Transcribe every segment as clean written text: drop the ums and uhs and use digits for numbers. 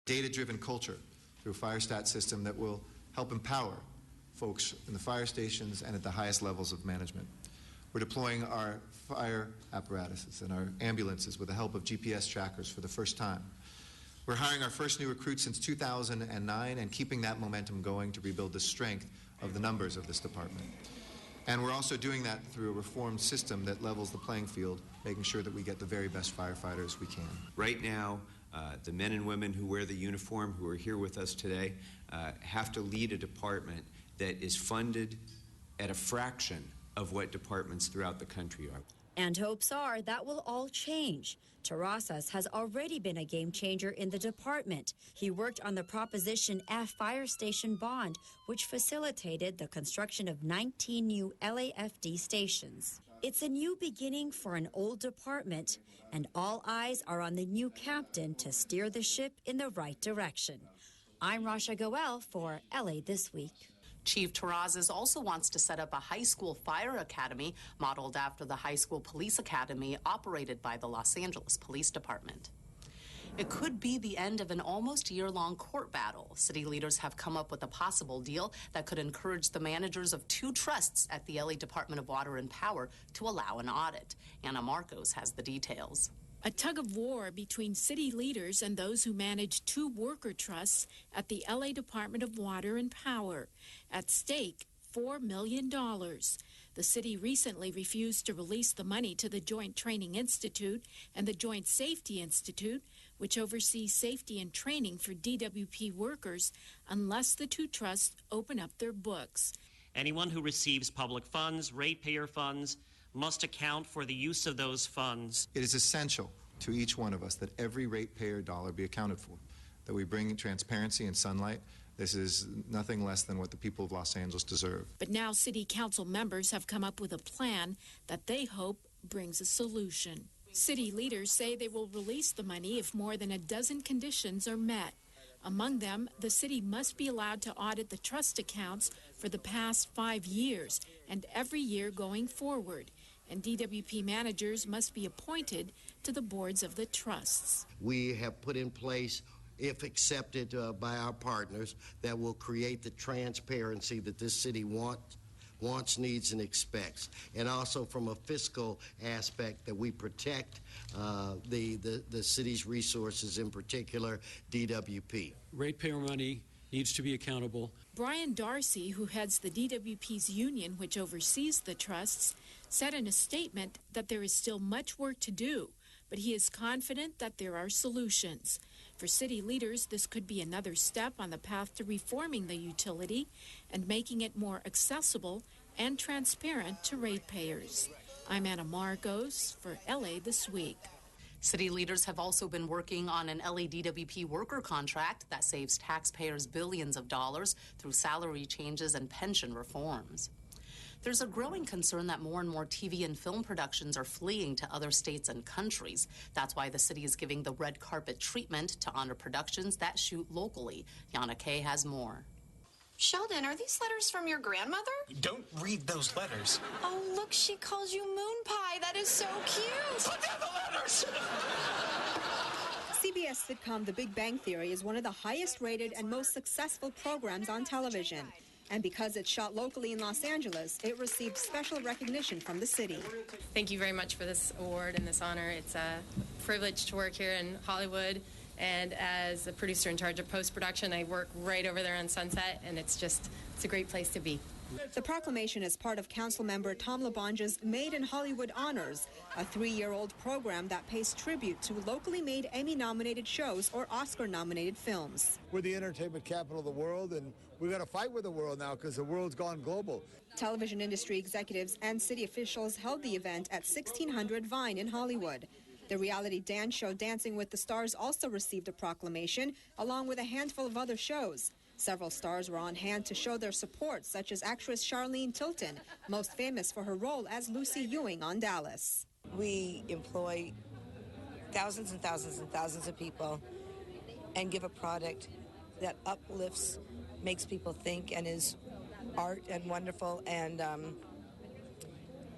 Data-driven culture through a FireStat system that will help empower folks in the fire stations and at the highest levels of management. We're deploying our fire apparatuses and our ambulances with the help of GPS trackers for the first time. We're hiring our first new recruit since 2009 and keeping that momentum going to rebuild the strength of the numbers of this department. And we're also doing that through a reformed system that levels the playing field, making sure that we get the very best firefighters we can. Right now, the men and women who wear the uniform, who are here with us today, have to lead a department that is funded at a fraction of what departments throughout the country are. And hopes are that will all change. Terrazas has already been a game changer in the department. He worked on the Proposition F fire station bond, which facilitated the construction of 19 new LAFD stations. It's a new beginning for an old department, and all eyes are on the new captain to steer the ship in the right direction. I'm Rasha Goel for LA This Week. Chief Terrazas also wants to set up a high school fire academy modeled after the high school police academy operated by the Los Angeles Police Department. It could be the end of an almost year-long court battle. City leaders have come up with a possible deal that could encourage the managers of 2 trusts at the LA Department of Water and Power to allow an audit. Anna Marcos has the details. A tug of war between city leaders and those who manage 2 worker trusts at the LA Department of Water and Power. At stake, $4 million. The city recently refused to release the money to the Joint Training Institute and the Joint Safety Institute, which oversees safety and training for DWP workers, unless the 2 trusts open up their books. Anyone who receives public funds, ratepayer funds, must account for the use of those funds. It is essential to each one of us that every ratepayer dollar be accounted for, that we bring transparency and sunlight. This is nothing less than what the people of Los Angeles deserve. But now city council members have come up with a plan that they hope brings a solution. City leaders say they will release the money if more than a dozen conditions are met. Among them, the city must be allowed to audit the trust accounts for the past 5 years and every year going forward. And DWP managers must be appointed to the boards of the trusts. We have put in place, if accepted by our partners, that will create the transparency that this city wants, needs, and expects. And also from a fiscal aspect, that we protect the city's resources, in particular DWP. Ratepayer money needs to be accountable. Brian Darcy, who heads the DWP's union, which oversees the trusts, said in a statement that there is still much work to do, but he is confident that there are solutions. For city leaders, this could be another step on the path to reforming the utility and making it more accessible and transparent to ratepayers. I'm Anna Marcos for LA This Week. City leaders have also been working on an LADWP worker contract that saves taxpayers billions of dollars through salary changes and pension reforms. There's a growing concern that more and more TV and film productions are fleeing to other states and countries. That's why the city is giving the red carpet treatment to honor productions that shoot locally. Yana Kay has more. Sheldon, are these letters from your grandmother? Don't read those letters. Oh, look, she calls you Moon Pie. That is so cute. Put down the letters! CBS sitcom The Big Bang Theory is one of the highest rated and most successful programs on television. And because it's shot locally in Los Angeles, it received special recognition from the city. Thank you very much for this award and this honor. It's a privilege to work here in Hollywood. And as a producer in charge of post-production, I work right over there on Sunset, and it's a great place to be. The proclamation is part of Councilmember Tom LaBonge's Made in Hollywood Honors, a 3-year-old program that pays tribute to locally made Emmy-nominated shows or Oscar-nominated films. We're the entertainment capital of the world, and we've got to fight with the world now because the world's gone global. Television industry executives and city officials held the event at 1600 Vine in Hollywood. The reality dance show Dancing with the Stars also received a proclamation, along with a handful of other shows. Several stars were on hand to show their support, such as actress Charlene Tilton, most famous for her role as Lucy Ewing on Dallas. We employ thousands and thousands and thousands of people and give a product that uplifts, makes people think, and is art and wonderful, and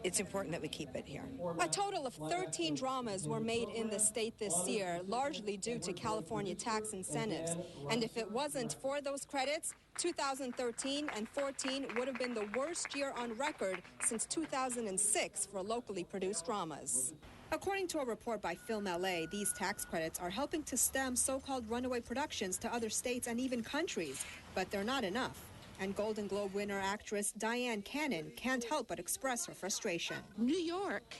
it's important that we keep it here. A total of 13 dramas were made in the state this year, largely due to California tax incentives. And if it wasn't for those credits, 2013 and 14 would have been the worst year on record since 2006 for locally produced dramas. According to a report by Film LA, these tax credits are helping to stem so-called runaway productions to other states and even countries, but they're not enough. And Golden Globe winner actress Diane Cannon can't help but express her frustration. New York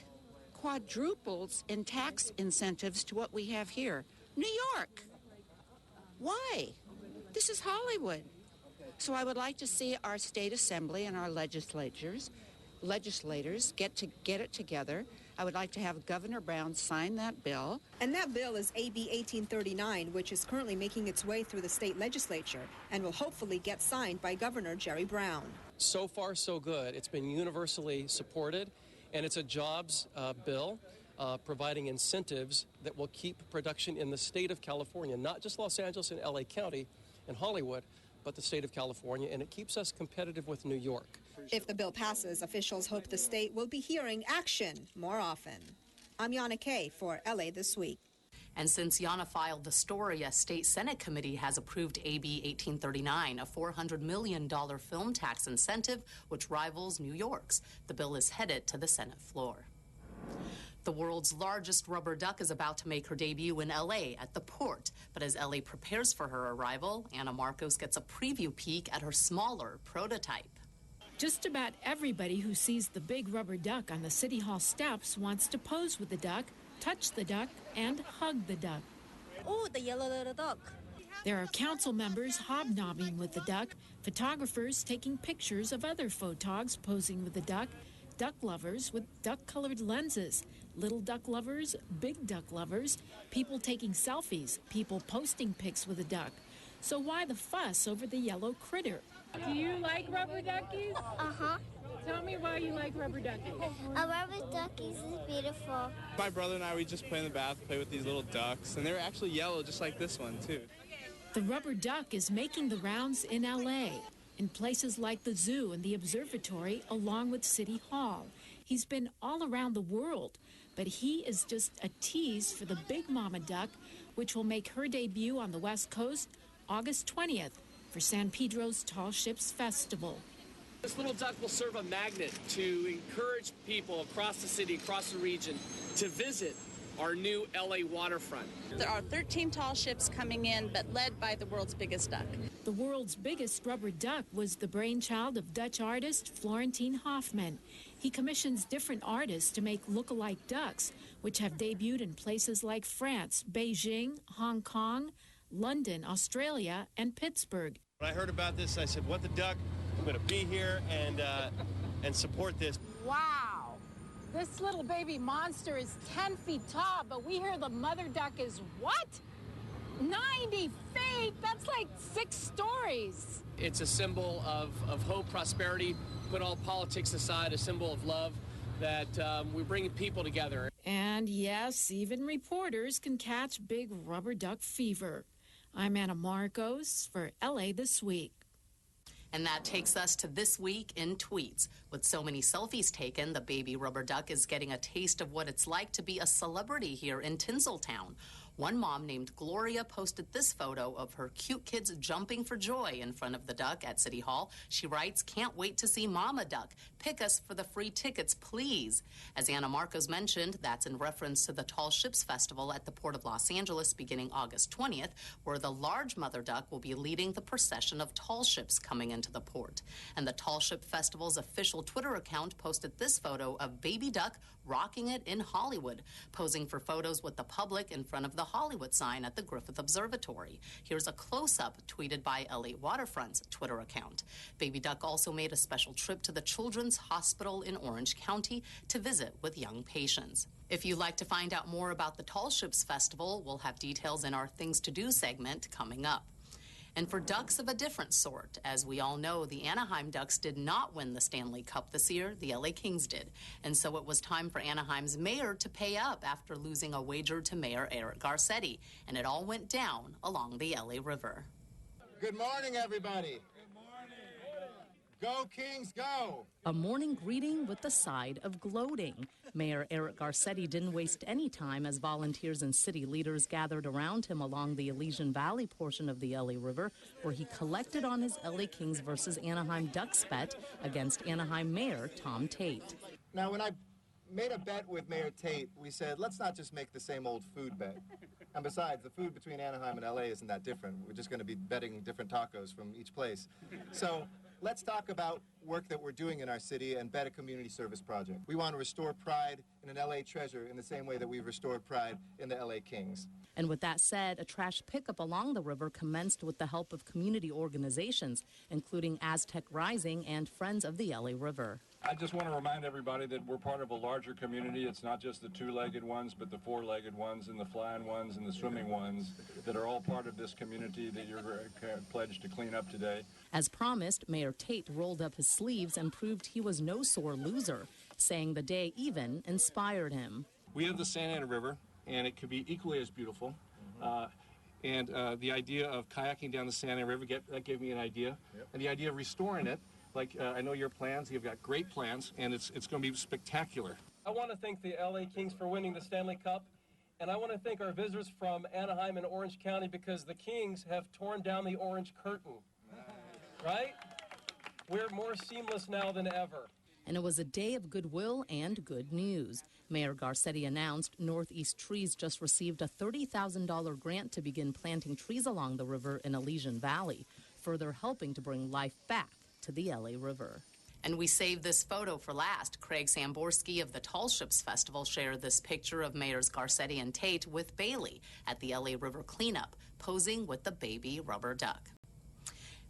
quadruples in tax incentives to what we have here. New York! Why? This is Hollywood. So I would like to see our state assembly and our legislators get it together. I would like to have Governor Brown sign that bill. And that bill is AB 1839, which is currently making its way through the state legislature and will hopefully get signed by Governor Jerry Brown. So far, so good. It's been universally supported, and it's a jobs bill providing incentives that will keep production in the state of California, not just Los Angeles and LA County and Hollywood, but the state of California, and it keeps us competitive with New York. If the bill passes, officials hope the state will be hearing action more often. I'm Yana Kay for LA This Week. And since Yana filed the story, a state Senate committee has approved AB 1839, a $400 million film tax incentive which rivals New York's. The bill is headed to the Senate floor. The world's largest rubber duck is about to make her debut in LA at the port. But as LA prepares for her arrival, Anna Marcos gets a preview peek at her smaller prototype. Just about everybody who sees the big rubber duck on the City Hall steps wants to pose with the duck, touch the duck, and hug the duck. Oh, the yellow little duck. There are council members hobnobbing with the duck, photographers taking pictures of other photogs posing with the duck lovers with duck-colored lenses, little duck lovers, big duck lovers, people taking selfies, people posting pics with the duck. So why the fuss over the yellow critter? Do you like rubber duckies? Uh-huh. Tell me why you like rubber duckies. Rubber duckies is beautiful. My brother and I, we just play in the bath, play with these little ducks, and they're actually yellow just like this one, too. The rubber duck is making the rounds in LA, in places like the zoo and the observatory, along with City Hall. He's been all around the world, but he is just a tease for the big mama duck, which will make her debut on the West Coast August 20th for San Pedro's Tall Ships Festival. This little duck will serve a magnet to encourage people across the city, across the region, to visit our new LA waterfront. There are 13 tall ships coming in, but led by the world's biggest duck. The world's biggest rubber duck was the brainchild of Dutch artist Florentine Hoffman. He commissions different artists to make look-alike ducks, which have debuted in places like France, Beijing, Hong Kong, London, Australia, and Pittsburgh. When I heard about this, I said, what the duck? I'm going to be here and support this. Wow. This little baby monster is 10 feet tall, but we hear the mother duck is what? 90 feet? That's like 6 stories. It's a symbol of hope, prosperity, put all politics aside, a symbol of love, that we're bringing people together. And yes, even reporters can catch big rubber duck fever. I'm Anna Marcos for LA This Week. And that takes us to This Week in Tweets. With so many selfies taken, the baby rubber duck is getting a taste of what it's like to be a celebrity here in Tinseltown. One mom named Gloria posted this photo of her cute kids jumping for joy in front of the duck at City Hall. She writes, "Can't wait to see Mama Duck. Pick us for the free tickets, please." As Anna Marcos mentioned, that's in reference to the Tall Ships Festival at the Port of Los Angeles beginning August 20th, where the large mother duck will be leading the procession of tall ships coming into the port. And the Tall Ship Festival's official Twitter account posted this photo of baby duck rocking it in Hollywood, posing for photos with the public in front of the Hollywood sign at the Griffith Observatory. Here's a close-up tweeted by LA Waterfront's Twitter account. Baby duck also made a special trip to the Children's Hospital in Orange County to visit with young patients. If you'd like to find out more about the Tall Ships Festival, we'll have details in our Things to Do segment coming up. And for ducks of a different sort, as we all know, the Anaheim Ducks did not win the Stanley Cup this year, the LA Kings did. And so it was time for Anaheim's mayor to pay up after losing a wager to Mayor Eric Garcetti. And it all went down along the LA River. Good morning, everybody. Go Kings, go! A morning greeting with the side of gloating. Mayor Eric Garcetti didn't waste any time as volunteers and city leaders gathered around him along the Elysian Valley portion of the LA River, where he collected on his LA Kings versus Anaheim Ducks bet against Anaheim Mayor Tom Tate. Now, when I made a bet with Mayor Tate, we said, let's not just make the same old food bet. And besides, the food between Anaheim and LA isn't that different. We're just going to be betting different tacos from each place. So let's talk about work that we're doing in our city and bet a community service project. We want to restore pride in an LA treasure in the same way that we've restored pride in the LA Kings. And with that said, a trash pickup along the river commenced with the help of community organizations, including Aztec Rising and Friends of the LA River. I just want to remind everybody that we're part of a larger community. It's not just the two-legged ones, but the four-legged ones and the flying ones and the swimming ones that are all part of this community that you're pledged to clean up today. As promised, Mayor Tate rolled up his sleeves and proved he was no sore loser, saying the day even inspired him. We have the Santa Ana River, and it could be equally as beautiful. And the idea of kayaking down the Santa Ana River, that gave me an idea. Yep. And the idea of restoring it, like I know your plans, you've got great plans, and it's going to be spectacular. I want to thank the LA Kings for winning the Stanley Cup, and I want to thank our visitors from Anaheim and Orange County because the Kings have torn down the orange curtain, right? We're more seamless now than ever. And it was a day of goodwill and good news. Mayor Garcetti announced Northeast Trees just received a $30,000 grant to begin planting trees along the river in Elysian Valley, further helping to bring life back to the LA River. And we saved this photo for last. Craig Samborski of the Tall Ships Festival shared this picture of Mayors Garcetti and Tate with Bailey at the LA River cleanup, posing with the baby rubber duck.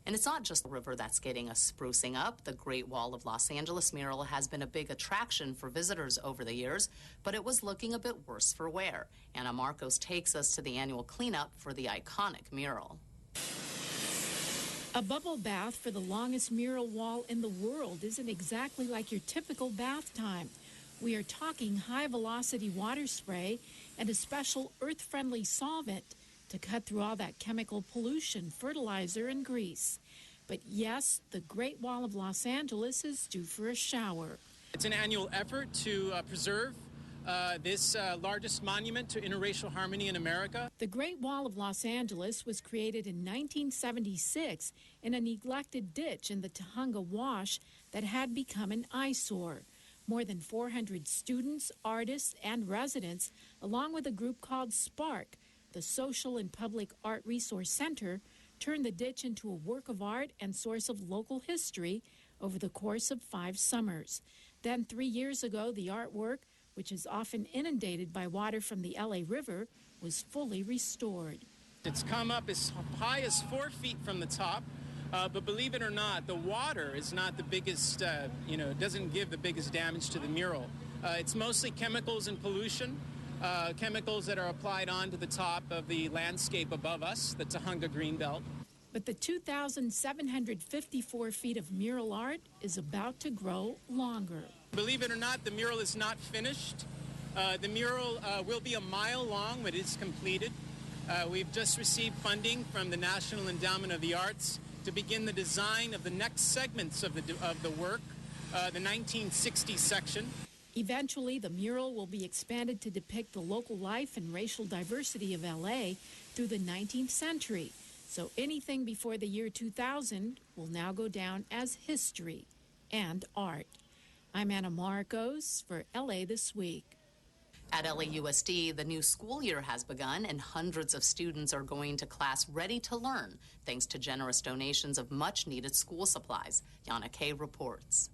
And it's not just the river that's getting a sprucing up. The Great Wall of Los Angeles mural has been a big attraction for visitors over the years, but it was looking a bit worse for wear. Anna Marcos takes us to the annual cleanup for the iconic mural. A bubble bath for the longest mural wall in the world isn't exactly like your typical bath time. We are talking high-velocity water spray and a special earth-friendly solvent to cut through all that chemical pollution, fertilizer, and grease. But yes, the Great Wall of Los Angeles is due for a shower. It's an annual effort to preserve this largest monument to interracial harmony in America. The Great Wall of Los Angeles was created in 1976 in a neglected ditch in the Tujunga Wash that had become an eyesore. More than 400 students, artists, and residents, along with a group called SPARK, the Social and Public Art Resource Center, turned the ditch into a work of art and source of local history over the course of 5 summers. Then 3 years ago, the artwork, which is often inundated by water from the LA River, was fully restored. It's come up as high as 4 feet from the top, but believe it or not, the water is not the biggest, doesn't give the biggest damage to the mural. It's mostly chemicals and pollution. Chemicals that are applied onto the top of the landscape above us, the Tujunga Greenbelt. But the 2,754 feet of mural art is about to grow longer. Believe it or not, the mural is not finished. The mural will be a mile long when it's completed. We've just received funding from the National Endowment of the Arts to begin the design of the next segments of the work, the 1960s section. Eventually, the mural will be expanded to depict the local life and racial diversity of LA through the 19th century. So anything before the year 2000 will now go down as history and art. I'm Anna Marcos for LA This Week. At LAUSD, the new school year has begun and hundreds of students are going to class ready to learn thanks to generous donations of much-needed school supplies. Yana Kay reports.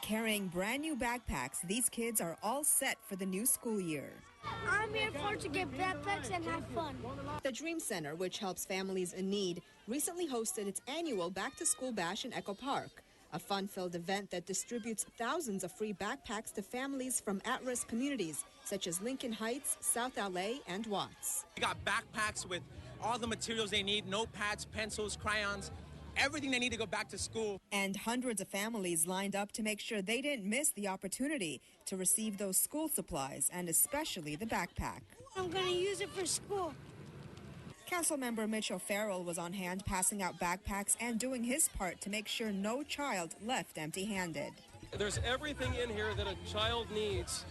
Carrying brand new backpacks, these kids are all set for the new school year. I'm here to get backpacks and have fun. The Dream Center, which helps families in need, recently hosted its annual Back to School Bash in Echo Park, a fun-filled event that distributes thousands of free backpacks to families from at-risk communities such as Lincoln Heights, South LA, and Watts. We got backpacks with all the materials they need, notepads, pencils, crayons, everything they need to go back to school. And hundreds of families lined up to make sure they didn't miss the opportunity to receive those school supplies, and especially the backpack. I'm going to use it for school. Councilmember Mitch O'Farrell was on hand passing out backpacks and doing his part to make sure no child left empty-handed. There's everything in here that a child needs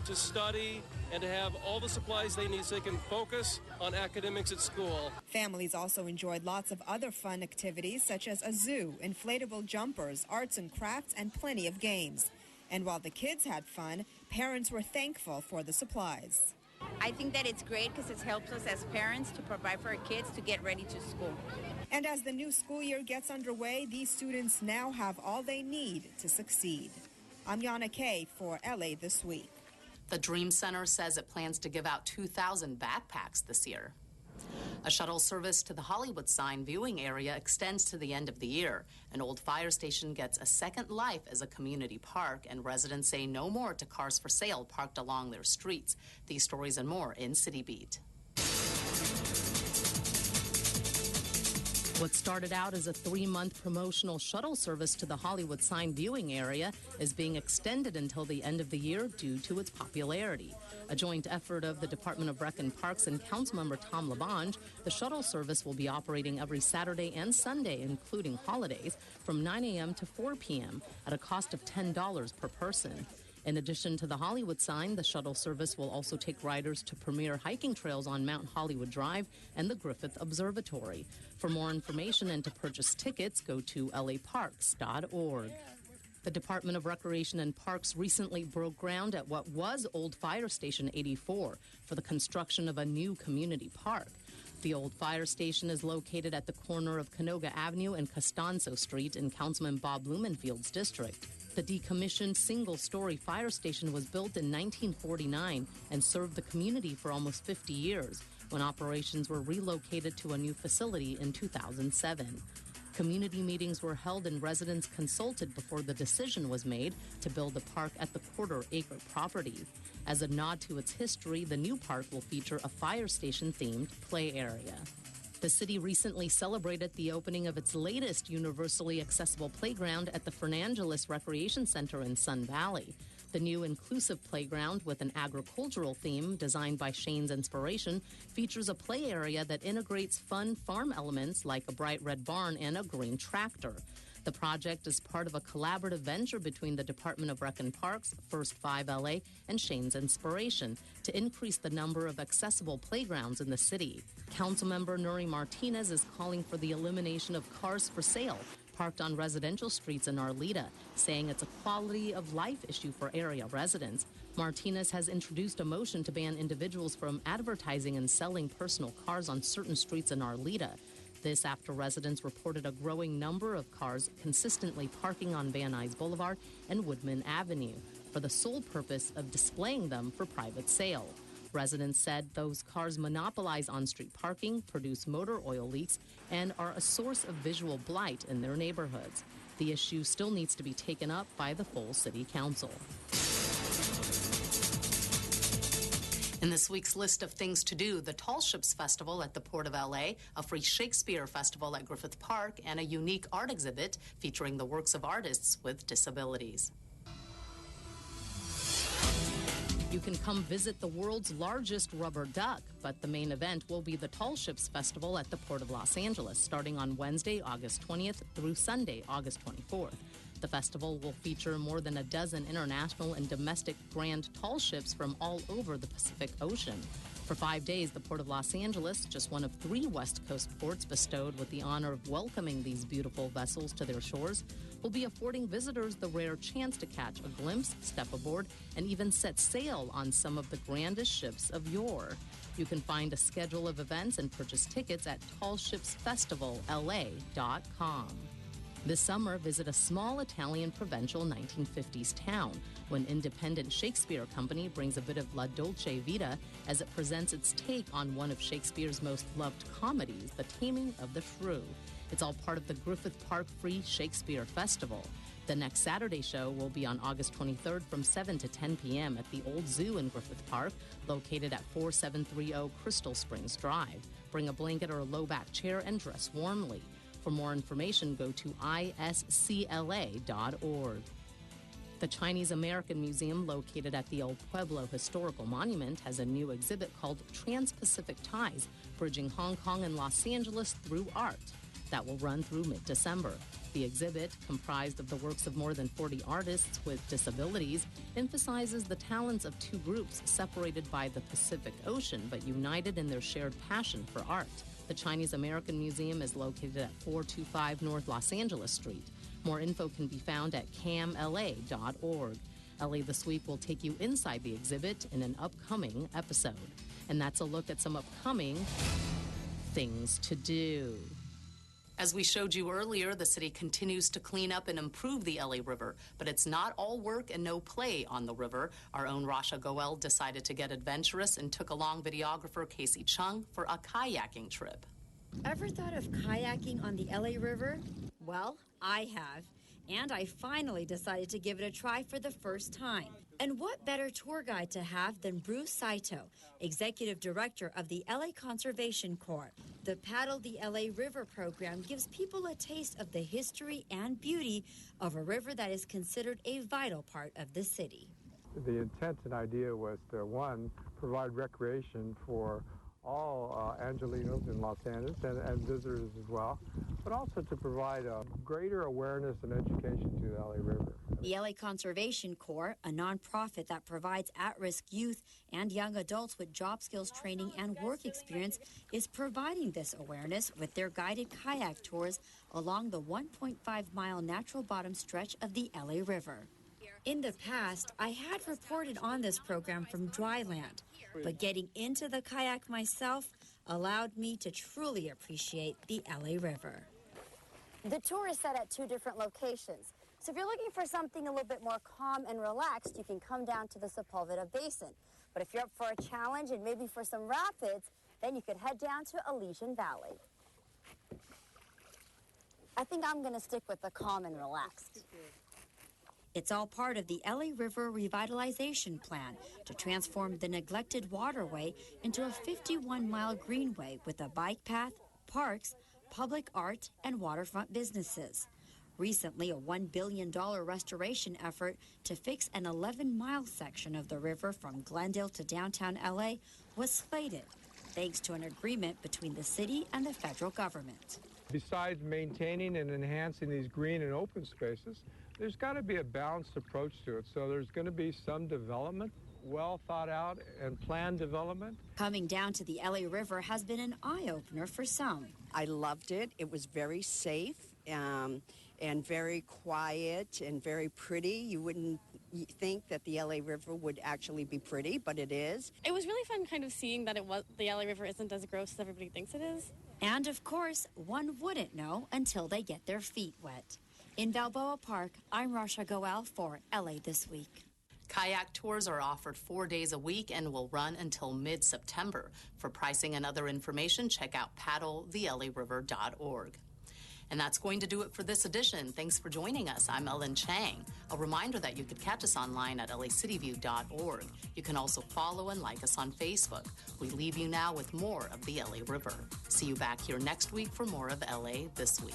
to study and to have all the supplies they need so they can focus on academics at school. Families also enjoyed lots of other fun activities such as a zoo, inflatable jumpers, arts and crafts, and plenty of games. And while the kids had fun, parents were thankful for the supplies. I think that it's great because it helps us as parents to provide for our kids to get ready to school. And as the new school year gets underway, these students now have all they need to succeed. I'm Yana Kay for LA This Week. The Dream Center says it plans to give out 2,000 backpacks this year. A shuttle service to the Hollywood Sign viewing area extends to the end of the year. An old fire station gets a second life as a community park, and residents say no more to cars for sale parked along their streets. These stories and more in City Beat. What started out as a 3-month promotional shuttle service to the Hollywood Sign viewing area is being extended until the end of the year due to its popularity. A joint effort of the Department of Rec and Parks and Councilmember Tom LaBonge, the shuttle service will be operating every Saturday and Sunday, including holidays, from 9 a.m. to 4 p.m. at a cost of $10 per person. In addition to the Hollywood Sign, the shuttle service will also take riders to premier hiking trails on Mount Hollywood Drive and the Griffith Observatory. For more information and to purchase tickets, go to laparks.org. The Department of Recreation and Parks recently broke ground at what was Old Fire Station 84 for the construction of a new community park. The old fire station is located at the corner of Canoga Avenue and Costanzo Street in Councilman Bob Blumenfield's district. The decommissioned single-story fire station was built in 1949 and served the community for almost 50 years when operations were relocated to a new facility in 2007. Community meetings were held and residents consulted before the decision was made to build the park at the quarter-acre property. As a nod to its history, the new park will feature a fire station-themed play area. The city recently celebrated the opening of its latest universally accessible playground at the Fernangeles Recreation Center in Sun Valley. The new inclusive playground with an agricultural theme designed by Shane's Inspiration features a play area that integrates fun farm elements like a bright red barn and a green tractor. The project is part of a collaborative venture between the Department of Rec and Parks, First 5 LA, and Shane's Inspiration to increase the number of accessible playgrounds in the city. Councilmember Nury Martinez is calling for the elimination of cars for sale parked on residential streets in Arleta, saying it's a quality of life issue for area residents. Martinez has introduced a motion to ban individuals from advertising and selling personal cars on certain streets in Arleta. This after residents reported a growing number of cars consistently parking on Van Nuys Boulevard and Woodman Avenue for the sole purpose of displaying them for private sale. Residents said those cars monopolize on-street parking, produce motor oil leaks, and are a source of visual blight in their neighborhoods. The issue still needs to be taken up by the full city council. In this week's list of things to do, the Tall Ships Festival at the Port of LA, a free Shakespeare festival at Griffith Park, and a unique art exhibit featuring the works of artists with disabilities. You can come visit the world's largest rubber duck, but the main event will be the Tall Ships Festival at the Port of Los Angeles, starting on Wednesday, August 20th through Sunday, August 24th. The festival will feature more than a dozen international and domestic grand tall ships from all over the Pacific Ocean. For 5 days, the Port of Los Angeles, just one of 3 West Coast ports bestowed with the honor of welcoming these beautiful vessels to their shores, will be affording visitors the rare chance to catch a glimpse, step aboard, and even set sail on some of the grandest ships of yore. You can find a schedule of events and purchase tickets at tallshipsfestivalLA.com. This summer, visit a small Italian provincial 1950s town when independent Shakespeare Company brings a bit of La Dolce Vita as it presents its take on one of Shakespeare's most loved comedies, The Taming of the Shrew. It's all part of the Griffith Park Free Shakespeare Festival. The next Saturday show will be on August 23rd from 7 to 10 p.m. at the Old Zoo in Griffith Park, located at 4730 Crystal Springs Drive. Bring a blanket or a low-back chair and dress warmly. For more information, go to iscla.org. The Chinese American Museum, located at the El Pueblo Historical Monument, has a new exhibit called Trans-Pacific Ties, bridging Hong Kong and Los Angeles through art. That will run through mid-December. The exhibit, comprised of the works of more than 40 artists with disabilities, emphasizes the talents of two groups separated by the Pacific Ocean but united in their shared passion for art. The Chinese American Museum is located at 425 North Los Angeles Street. More info can be found at camla.org. LA This Week will take you inside the exhibit in an upcoming episode. And that's a look at some upcoming things to do. As we showed you earlier, the city continues to clean up and improve the LA River, but it's not all work and no play on the river. Our own Rasha Goel decided to get adventurous and took along videographer Casey Chung for a kayaking trip. Ever thought of kayaking on the LA River? Well, I have, and I finally decided to give it a try for the first time. And what better tour guide to have than Bruce Saito, Executive Director of the LA Conservation Corps. The Paddle the LA River program gives people a taste of the history and beauty of a river that is considered a vital part of the city. The intent and idea was to, one, provide recreation for all Angelenos in Los Angeles and visitors as well, but also to provide a greater awareness and education to the LA River. The LA Conservation Corps, a nonprofit that provides at-risk youth and young adults with job skills training and work experience, is providing this awareness with their guided kayak tours along the 1.5-mile natural bottom stretch of the LA River. In the past, I had reported on this program from dry land, but getting into the kayak myself allowed me to truly appreciate the LA River. The tour is set at 2 different locations. So if you're looking for something a little bit more calm and relaxed, you can come down to the Sepulveda Basin. But if you're up for a challenge and maybe for some rapids, then you could head down to Elysian Valley. I think I'm going to stick with the calm and relaxed. It's all part of the LA River Revitalization Plan to transform the neglected waterway into a 51-mile greenway with a bike path, parks, public art, and waterfront businesses. Recently, a $1 billion restoration effort to fix an 11-mile section of the river from Glendale to downtown LA was slated, thanks to an agreement between the city and the federal government. Besides maintaining and enhancing these green and open spaces, there's got to be a balanced approach to it. So there's going to be some development, well thought out and planned development. Coming down to the LA River has been an eye-opener for some. I loved it. It was very safe and very quiet and very pretty. You wouldn't think that the LA River would actually be pretty, but it is. It was really fun kind of seeing that the LA River isn't as gross as everybody thinks it is. And of course, one wouldn't know until they get their feet wet. In Balboa Park, I'm Rasha Goel for LA This Week. Kayak tours are offered 4 days a week and will run until mid-September. For pricing and other information, check out paddlethelaRiver.org. And that's going to do it for this edition. Thanks for joining us. I'm Ellen Chang. A reminder that you could catch us online at lacityview.org. You can also follow and like us on Facebook. We leave you now with more of the LA River. See you back here next week for more of LA This Week.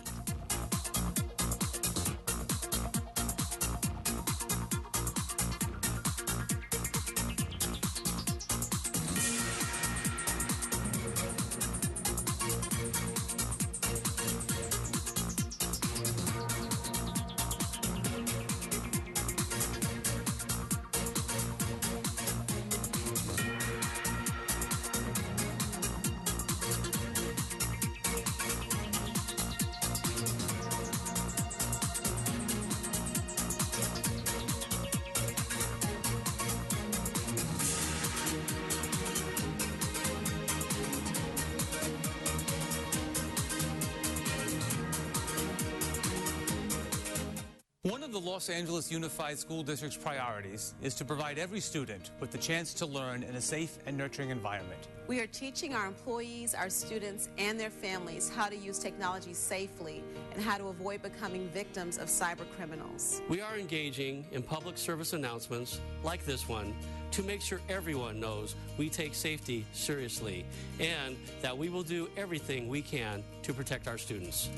One of the Los Angeles Unified School District's priorities is to provide every student with the chance to learn in a safe and nurturing environment. We are teaching our employees, our students, and their families how to use technology safely and how to avoid becoming victims of cyber criminals. We are engaging in public service announcements like this one to make sure everyone knows we take safety seriously and that we will do everything we can to protect our students.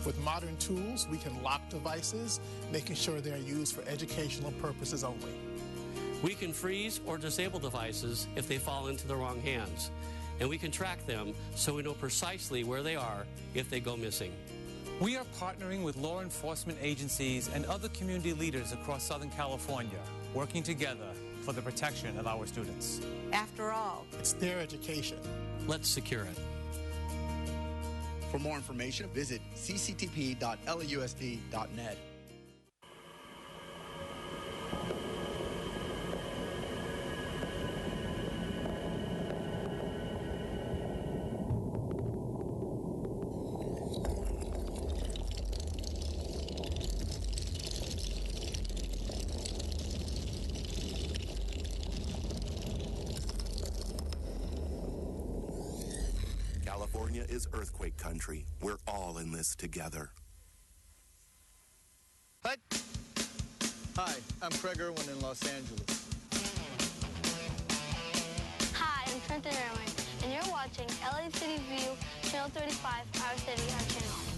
With modern tools, we can lock devices, making sure they are used for educational purposes only. We can freeze or disable devices if they fall into the wrong hands. and we can track them so we know precisely where they are if they go missing. We are partnering with law enforcement agencies and other community leaders across Southern California, working together for the protection of our students. After all, it's their education. Let's secure it. For more information, visit cctp.lausd.net. California is earthquake country. We're all in this together. Hi, I'm Craig Irwin in Los Angeles. Hi, I'm Trenton Irwin, and you're watching LA City View, Channel 35, Our City, Our Channel.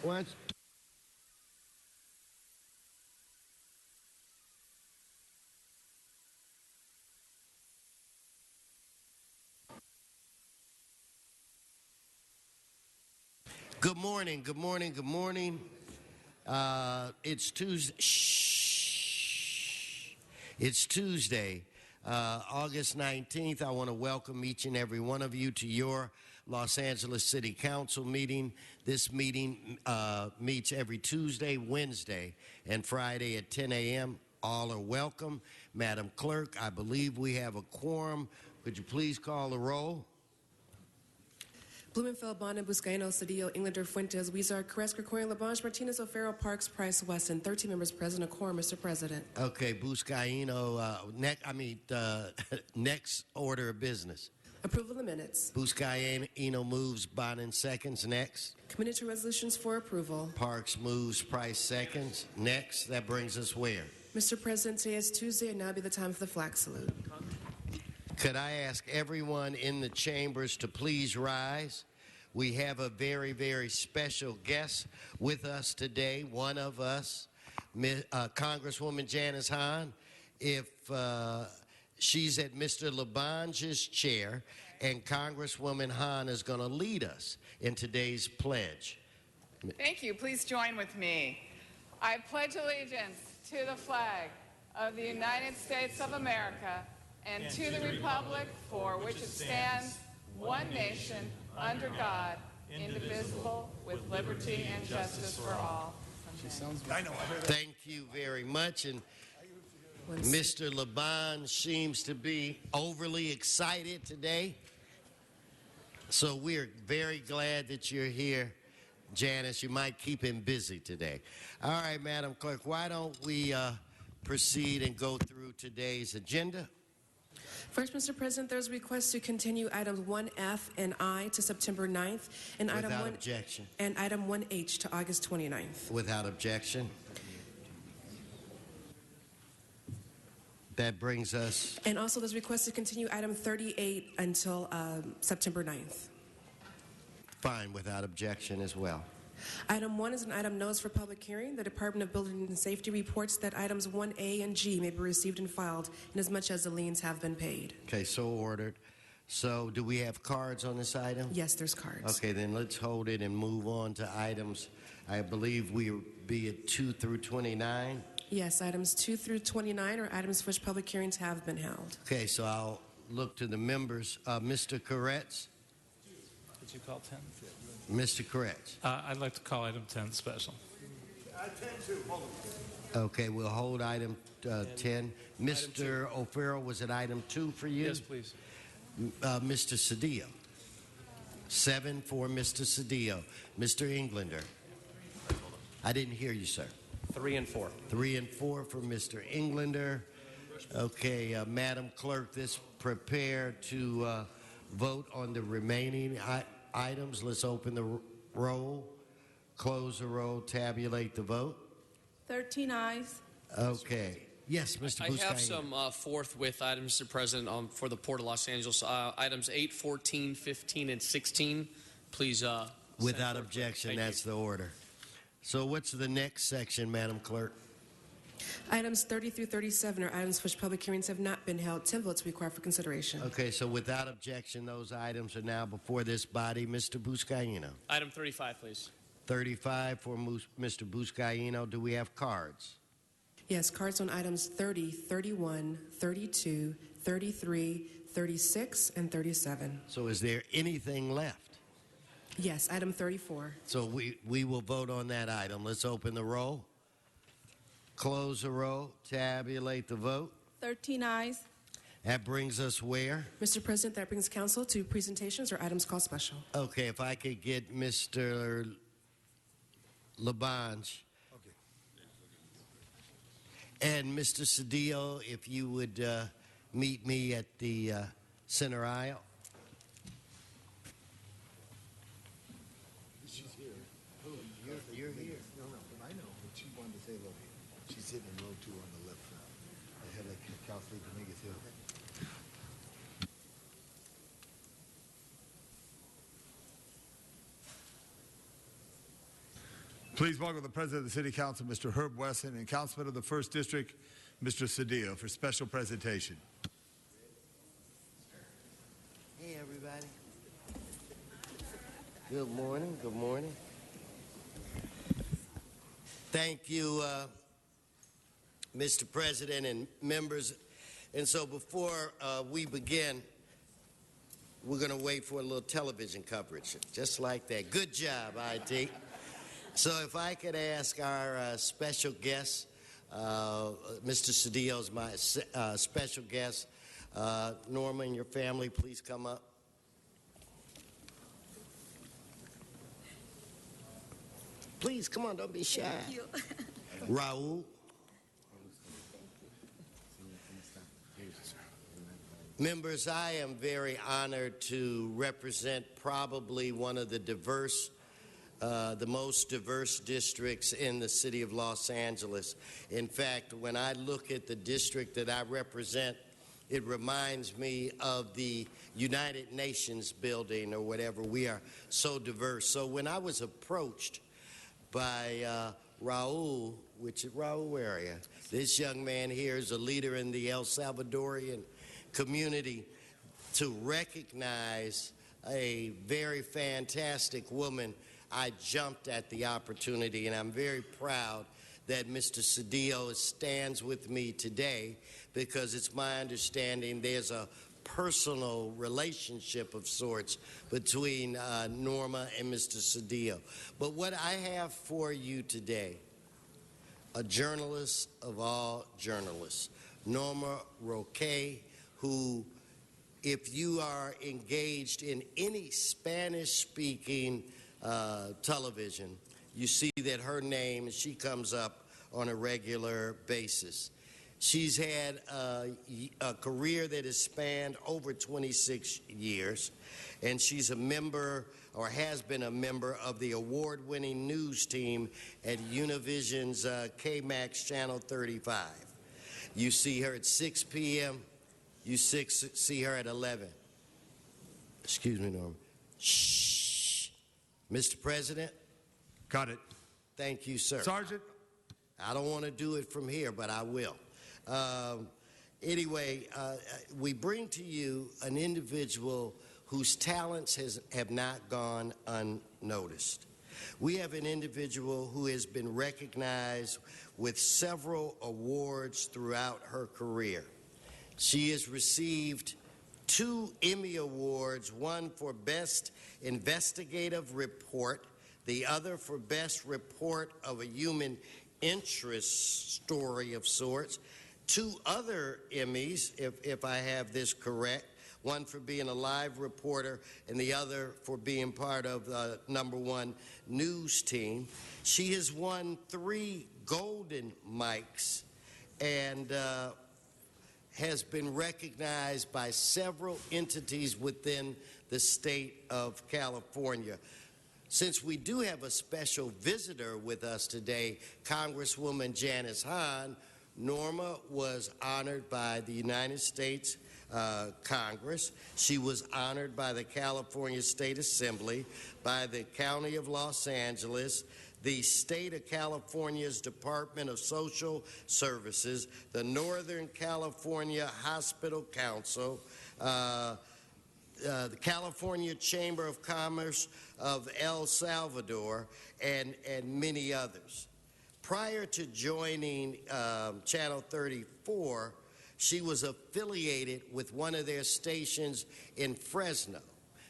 Once. Good morning, good morning, good morning. It's Tuesday. Shh. It's Tuesday, August 19th. I want to welcome each and every one of you to your Los Angeles City Council meeting. This meeting meets every Tuesday, Wednesday, and Friday at 10 a.m. All are welcome. Madam Clerk, I believe we have a quorum. Could you please call the roll? Blumenfeld, Bonin, Buscaino, Cedillo, Englander, Fuentes, Weezer, Caress, Krikorian, Labange, Martinez, O'Farrell, Parks, Price, Weston. 13 members present, a quorum, Mr. President. Okay, Buscaino, next order of business. Approval of the minutes. Buscaino moves, Bonin seconds. Next. Committee to resolutions for approval. Parks moves, Price seconds. Next. That brings us where? Mr. President, today is Tuesday, and now be the time for the flag salute. Could I ask everyone in the chambers to please rise? We have a very, very special guest with us today, one of us, Congresswoman Janice Hahn. If she's at Mr. Labange's chair, and Congresswoman Hahn is going to lead us in today's pledge. Thank you. Please join with me. I pledge allegiance to the flag of the United States of America and to the republic for which it stands, one nation, under God, indivisible, with liberty and justice for all. Thank you very much. And Mr. Labange seems to be overly excited today. So we're very glad that you're here, Janice. You might keep him busy today. All right, Madam Clerk, why don't we proceed and go through today's agenda? First, Mr. President, there's a request to continue items 1F and I to September 9th, and Without objection. And item 1H to August 29th. Without objection. That brings us. And also, there's a request to continue item 38 until September 9th. Fine, without objection as well. Item 1 is an item notice for public hearing. The Department of Building and Safety reports that items 1A and G may be received and filed inasmuch as the liens have been paid. Okay, so ordered. So do we have cards on this item? Yes, there's cards. Okay, then let's hold it and move on to items. I believe we'll be at 2 through 29. Yes, items 2 through 29 are items for which public hearings have been held. Okay, so I'll look to the members. Mr. Koretz? Did you call 10? Mr. Koretz. I'd like to call item 10 special. Okay, we'll hold item 10. Mr. O'Farrell, was it item 2 for you? Yes, please. Mr. Cedillo. 7 for Mr. Cedillo. Mr. Englander. I didn't hear you, sir. 3 and 4. 3 and 4 for Mr. Englander. Okay, Madam Clerk, prepare to vote on the remaining items. Let's open the roll, close the roll, tabulate the vote. 13 ayes. Okay. Yes, Mr. Buscaino. I have some forthwith items, Mr. President, for the Port of Los Angeles. Items 8, 14, 15, and 16. Please. Without objection, that's the order. So what's the next section, Madam Clerk? Items 30 through 37 are items for which public hearings have not been held. 10 votes required for consideration. Okay, so without objection, those items are now before this body. Mr. Buscaino. Item 35, please. 35 for Mr. Buscaino. Do we have cards? Yes, cards on items 30, 31, 32, 33, 36, and 37. So is there anything left? Yes, item 34. So we will vote on that item. Let's open the roll. Close the roll. Tabulate the vote. 13 ayes. That brings us where? Mr. President, that brings council to presentations or items called special. Okay, if I could get Mr. Labange. Okay. And Mr. Cedillo, if you would meet me at the center aisle. She's here. Oh, you're here. No, I know, but she wanted to say hello here. She's sitting in row 2 on the left side. I had like Councilor Dominguez here. Please welcome the President of the City Council, Mr. Herb Wesson, and Councilman of the 1st District, Mr. Cedillo, for special presentation. Hey, everybody. Good morning. Good morning. Thank you, Mr. President and members. And so before we begin, we're going to wait for a little television coverage, just like that. Good job, IT. So if I could ask our special guest, Mr. Cedillo is my special guest. Norma and your family, please come up. Please, come on, don't be shy. Thank you. Raul. Members, I am very honored to represent probably one of the most diverse districts in the city of Los Angeles. In fact, when I look at the district that I represent, it reminds me of the United Nations building or whatever. We are so diverse. So when I was approached by Raul, which is Raul area, this young man here is a leader in the El Salvadorian community, to recognize a very fantastic woman, I jumped at the opportunity, and I'm very proud that Mr. Cedillo stands with me today, because it's my understanding there's a personal relationship of sorts between Norma and Mr. Cedillo. But what I have for you today, a journalist of all journalists, Norma Roque, who, if you are engaged in any Spanish-speaking television, you see that her name, she comes up on a regular basis. She's had a career that has spanned over 26 years, and she's a member, or has been a member, of the award-winning news team at Univision's KMAX Channel 35. You see her at 6 p.m., you see her at 11. Excuse me, Norma. Shh. Mr. President? Got it. Thank you, sir. Sergeant? I don't want to do it from here, but I will. Anyway, we bring to you an individual whose talents have not gone unnoticed. We have an individual who has been recognized with several awards throughout her career. She has received 2 Emmy Awards, one for Best Investigative Report, the other for Best Report of a Human Interest Story of sorts. 2 other Emmys, if I have this correct, one for being a live reporter and the other for being part of the #1 news team. She has won 3 Golden Mics and has been recognized by several entities within the state of California. Since we do have a special visitor with us today, Congresswoman Janice Hahn, Norma was honored by the United States Congress. She was honored by the California State Assembly, by the County of Los Angeles, the State of California's Department of Social Services, the Northern California Hospital Council, the California Chamber of Commerce of El Salvador, and many others. Prior to joining Channel 34, she was affiliated with one of their stations in Fresno.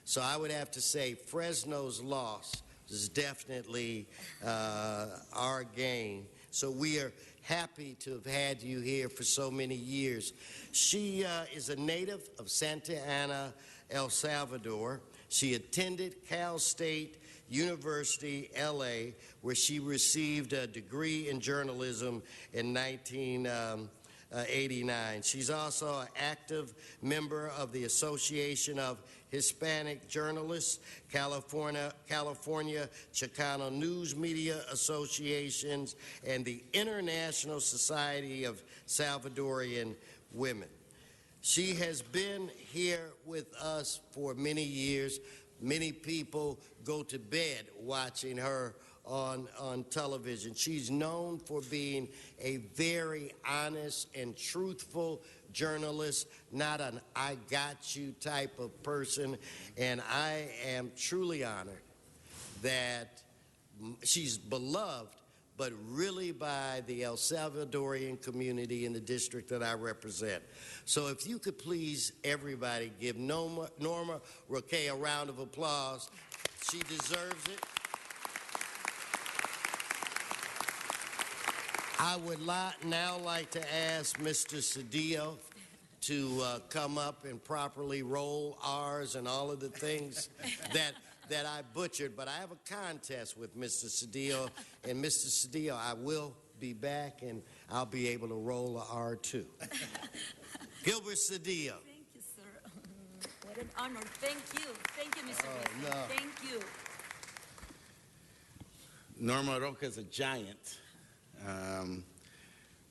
So I would have to say Fresno's loss is definitely our gain. So we are happy to have had you here for so many years. She is a native of Santa Ana, El Salvador. She attended Cal State University, LA, where she received a degree in journalism in 1989. She's also an active member of the Association of Hispanic Journalists, California Chicano News Media Associations, and the International Society of Salvadorian Women. She has been here with us for many years. Many people go to bed watching her on television. She's known for being a very honest and truthful journalist, not an I got you type of person. And I am truly honored that she's beloved, but really by the El Salvadorian community in the district that I represent. So if you could please, everybody, give Norma Roque a round of applause. She deserves it. I would now like to ask Mr. Cedillo to come up and properly roll R's and all of the things that I butchered, but I have a contest with Mr. Cedillo, and Mr. Cedillo, I will be back, and I'll be able to roll a R too. Gilbert Cedillo. Thank you, sir. What an honor. Thank you. Thank you, Mr. President. No. Thank you. Norma Roque is a giant.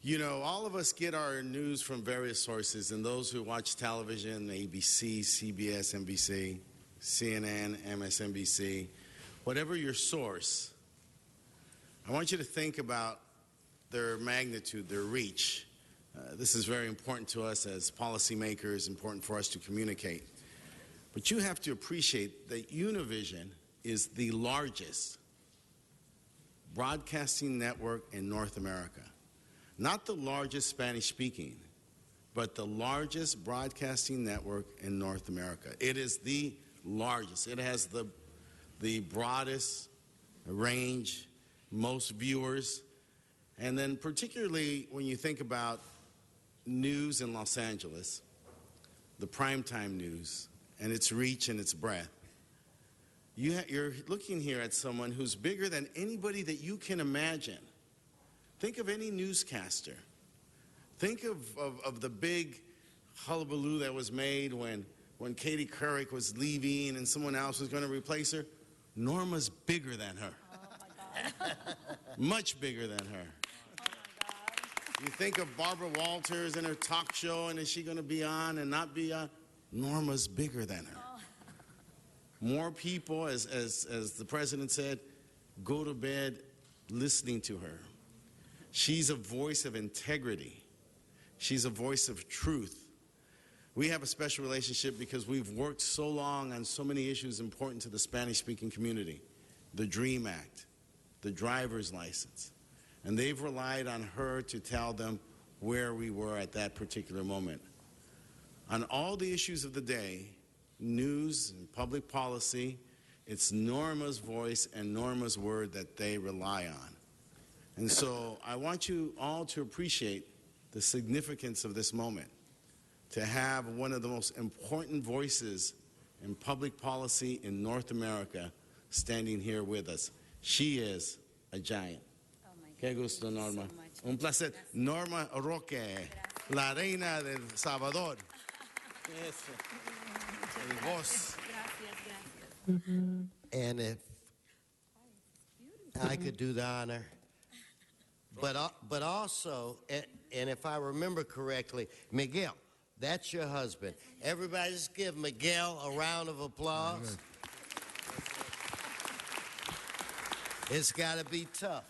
You know, all of us get our news from various sources, and those who watch television, ABC, CBS, NBC, CNN, MSNBC, whatever your source, I want you to think about their magnitude, their reach. This is very important to us as policymakers, important for us to communicate. But you have to appreciate that Univision is the largest broadcasting network in North America. Not the largest Spanish-speaking, but the largest broadcasting network in North America. It is the largest. It has the broadest range, most viewers, and then particularly when you think about news in Los Angeles, the primetime news, and its reach and its breadth, you're looking here at someone who's bigger than anybody that you can imagine. Think of any newscaster. Think of the big hullabaloo that was made when Katie Couric was leaving and someone else was going to replace her. Norma's bigger than her. Oh, my God. Much bigger than her. Oh, my God. You think of Barbara Walters and her talk show, and is she going to be on and not be on? Norma's bigger than her. Oh. More people, as the president said, go to bed listening to her. She's a voice of integrity. She's a voice of truth. We have a special relationship because we've worked so long on so many issues important to the Spanish-speaking community. The DREAM Act, the driver's license. And they've relied on her to tell them where we were at that particular moment. On all the issues of the day, news and public policy, it's Norma's voice and Norma's word that they rely on. And so I want you all to appreciate the significance of this moment, to have one of the most important voices in public policy in North America standing here with us. She is a giant. Oh, my God. Qué gusto, Norma. So Un placer. Gracias. Norma Roque, la reina del Salvador. Eso. El voz. Gracias, gracias. And if I could do the honor, but also, and if I remember correctly, Miguel, that's your husband. Everybody just give Miguel a round of applause. It's got to be tough,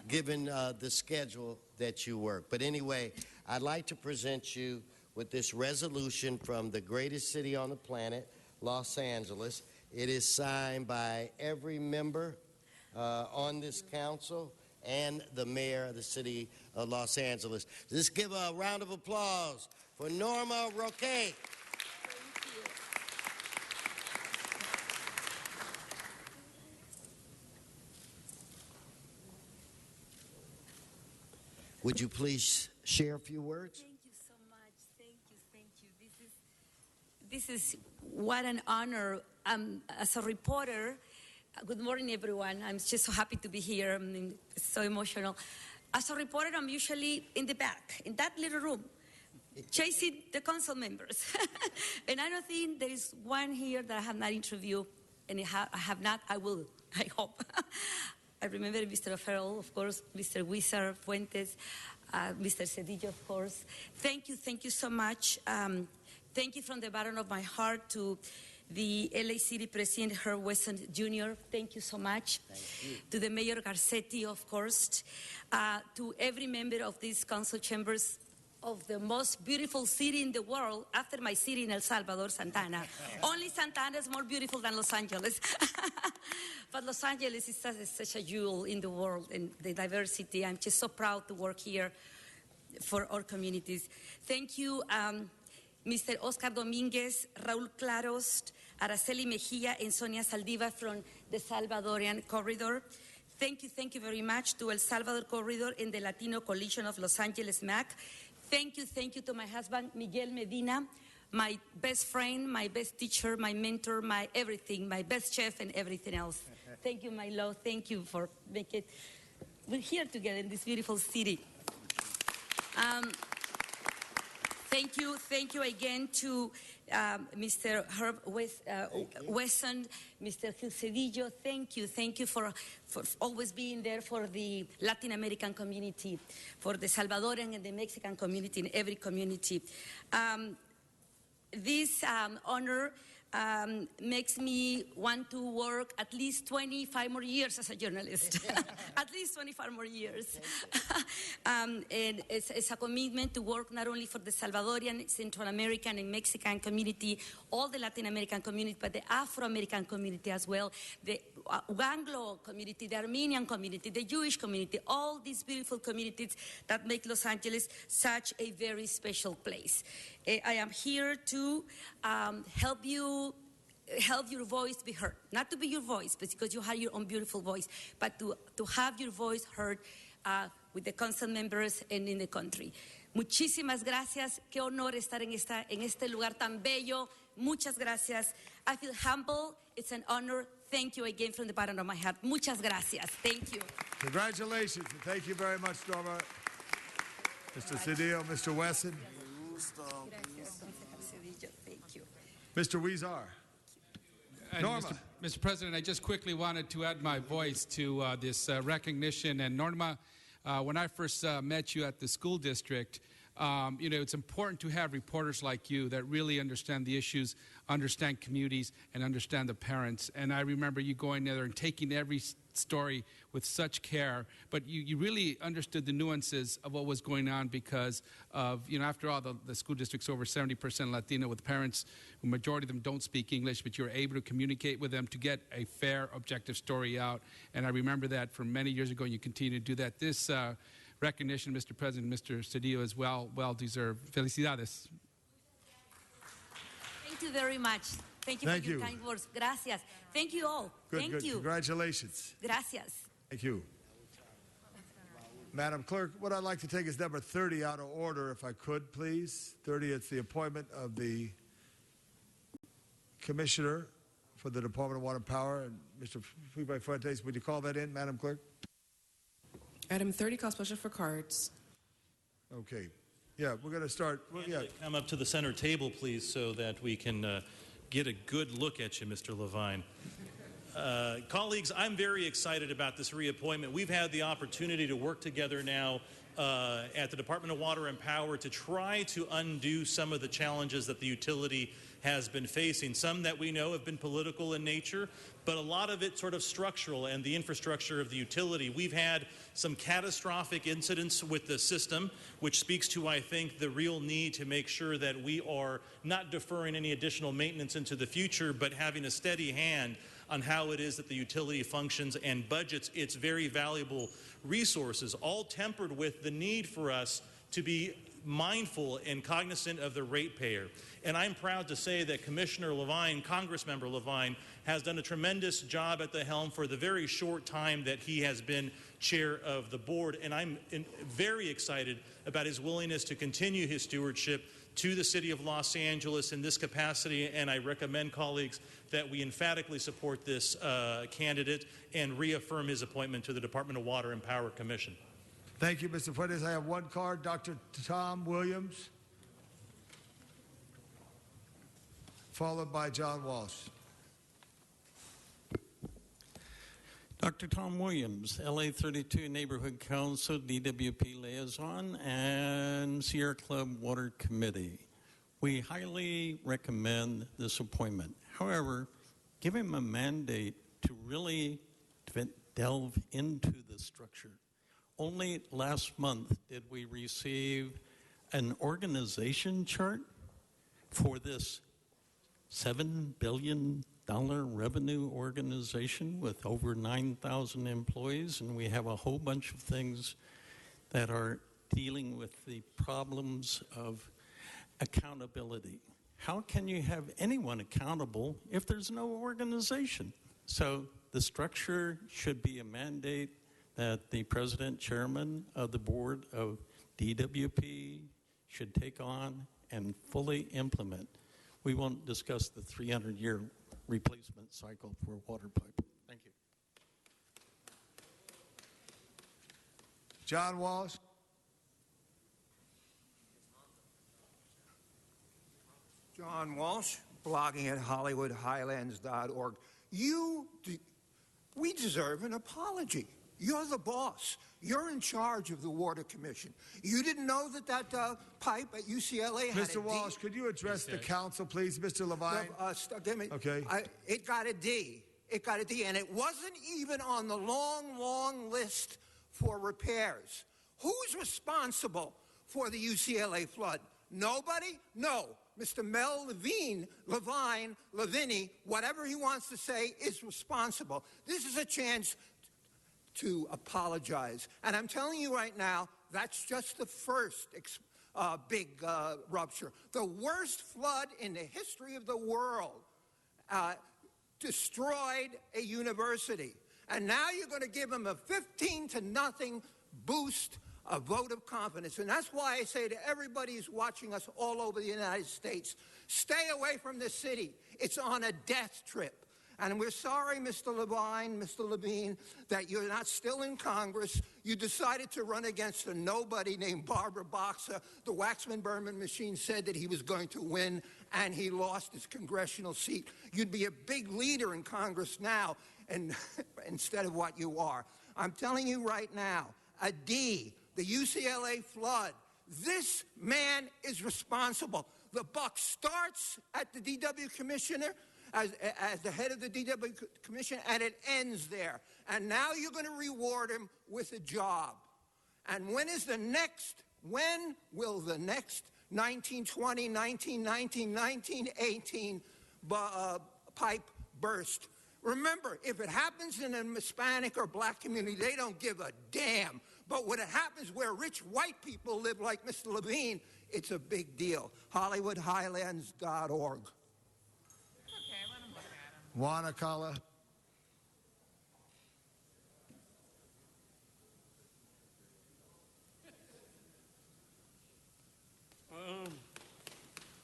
given the schedule that you work. But anyway, I'd like to present you with this resolution from the greatest city on the planet, Los Angeles. It is signed by every member on this council and the mayor of the city of Los Angeles. Let's give a round of applause for Norma Roque. Would you please share a few words? Thank you so much. Thank you. This is what an honor. As a reporter, good morning, everyone. I'm just so happy to be here. I'm so emotional. As a reporter, I'm usually in the back, in that little room, chasing the council members. And I don't think there is one here that I have not interviewed, and I have not, I will, I hope. I remember Mr. O'Farrell, of course, Mr. Wizard, Fuentes, Mr. Cedillo, of course. Thank you so much. Thank you from the bottom of my heart to the LA City President Herb Wesson Jr., thank you so much. To the Mayor Garcetti, of course, to every member of these council chambers of the most beautiful city in the world, after my city in El Salvador, Santana. Only Santana is more beautiful than Los Angeles. But Los Angeles is such a jewel in the world, and the diversity. I'm just so proud to work here for our communities. Thank you, Mr. Oscar Dominguez, Raul Claros, Araceli Mejia, and Sonia Saldiva from the Salvadorian Corridor. Thank you very much to El Salvador Corridor and the Latino Coalition of Los Angeles, MAC. Thank you to my husband, Miguel Medina, my best friend, my best teacher, my mentor, my everything, my best chef, and everything else. Thank you, my love. Thank you for making it. We're here together in this beautiful city. Thank you again to Mr. Herb Wesson, Mr. Gil Cedillo. Thank you for always being there for the Latin American community, for the Salvadorian and the Mexican community, in every community. This honor makes me want to work at least 25 more years as a journalist. At least 25 more years. And it's a commitment to work not only for the Salvadorian, Central American, and Mexican community, all the Latin American community, but the Afro-American community as well, the Anglo community, the Armenian community, the Jewish community, all these beautiful communities that make Los Angeles such a very special place. I am here to help your voice be heard. Not to be your voice, but because you have your own beautiful voice, but to have your voice heard with the council members and in the country. Muchísimas gracias. Qué honor estar en este lugar tan bello. Muchas gracias. I feel humble. It's an honor. Thank you again from the bottom of my heart. Muchas gracias. Thank you. Congratulations, and thank you very much, Norma. Mr. Cedillo, Mr. Wesson. Thank you. Mr. Huizar. Norma. Mr. President, I just quickly wanted to add my voice to this recognition. And Norma, when I first met you at the school district, it's important to have reporters like you that really understand the issues, understand communities, and understand the parents. And I remember you going there and taking every story with such care, but you really understood the nuances of what was going on because of, after all, the school district's over 70% Latino with parents, the majority of them don't speak English, but you're able to communicate with them to get a fair, objective story out. And I remember that from many years ago, and you continue to do that. This recognition, Mr. President, Mr. Cedillo, is well deserved. Felicidades. Thank you very much. Thank you for your kind words. Gracias. Thank you all. Thank you. Congratulations. Gracias. Thank you. Madam Clerk, what I'd like to take is number 30 out of order, if I could, please. 30, it's the appointment of the Commissioner for the Department of Water and Power. And Mr. Felipe Fuentes, would you call that in, Madam Clerk? Item 30 calls special for cards. Okay. Yeah, we're going to start. Come up to the center table, please, so that we can get a good look at you, Mr. Levine. Colleagues, I'm very excited about this reappointment. We've had the opportunity to work together now at the Department of Water and Power to try to undo some of the challenges that the utility has been facing. Some that we know have been political in nature, but a lot of it sort of structural and the infrastructure of the utility. We've had some catastrophic incidents with the system, which speaks to, I think, the real need to make sure that we are not deferring any additional maintenance into the future, but having a steady hand on how it is that the utility functions and budgets its very valuable resources, all tempered with the need for us to be mindful and cognizant of the ratepayer. And I'm proud to say that Commissioner Levine, Congressmember Levine, has done a tremendous job at the helm for the very short time that he has been chair of the board. And I'm very excited about his willingness to continue his stewardship to the city of Los Angeles in this capacity. And I recommend, colleagues, that we emphatically support this candidate and reaffirm his appointment to the Department of Water and Power Commission. Thank you, Mr. Fuentes. I have one card. Dr. Tom Williams, followed by John Walsh. Dr. Tom Williams, LA 32 Neighborhood Council, DWP Liaison, and Sierra Club Water Committee. We highly recommend this appointment. However, give him a mandate to really delve into the structure. Only last month did we receive an organization chart for this $7 billion revenue organization with over 9,000 employees, and we have a whole bunch of things that are dealing with the problems of accountability. How can you have anyone accountable if there's no organization? So the structure should be a mandate that the president, chairman of the board of DWP should take on and fully implement. We won't discuss the 300-year replacement cycle for water pipe. Thank you. John Walsh. John Walsh, blogging at HollywoodHighlands.org. We deserve an apology. You're the boss. You're in charge of the Water Commission. You didn't know that pipe at UCLA had Mr. Walsh, could you address the council, please? Mr. Levine? Okay. It got a D. It got a D, and it wasn't even on the long, long list for repairs. Who's responsible for the UCLA flood? Nobody? No. Mr. Mel Levine, whatever he wants to say, is responsible. This is a chance to apologize. And I'm telling you right now, that's just the first big rupture. The worst flood in the history of the world destroyed a university. And now you're going to give them a 15-0 boost, a vote of confidence. And that's why I say to everybody who's watching us all over the United States, stay away from this city. It's on a death trip. And we're sorry, Mr. Levine, that you're not still in Congress. You decided to run against a nobody named Barbara Boxer. The Waxman-Berman machine said that he was going to win, and he lost his congressional seat. You'd be a big leader in Congress now, and instead of what you are. I'm telling you right now, a D, the UCLA flood. This man is responsible. The buck starts at the DW commissioner, as the head of the DW Commission, and it ends there. And now you're going to reward him with a job. And when will the next 1920, 1919, 1918 pipe burst? Remember, if it happens in a Hispanic or black community, they don't give a damn. But when it happens where rich white people live like Mr. Levine, it's a big deal. HollywoodHighlands.org. Wanakala.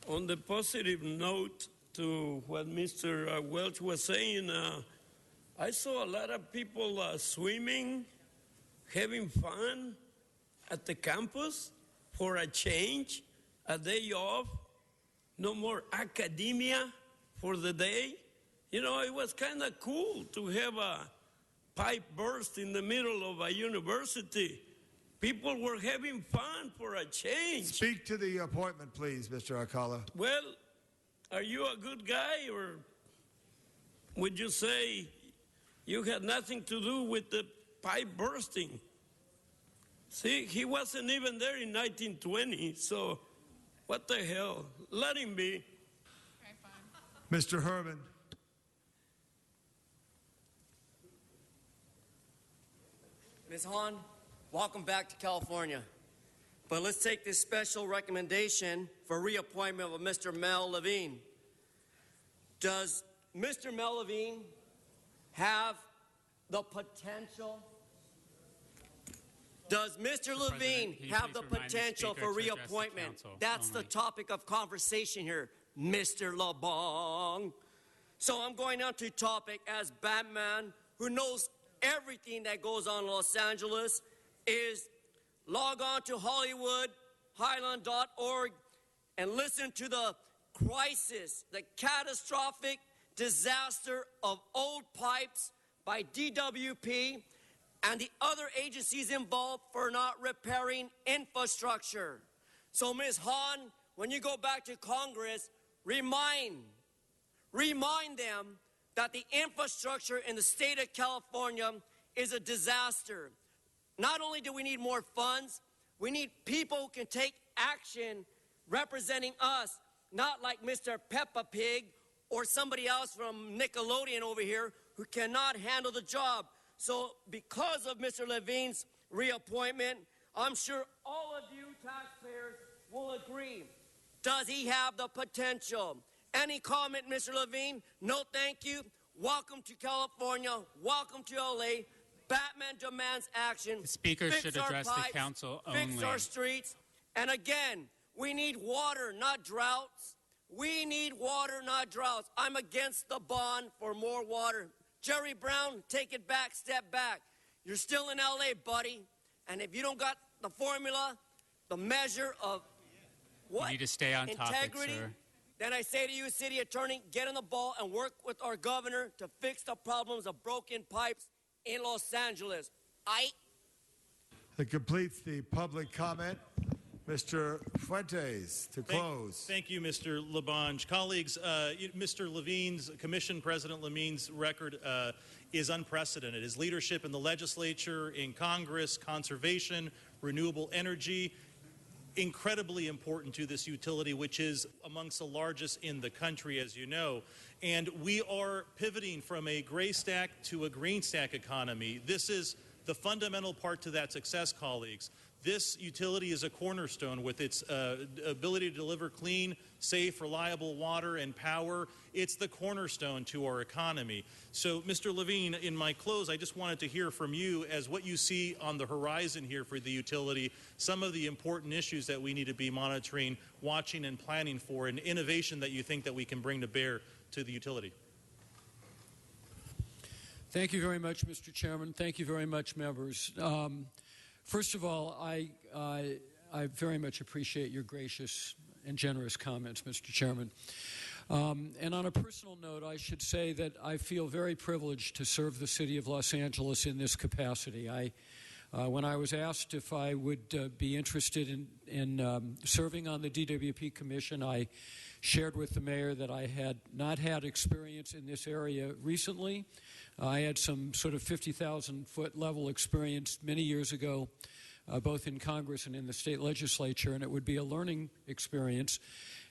On the positive note to what Mr. Welch was saying, I saw a lot of people swimming, having fun at the campus for a change, a day off, no more academia for the day. You know, it was kind of cool to have a pipe burst in the middle of a university. People were having fun for a change. Speak to the appointment, please, Mr. Alcala. Well, are you a good guy, or would you say you had nothing to do with the pipe bursting? See, he wasn't even there in 1920, so what the hell? Let him be. Okay, fine. Mr. Herman. Ms. Hahn, welcome back to California. But let's take this special recommendation for reappointment of Mr. Mel Levine. Does Mr. Mel Levine have the potential? Does Mr. Levine have the potential for reappointment? That's the topic of conversation here, Mr. LeBong. So I'm going on to topic as Batman, who knows everything that goes on in Los Angeles, is log on to HollywoodHighland.org and listen to the crisis, the catastrophic disaster of old pipes by DWP and the other agencies involved for not repairing infrastructure. So, Ms. Hahn, when you go back to Congress, remind remind them that the infrastructure in the state of California is a disaster. Not only do we need more funds, we need people who can take action representing us, not like Mr. Peppa Pig or somebody else from Nickelodeon over here who cannot handle the job. So because of Mr. Levine's reappointment, I'm sure all of you taxpayers will agree. Does he have the potential? Any comment, Mr. Levine? No, thank you. Welcome to California. Welcome to LA. Batman demands action. The speaker Fix should our address pipes, the council Fix only. our streets. And again, we need water, not droughts. We need water, not droughts. I'm against the bond for more water. Jerry Brown, take it back, step back. You're still in LA, buddy. And if you don't got the formula, the measure of what? You need to stay on integrity, topic, sir. then I say to you, city attorney, get on the ball and work with our governor to fix the problems of broken pipes in Los Angeles. That completes the public comment. Mr. Fuentes, to close. Thank you, Mr. Labange. Colleagues, Mr. Levine's, Commission President Levine's record is unprecedented. His leadership in the legislature, in Congress, conservation, renewable energy, incredibly important to this utility, which is amongst the largest in the country, as you know. And we are pivoting from a gray stack to a green stack economy. This is the fundamental part to that success, colleagues. This utility is a cornerstone with its ability to deliver clean, safe, reliable water and power. It's the cornerstone to our economy. So, Mr. Levine, in my close, I just wanted to hear from you as what you see on the horizon here for the utility, some of the important issues that we need to be monitoring, watching, and planning for, and innovation that you think that we can bring to bear to the utility. Thank you very much, Mr. Chairman. Thank you very much, members. First of all, I very much appreciate your gracious and generous comments, Mr. Chairman. And on a personal note, I should say that I feel very privileged to serve the city of Los Angeles in this capacity. When I was asked if I would be interested in serving on the DWP Commission, I shared with the mayor that I had not had experience in this area recently. I had some sort of 50,000-foot level experience many years ago, both in Congress and in the state legislature, and it would be a learning experience,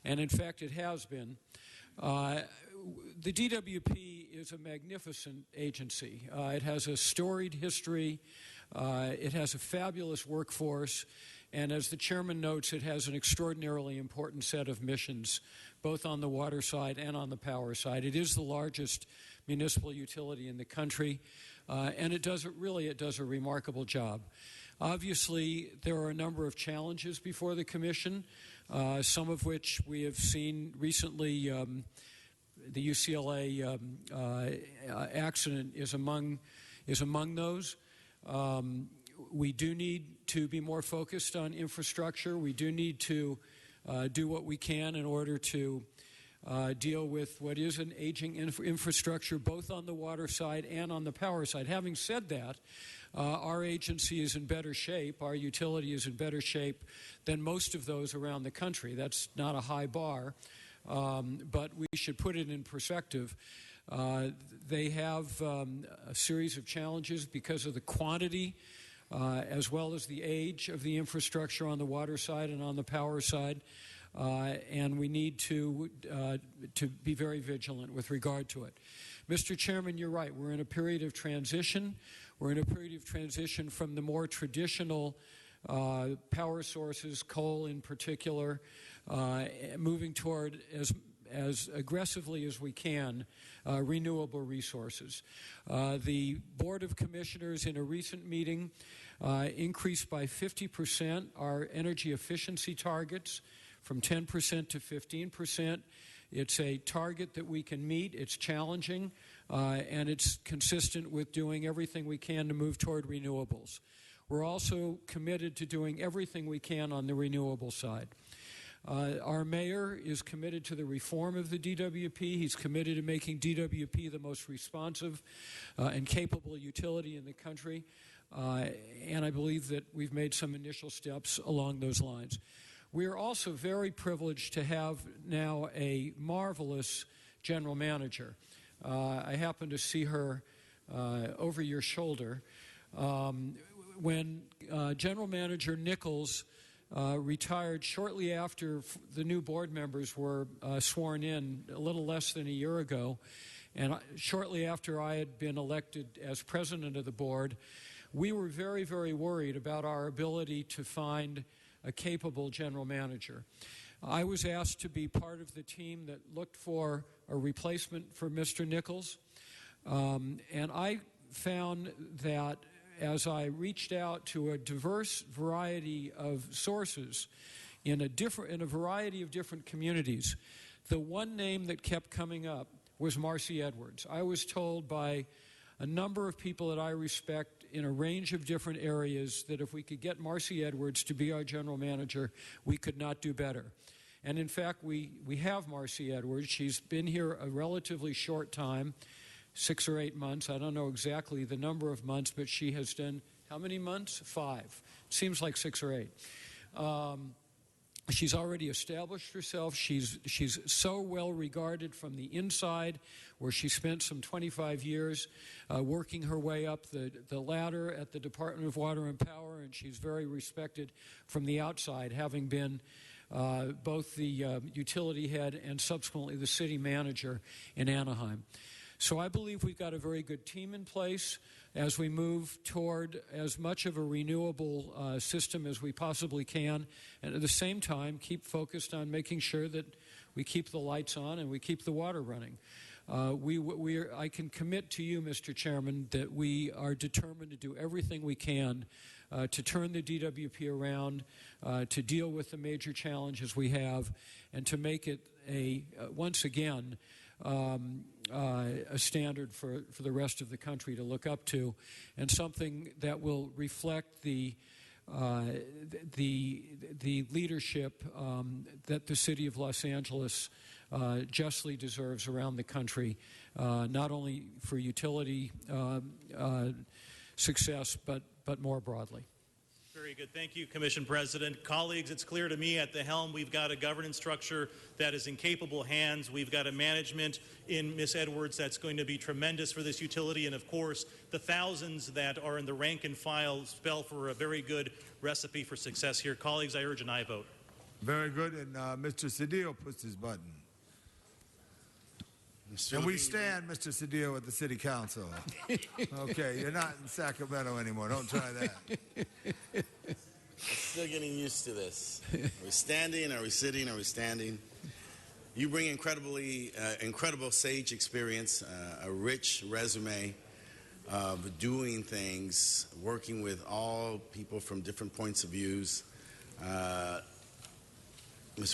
and in fact it has been. The DWP is a magnificent agency. It has a storied history. It has a fabulous workforce. And as the chairman notes, it has an extraordinarily important set of missions, both on the water side and on the power side. It is the largest municipal utility in the country, and it does a remarkable job. Obviously, there are a number of challenges before the commission, some of which we have seen recently. The UCLA accident is among those. We do need to be more focused on infrastructure. We do need to do what we can in order to deal with what is an aging infrastructure, both on the water side and on the power side. Having said that, our agency is in better shape. Our utility is in better shape than most of those around the country. That's not a high bar, but we should put it in perspective. They have a series of challenges because of the quantity as well as the age of the infrastructure on the water side and on the power side. And we need to be very vigilant with regard to it. Mr. Chairman, you're right. We're in a period of transition. We're in a period of transition from the more traditional power sources, coal in particular, moving toward as aggressively as we can renewable resources. The Board of Commissioners in a recent meeting increased by 50% our energy efficiency targets from 10% to 15%. It's a target that we can meet. It's challenging, and it's consistent with doing everything we can to move toward renewables. We're also committed to doing everything we can on the renewable side. Our mayor is committed to the reform of the DWP. He's committed to making DWP the most responsive and capable utility in the country. And I believe that we've made some initial steps along those lines. We are also very privileged to have now a marvelous general manager. I happened to see her over your shoulder. When General Manager Nichols retired shortly after the new board members were sworn in a little less than a year ago, and shortly after I had been elected as president of the board, we were very, very worried about our ability to find a capable general manager. I was asked to be part of the team that looked for a replacement for Mr. Nichols, and I found that as I reached out to a diverse variety of sources in a variety of different communities, the one name that kept coming up was Marcy Edwards. I was told by a number of people that I respect in a range of different areas that if we could get Marcy Edwards to be our general manager, we could not do better. And in fact, we have Marcy Edwards. She's been here a relatively short time, 6 or 8 months. I don't know exactly the number of months, but she has done how many months? 5. Seems like 6 or 8. She's already established herself. She's so well regarded from the inside, where she spent some 25 years working her way up the ladder at the Department of Water and Power, and she's very respected from the outside, having been both the utility head and subsequently the city manager in Anaheim. So I believe we've got a very good team in place as we move toward as much of a renewable system as we possibly can, and at the same time keep focused on making sure that we keep the lights on and we keep the water running. I can commit to you, Mr. Chairman, that we are determined to do everything we can to turn the DWP around, to deal with the major challenges we have, and to make it once again, a standard for the rest of the country to look up to, and something that will reflect the leadership that the city of Los Angeles justly deserves around the country, not only for utility success, but more broadly. Very good. Thank you, Commission President. Colleagues, it's clear to me at the helm we've got a governance structure that is in capable hands. We've got a management in Ms. Edwards that's going to be tremendous for this utility. And, of course, the thousands that are in the rank and file spell for a very good recipe for success here. Colleagues, I urge an aye vote. Very good. And Mr. Cedillo puts his button. And we stand, Mr. Cedillo, at the City Council. Okay, you're not in Sacramento anymore. Don't try that. I'm still getting used to this. Are we standing? Are we sitting? Are we standing? You bring incredible sage experience, a rich resume of doing things, working with all people from different points of views. Mr.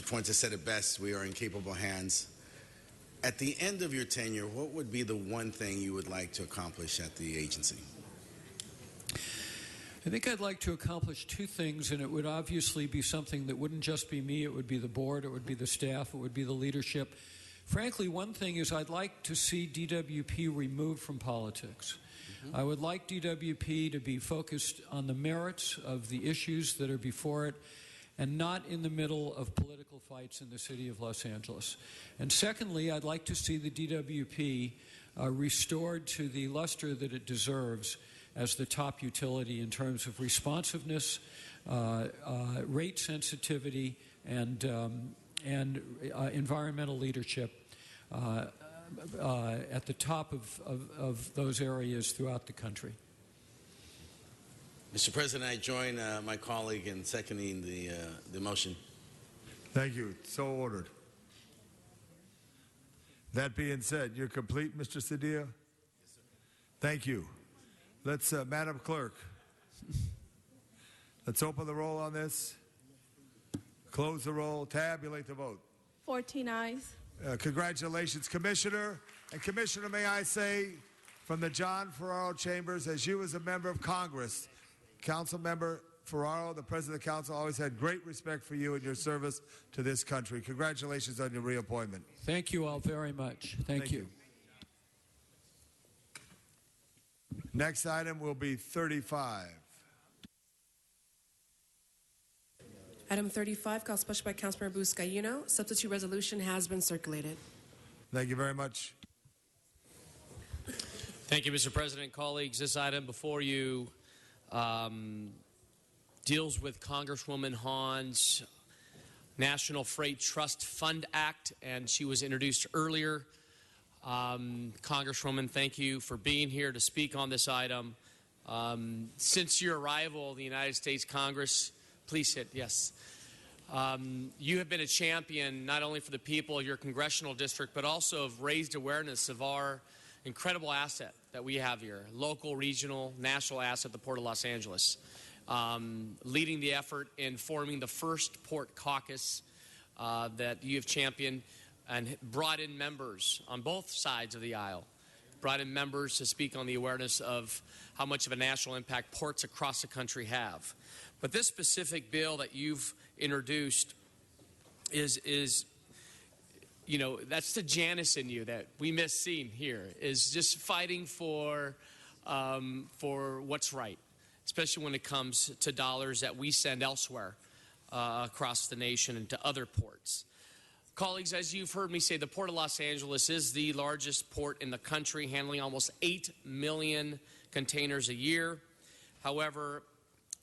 Fuentes said it best, we are in capable hands. At the end of your tenure, what would be the one thing you would like to accomplish at the agency? I think I'd like to accomplish 2 things, and it would obviously be something that wouldn't just be me, it would be the board, it would be the staff, it would be the leadership. Frankly, one thing is I'd like to see DWP removed from politics. I would like DWP to be focused on the merits of the issues that are before it, and not in the middle of political fights in the city of Los Angeles. And secondly, I'd like to see the DWP restored to the luster that it deserves as the top utility in terms of responsiveness, rate sensitivity, and environmental leadership at the top of those areas throughout the country. Mr. President, I join my colleague in seconding the motion. Thank you. So ordered. That being said, you're complete, Mr. Cedillo? Yes, sir. Thank you. Let's, Madam Clerk, let's open the roll on this, close the roll, tabulate the vote. 14 ayes. Congratulations, Commissioner. And Commissioner, may I say, from the John Ferraro Chambers, as you as a member of Congress, Council Member Ferraro, the President of the Council, always had great respect for you and your service to this country. Congratulations on your reappointment. Thank you all very much. Thank you. Next item will be 35. Item 35, called special by Councilmember Buscaino. Substitute resolution has been circulated. Thank you very much. Thank you, Mr. President. Colleagues, this item before you deals with Congresswoman Hahn's National Freight Trust Fund Act, and she was introduced earlier. Congresswoman, thank you for being here to speak on this item. Since your arrival in the United States Congress, please sit, yes. You have been a champion not only for the people of your congressional district, but also have raised awareness of our incredible asset that we have here, local, regional, national asset, the Port of Los Angeles. Leading the effort in forming the first Port Caucus that you have championed and brought in members on both sides of the aisle, brought in members to speak on the awareness of how much of a national impact ports across the country have. But this specific bill that you've introduced is you know, that's the Janice in you that we miss seeing here, is just fighting for what's right, especially when it comes to dollars that we send elsewhere across the nation and to other ports. Colleagues, as you've heard me say, the Port of Los Angeles is the largest port in the country, handling almost 8 million containers a year. However,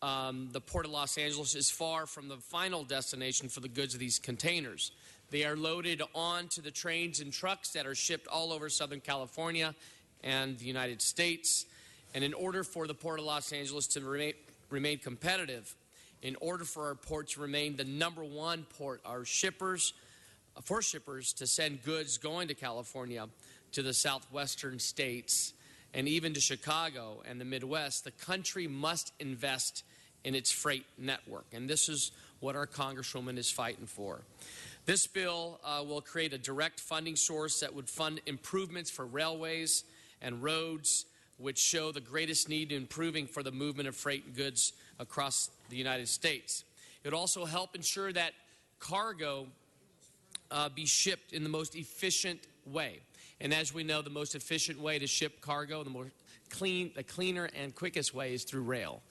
the Port of Los Angeles is far from the final destination for the goods of these containers. They are loaded onto the trains and trucks that are shipped all over Southern California and the United States. And in order for the Port of Los Angeles to remain competitive, in order for our port to remain the #1 port, our shippers, for shippers to send goods going to California, to the southwestern states, and even to Chicago and the Midwest, the country must invest in its freight network. And this is what our Congresswoman is fighting for. This bill will create a direct funding source that would fund improvements for railways and roads, which show the greatest need in improving for the movement of freight and goods across the United States. It would also help ensure that cargo be shipped in the most efficient way. And as we know, the most efficient way to ship cargo, the cleaner and quickest way is through rail.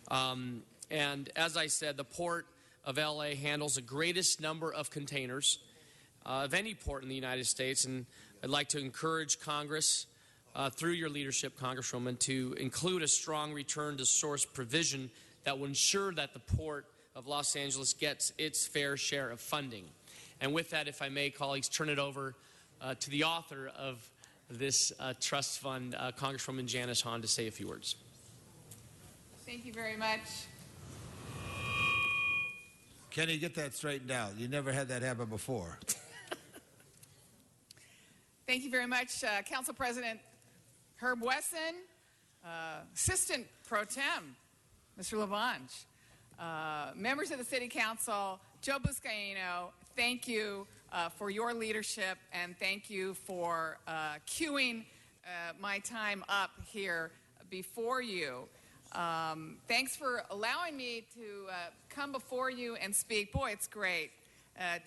And as I said, the Port of LA handles the greatest number of containers of any port in the United States, and I'd like to encourage Congress, through your leadership, Congresswoman, to include a strong return to source provision that will ensure that the Port of Los Angeles gets its fair share of funding. And with that, if I may, colleagues, turn it over to the author of this trust fund, Congresswoman Janice Hahn, to say a few words. Thank you very much. Kenny, get that straightened out. You never had that happen before. Thank you very much, Council President Herb Wesson, Assistant Pro Tem, Mr. Lavange, members of the City Council, Joe Buscaino, thank you for your leadership, and thank you for queuing my time up here before you. Thanks for allowing me to come before you and speak. Boy, it's great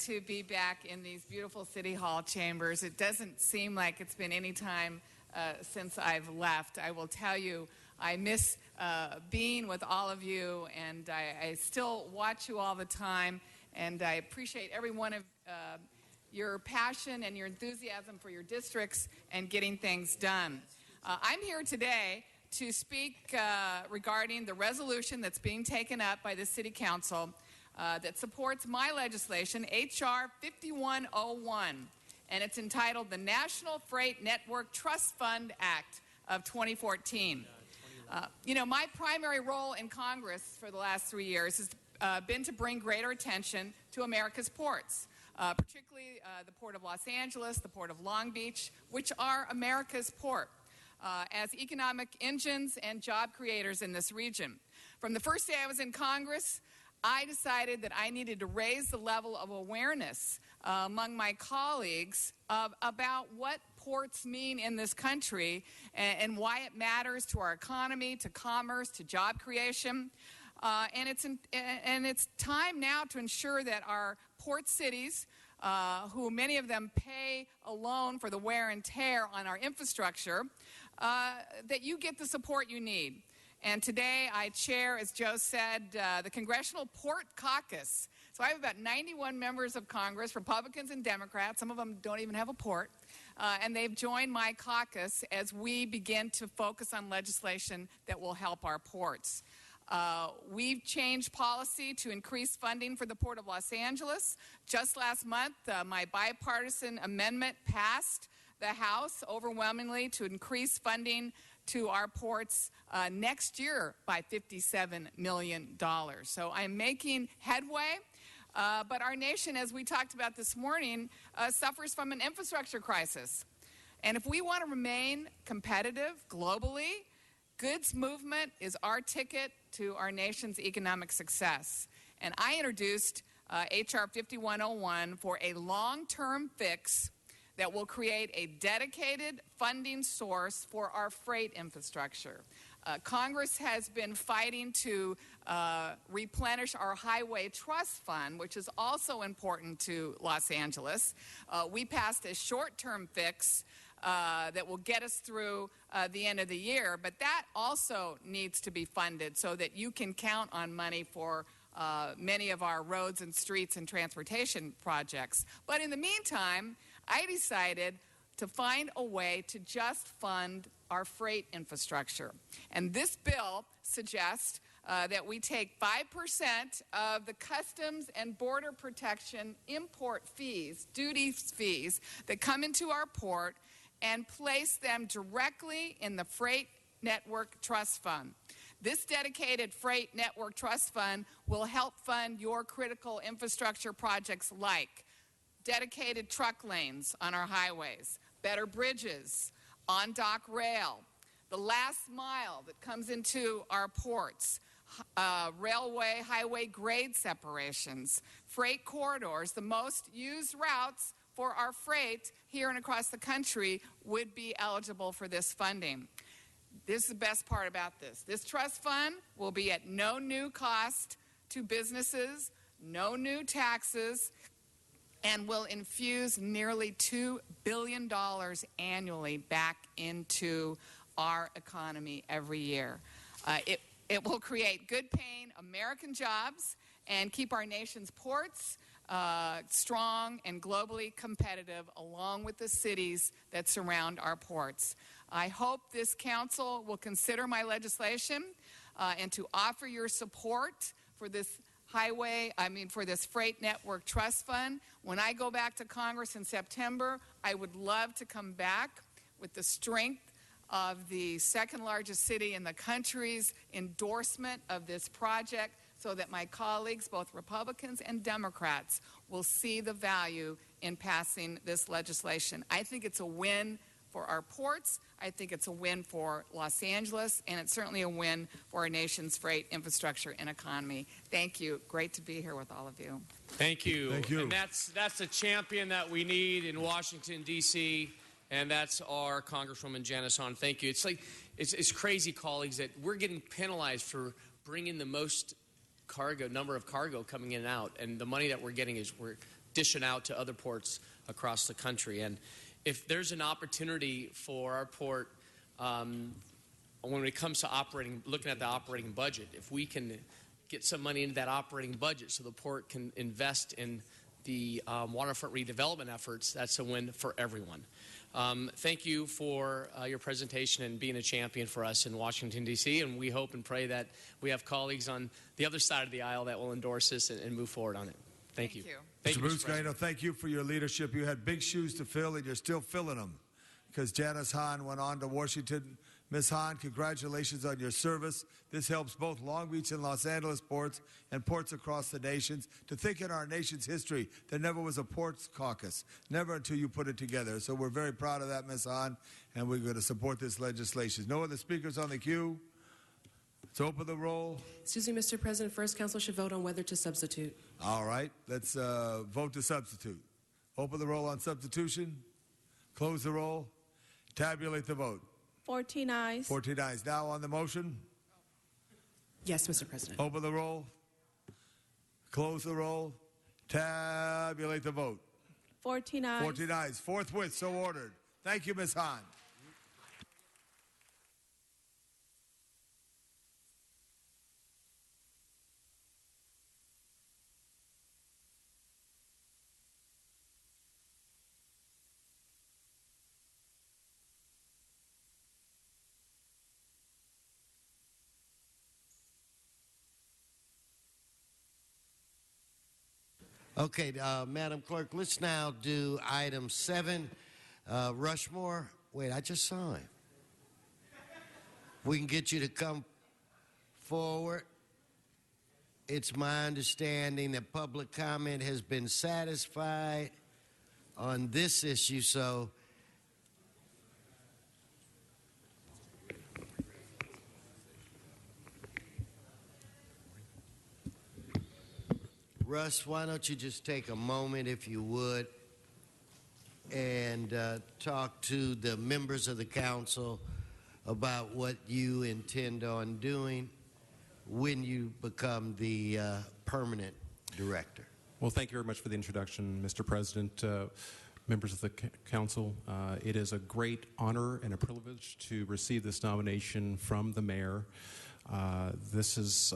to be back in these beautiful City Hall chambers. It doesn't seem like it's been any time since I've left. I will tell you, I miss being with all of you, and I still watch you all the time, and I appreciate every one of your passion and your enthusiasm for your districts and getting things done. I'm here today to speak regarding the resolution that's being taken up by the City Council that supports my legislation, H.R. 5101, and it's entitled the National Freight Network Trust Fund Act of 2014. You know, my primary role in Congress for the last 3 years has been to bring greater attention to America's ports, particularly the Port of Los Angeles, the Port of Long Beach, which are America's port, as economic engines and job creators in this region. From the first day I was in Congress, I decided that I needed to raise the level of awareness among my colleagues about what ports mean in this country and why it matters to our economy, to commerce, to job creation. And it's time now to ensure that our port cities, who many of them pay alone for the wear and tear on our infrastructure, that you get the support you need. And today I chair, as Joe said, the Congressional Port Caucus. So So I have about 91 members of Congress, Republicans and Democrats. Some of them don't even have a port. And they've joined my caucus as we begin to focus on legislation that will help our ports. We've changed policy to increase funding for the Port of Los Angeles. Just last month, my bipartisan amendment passed the House overwhelmingly to increase funding to our ports next year by $57 million. So I'm making headway. But our nation, as we talked about this morning, suffers from an infrastructure crisis. And if we want to remain competitive globally, goods movement is our ticket to our nation's economic success. And I introduced H.R. 5101 for a long-term fix that will create a dedicated funding source for our freight infrastructure. Congress has been fighting to replenish our Highway Trust Fund, which is also important to Los Angeles. We passed a short-term fix that will get us through the end of the year, but that also needs to be funded so that you can count on money for many of our roads and streets and transportation projects. But in the meantime, I decided to find a way to just fund our freight infrastructure. And this bill suggests that we take 5% of the Customs and Border Protection import fees, duty fees, that come into our port and place them directly in the Freight Network Trust Fund. This dedicated Freight Network Trust Fund will help fund your critical infrastructure projects like dedicated truck lanes on our highways, better bridges, on-dock rail, the last mile that comes into our ports, railway, highway grade separations, freight corridors. The most used routes for our freight here and across the country would be eligible for this funding. This is the best part about this. This trust fund will be at no new cost to businesses, no new taxes, and will infuse nearly $2 billion annually back into our economy every year. It will create good-paying American jobs and keep our nation's ports strong and globally competitive, along with the cities that surround our ports. I hope this council will consider my legislation and to offer your support for this for this Freight Network Trust Fund. When I go back to Congress in September, I would love to come back with the strength of the second largest city in the country's endorsement of this project so that my colleagues, both Republicans and Democrats, will see the value in passing this legislation. I think it's a win for our ports. I think it's a win for Los Angeles, and it's certainly a win for our nation's freight infrastructure and economy. Thank you. Great to be here with all of you. Thank you. Thank you. And that's a champion that we need in Washington, D.C., and that's our Congresswoman Janice Hahn. Thank you. It's crazy, colleagues, that we're getting penalized for bringing the most number of cargo coming in and out, and the money that we're getting is we're dishing out to other ports across the country. And if there's an opportunity for our port, when it comes to looking at the operating budget, if we can get some money into that operating budget so the port can invest in the waterfront redevelopment efforts, that's a win for everyone. Thank you for your presentation and being a champion for us in Washington, D.C., and we hope and pray that we have colleagues on the other side of the aisle that will endorse this and move forward on it. Thank you. Mr. Buscaino, thank you for your leadership. You had big shoes to fill, and you're still filling them because Janice Hahn went on to Washington. Ms. Hahn, congratulations on your service. This helps both Long Beach and Los Angeles ports and ports across the nations. To think in our nation's history, there never was a ports caucus, never until you put it together. So we're very proud of that, Ms. Hahn, and we're going to support this legislation. No other speakers on the queue? Let's open the roll. Excuse me, Mr. President. First, council should vote on whether to substitute. All right. Let's vote to substitute. Open the roll on substitution. Close the roll. Tabulate the vote. 14 ayes. 14 ayes. Now on the motion. Yes, Mr. President. Open the roll. Close the roll. Tabulate the vote. 14 ayes. 14 ayes. Forthwith, so ordered. Thank you, Ms. Hahn. Okay, Madam Clerk, let's now do item 7. Rushmore, wait, I just saw him. We can get you to come forward. It's my understanding that public comment has been satisfied on this issue, so Russ, why don't you just take a moment, if you would, and talk to the members of the council about what you intend on doing when you become the permanent director. Well, thank you very much for the introduction, Mr. President. Members of the council, it is a great honor and a privilege to receive this nomination from the mayor. This is,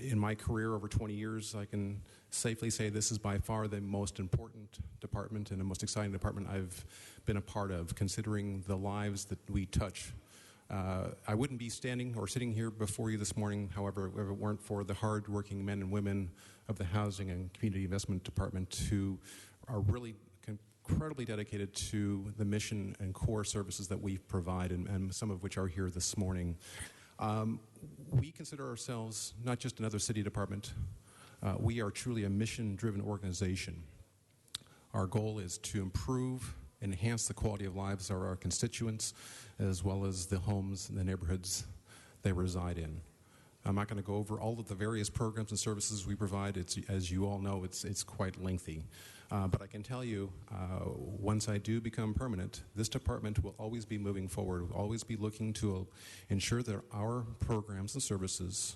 in my career over 20 years, I can safely say this is by far the most important department and the most exciting department I've been a part of, considering the lives that we touch. I wouldn't be standing or sitting here before you this morning, however, if it weren't for the hard-working men and women of the Housing and Community Investment Department who are really incredibly dedicated to the mission and core services that we provide, and some of which are here this morning. We consider ourselves not just another city department. We are truly a mission-driven organization. Our goal is to improve, enhance the quality of lives of our constituents, as well as the homes and the neighborhoods they reside in. I'm not going to go over all of the various programs and services we provide. As you all know, it's quite lengthy. But I can tell you, once I do become permanent, this department will always be moving forward, will always be looking to ensure that our programs and services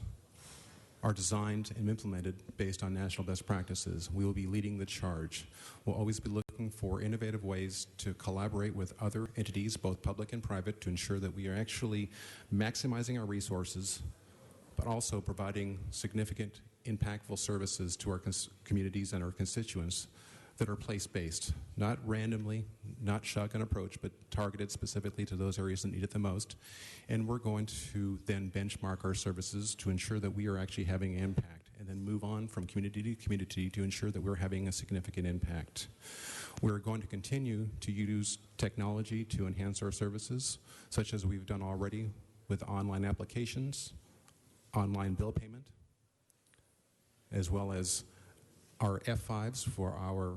are designed and implemented based on national best practices. We will be leading the charge. We'll always be looking for innovative ways to collaborate with other entities, both public and private, to ensure that we are actually maximizing our resources, but also providing significant, impactful services to our communities and our constituents that are place-based, not randomly, not shotgun approach, but targeted specifically to those areas that need it the most. And we're going to then benchmark our services to ensure that we are actually having impact, and then move on from community to community to ensure that we're having a significant impact. We're going to continue to use technology to enhance our services, such as we've done already with online applications, online bill payment, as well as our F5s for our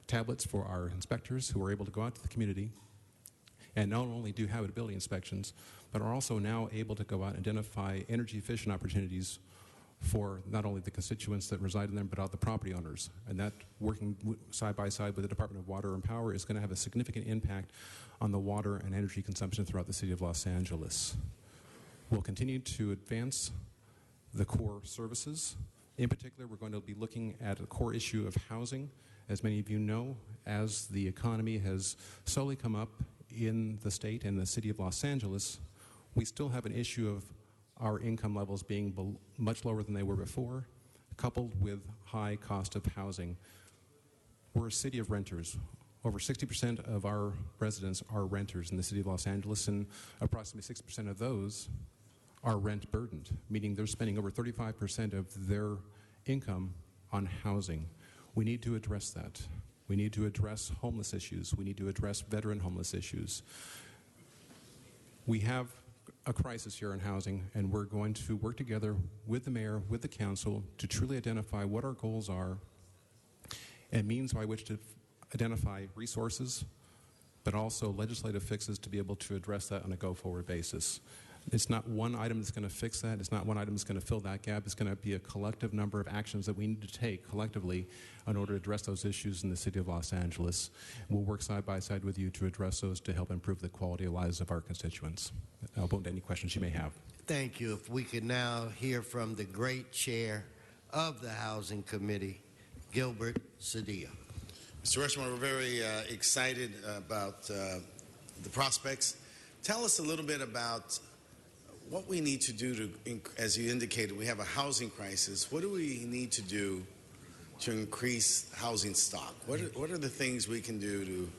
tablets for our inspectors who are able to go out to the community and not only do habitability inspections, but are also now able to go out and identify energy efficient opportunities for not only the constituents that reside in them, but the property owners. And that, working side by side with the Department of Water and Power, is going to have a significant impact on the water and energy consumption throughout the city of Los Angeles. We'll continue to advance the core services. In particular, we're going to be looking at a core issue of housing. As many of you know, as the economy has slowly come up in the state and the city of Los Angeles, we still have an issue of our income levels being much lower than they were before, coupled with high cost of housing. We're a city of renters. Over 60% of our residents are renters in the city of Los Angeles, and approximately 6% of those are rent burdened, meaning they're spending over 35% of their income on housing. We need to address that. We need to address homeless issues. We need to address veteran homeless issues. We have a crisis here in housing, and we're going to work together with the mayor, with the council, to truly identify what our goals are and means by which to identify resources, but also legislative fixes to be able to address that on a go-forward basis. It's not one item that's going to fix that. It's not one item that's going to fill that gap. It's going to be a collective number of actions that we need to take collectively in order to address those issues in the city of Los Angeles. We'll work side by side with you to address those to help improve the quality of lives of our constituents. I'll open to any questions you may have. Thank you. If we could now hear from the great chair of the Housing Committee, Gilbert Cedillo. Mr. Rushmore, we're very excited about the prospects. Tell us a little bit about what we need to do to, as you indicated, we have a housing crisis. What do we need to do to increase housing stock? What are the things we can do to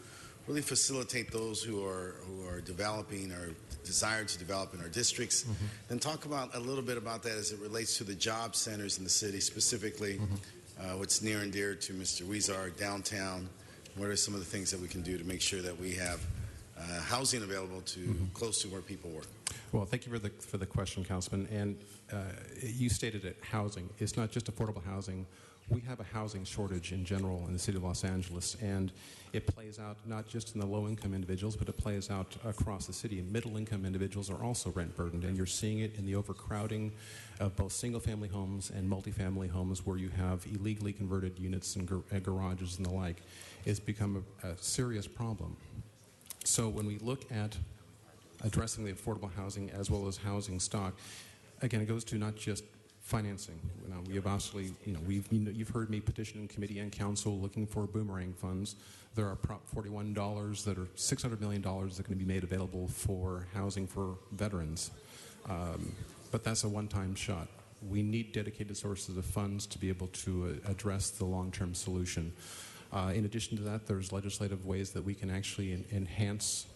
really facilitate those who are developing or desire to develop in our districts? Then talk about a little bit about that as it relates to the job centers in the city, specifically what's near and dear to Mr. Huizar downtown. What are some of the things that we can do to make sure that we have housing available to close to where people work? Well, thank you for the question, Councilman. And you stated it, housing. It's not just affordable housing. We have a housing shortage in general in the city of Los Angeles, and it plays out not just in the low-income individuals, but it plays out across the city. Middle-income individuals are also rent-burdened, and you're seeing it in the overcrowding of both single-family homes and multifamily homes where you have illegally converted units and garages and the like. It's become a serious problem. So when we look at addressing the affordable housing as well as housing stock, again, it goes to not just financing. We have obviously, you've heard me petition in committee and council looking for boomerang funds. There are Prop 41 dollars that are $600 million that are going to be made available for housing for veterans. But that's a one-time shot. We need dedicated sources of funds to be able to address the long-term solution. In addition to that, there's legislative ways that we can actually enhance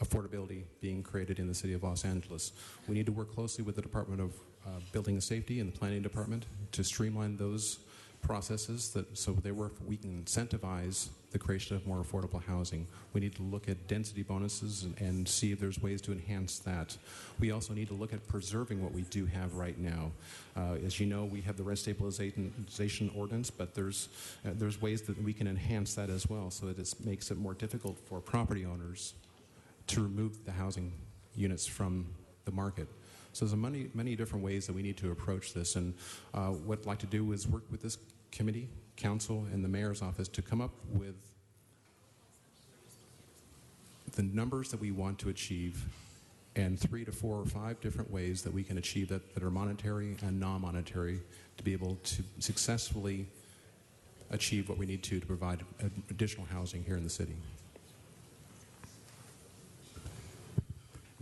affordability being created in the city of Los Angeles. We need to work closely with the Department of Building and Safety and the Planning Department to streamline those processes so we can incentivize the creation of more affordable housing. We need to look at density bonuses and see if there's ways to enhance that. We also need to look at preserving what we do have right now. As you know, we have the rent stabilization ordinance, but there's ways that we can enhance that as well so that it makes it more difficult for property owners to remove the housing units from the market. So there's many different ways that we need to approach this, and what I'd like to do is work with this committee, council, and the mayor's office to come up with the numbers that we want to achieve and 3 to 4 or 5 different ways that we can achieve that are monetary and non-monetary to be able to successfully achieve what we need to provide additional housing here in the city.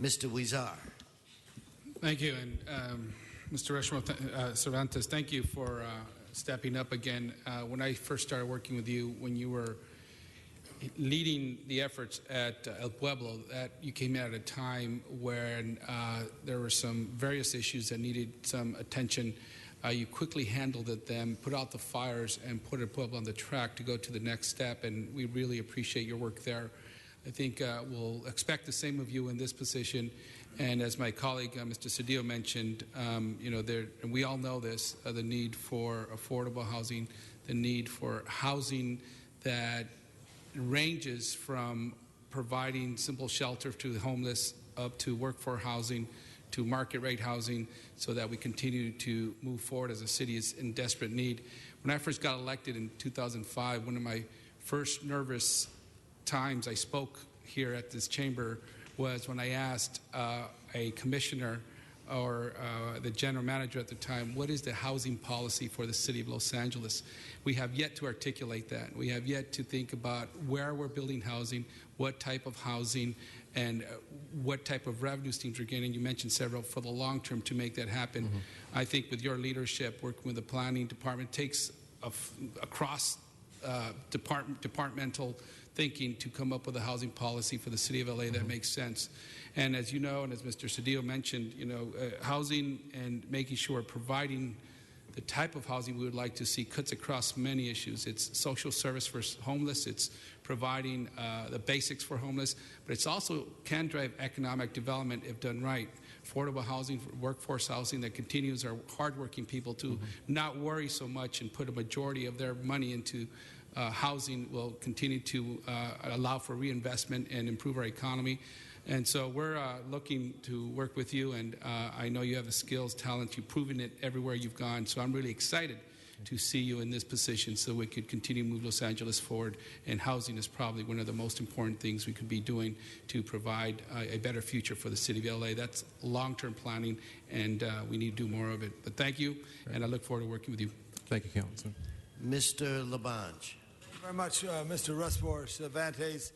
Mr. Huizar. Thank you, and Mr. Rushmore Cervantes, thank you for stepping up again. When I first started working with you, when you were leading the efforts at El Pueblo, that you came in at a time when there were some various issues that needed some attention. You quickly handled them, put out the fires, and put El Pueblo on the track to go to the next step, and we really appreciate your work there. I think we'll expect the same of you in this position. And as my colleague, Mr. Cedillo, mentioned, and we all know this, the need for affordable housing, the need for housing that ranges from providing simple shelter to the homeless up to workforce housing to market rate housing so that we continue to move forward as a city is in desperate need. When I first got elected in 2005, one of my first nervous times I spoke here at this chamber was when I asked a commissioner or the general manager at the time, what is the housing policy for the city of Los Angeles? We have yet to articulate that. We have yet to think about where we're building housing, what type of housing, and what type of revenue streams we're getting. You mentioned several for the long term to make that happen. Mm-hmm. I think with your leadership, working with the planning department, takes across departmental thinking to come up with a housing policy for the city of LA that makes sense. And as you know, and as Mr. Cedillo mentioned, housing and making sure providing the type of housing we would like to see cuts across many issues. It's social service for homeless, it's providing the basics for homeless, but it's also can drive economic development if done right. Affordable housing, workforce housing that continues our hardworking people to not worry so much and put a majority of their money into housing will continue to allow for reinvestment and improve our economy. And so we're looking to work with you, and I know you have the skills, talent, you've proven it everywhere you've gone. So I'm really excited to see you in this position so we could continue to move Los Angeles forward. And housing is probably one of the most important things we could be doing to provide a better future for the city of LA. That's long-term planning, and we need to do more of it. But thank you, and I look forward to working with you. Thank you, Councilman. Mr. Labange. Very much, Mr. Rushmore Cervantes.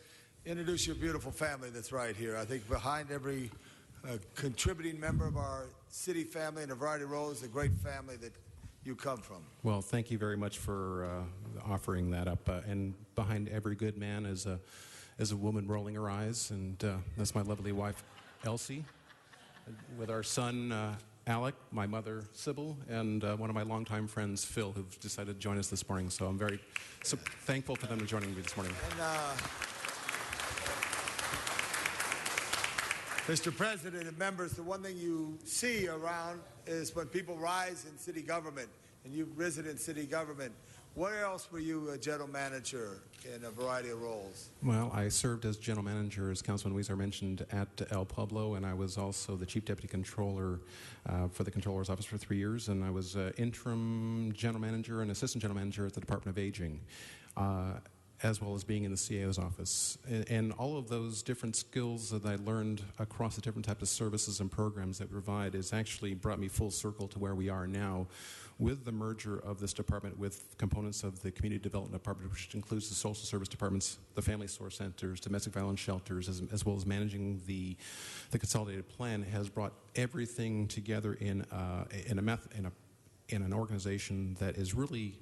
Introduce your beautiful family that's right here. I think behind every contributing member of our city family in a variety of roles, a great family that you come from. Well, thank you very much for offering that up. And behind every good man is a woman rolling her eyes, and that's my lovely wife, Elsie, with our son, Alec, my mother, Sybil, and one of my longtime friends, Phil, who've decided to join us this morning. So I'm very thankful for them joining me this morning. And, Mr. President and members, the one thing you see around is when people rise in city government, and you've risen in city government. Where else were you a general manager in a variety of roles? Well, I served as general manager, as Councilman Weezer mentioned, at El Pueblo, and I was also the chief deputy controller for the controller's office for 3 years, and I was interim general manager and assistant general manager at the Department of Aging, as well as being in the CAO's office. And all of those different skills that I learned across the different types of services and programs that we provide has actually brought me full circle to where we are now, with the merger of this department with components of the Community Development Department, which includes the social service departments, the family source centers, domestic violence shelters, as well as managing the consolidated plan, has brought everything together in an organization that is really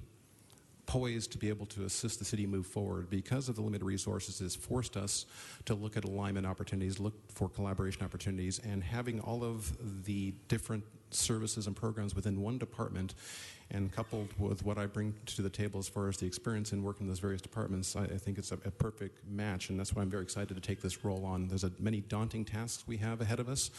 poised to be able to assist the city move forward. Because of the limited resources, it's forced us to look at alignment opportunities, look for collaboration opportunities, and having all of the different services and programs within one department, and coupled with what I bring to the table as far as the experience in working in those various departments, I think it's a perfect match, and that's why I'm very excited to take this role on. There's many daunting tasks we have ahead of us,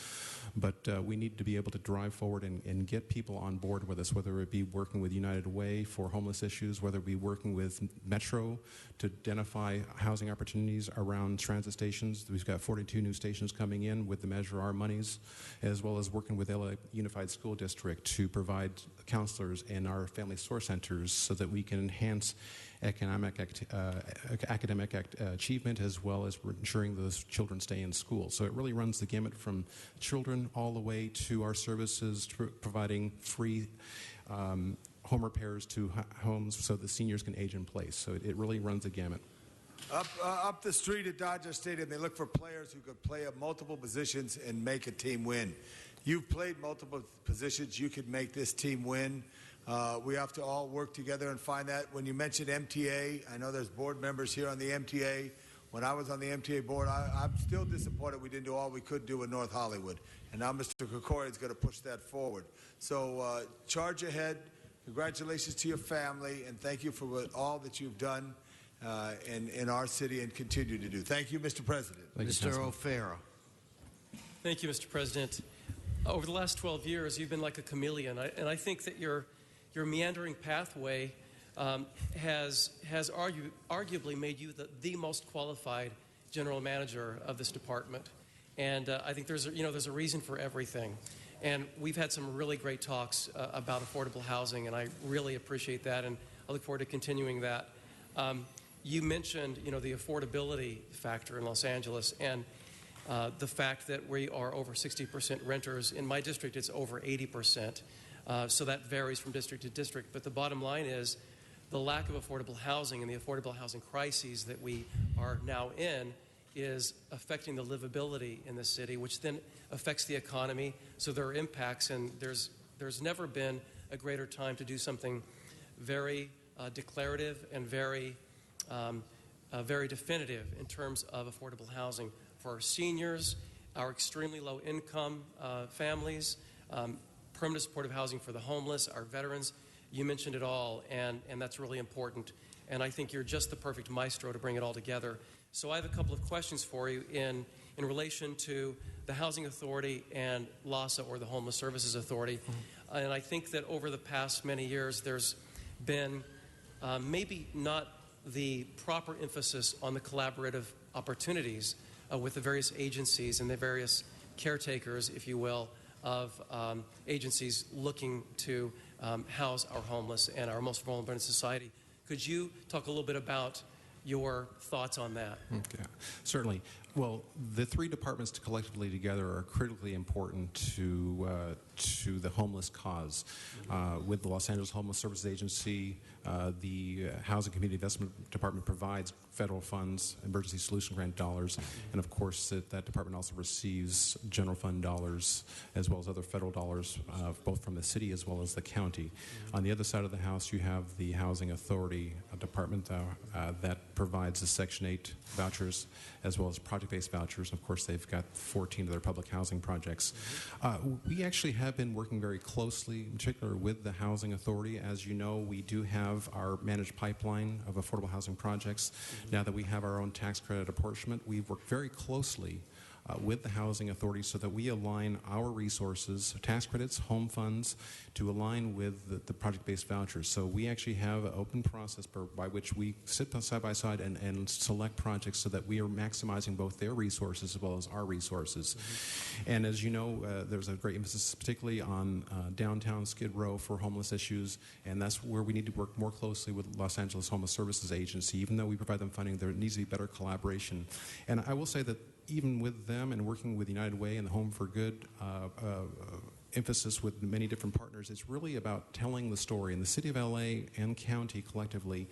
but we need to be able to drive forward and get people on board with us, whether it be working with United Way for homeless issues, whether it be working with Metro to identify housing opportunities around transit stations. We've got 42 new stations coming in with the Measure R monies, as well as working with LA Unified School District to provide counselors in our family source centers so that we can enhance academic achievement, as well as ensuring those children stay in school. So it really runs the gamut from children all the way to our services, providing free home repairs to homes so the seniors can age in place. So it really runs the gamut. Up the street at Dodger Stadium, they look for players who could play at multiple positions and make a team win. You've played multiple positions. You could make this team win. We have to all work together and find that. When you mentioned MTA, I know there's board members here on the MTA. When I was on the MTA board, I'm still disappointed we didn't do all we could do in North Hollywood. And now Mr. Krikorian is going to push that forward. So charge ahead. Congratulations to your family, and thank you for all that you've done in our city and continue to do. Thank you, Mr. President. Mr. O'Farrell. Thank you, Mr. President. Over the last 12 years, you've been like a chameleon, and I think that your meandering pathway has arguably made you the most qualified general manager of this department. And I think there's a reason for everything. And we've had some really great talks about affordable housing, and I really appreciate that, and I look forward to continuing that. You mentioned, the affordability factor in Los Angeles, and the fact that we are over 60% renters. In my district, it's over 80%. So that varies from district to district. But the bottom line is the lack of affordable housing and the affordable housing crises that we are now in is affecting the livability in the city, which then affects the economy. So there are impacts, and there's never been a greater time to do something very declarative and very definitive in terms of affordable housing for our seniors, our extremely low income families, permanent supportive housing for the homeless, our veterans. You mentioned it all, and that's really important. And I think you're just the perfect maestro to bring it all together. So I have a couple of questions for you in relation to the Housing Authority and LAHSA, or the Homeless Services Authority. And I think that over the past many years, there's been maybe not the proper emphasis on the collaborative opportunities with the various agencies and the various caretakers, if you will, of agencies looking to house our homeless and our most vulnerable in society. Could you talk a little bit about your thoughts on that? Okay, certainly. Well, the three departments collectively together are critically important to the homeless cause. With the Los Angeles Homeless Services Agency, the Housing Community Investment Department provides federal funds, emergency solution grant dollars, and of course that department also receives general fund dollars as well as other federal dollars, both from the city as well as the county. On the other side of the house, you have the Housing Authority department that provides the Section 8 vouchers as well as project project-based vouchers. Of course, they've got 14 of their public housing projects. We actually have been working very closely, in particular with the Housing Authority. As you know, we do have our managed pipeline of affordable housing projects. Now that we have our own tax credit apportionment, we've worked very closely with the Housing Authority so that we align our resources, tax credits, home funds, to align with the project-based vouchers. So we actually have an open process by which we sit side by side and select projects so that we are maximizing both their resources as well as our resources. And as you know, there's a great emphasis particularly on downtown Skid Row for homeless issues, and that's where we need to work more closely with Los Angeles Homeless Services Agency. Even though we provide them funding, there needs to be better collaboration. And I will say that even with them and working with United Way and the Home for Good emphasis with many different partners, it's really about telling the story. In the city of LA and county collectively,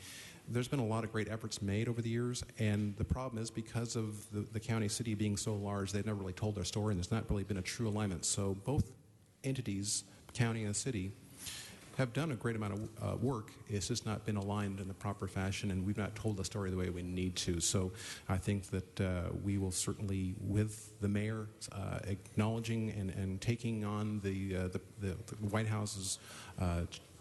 there's been a lot of great efforts made over the years, and the problem is because of the county city being so large, they've never really told their story, and there's not really been a true alignment. So both entities, county and the city, have done a great amount of work. It's just not been aligned in the proper fashion, and we've not told the story the way we need to. So I think that we will certainly, with the mayor acknowledging and taking on the White House's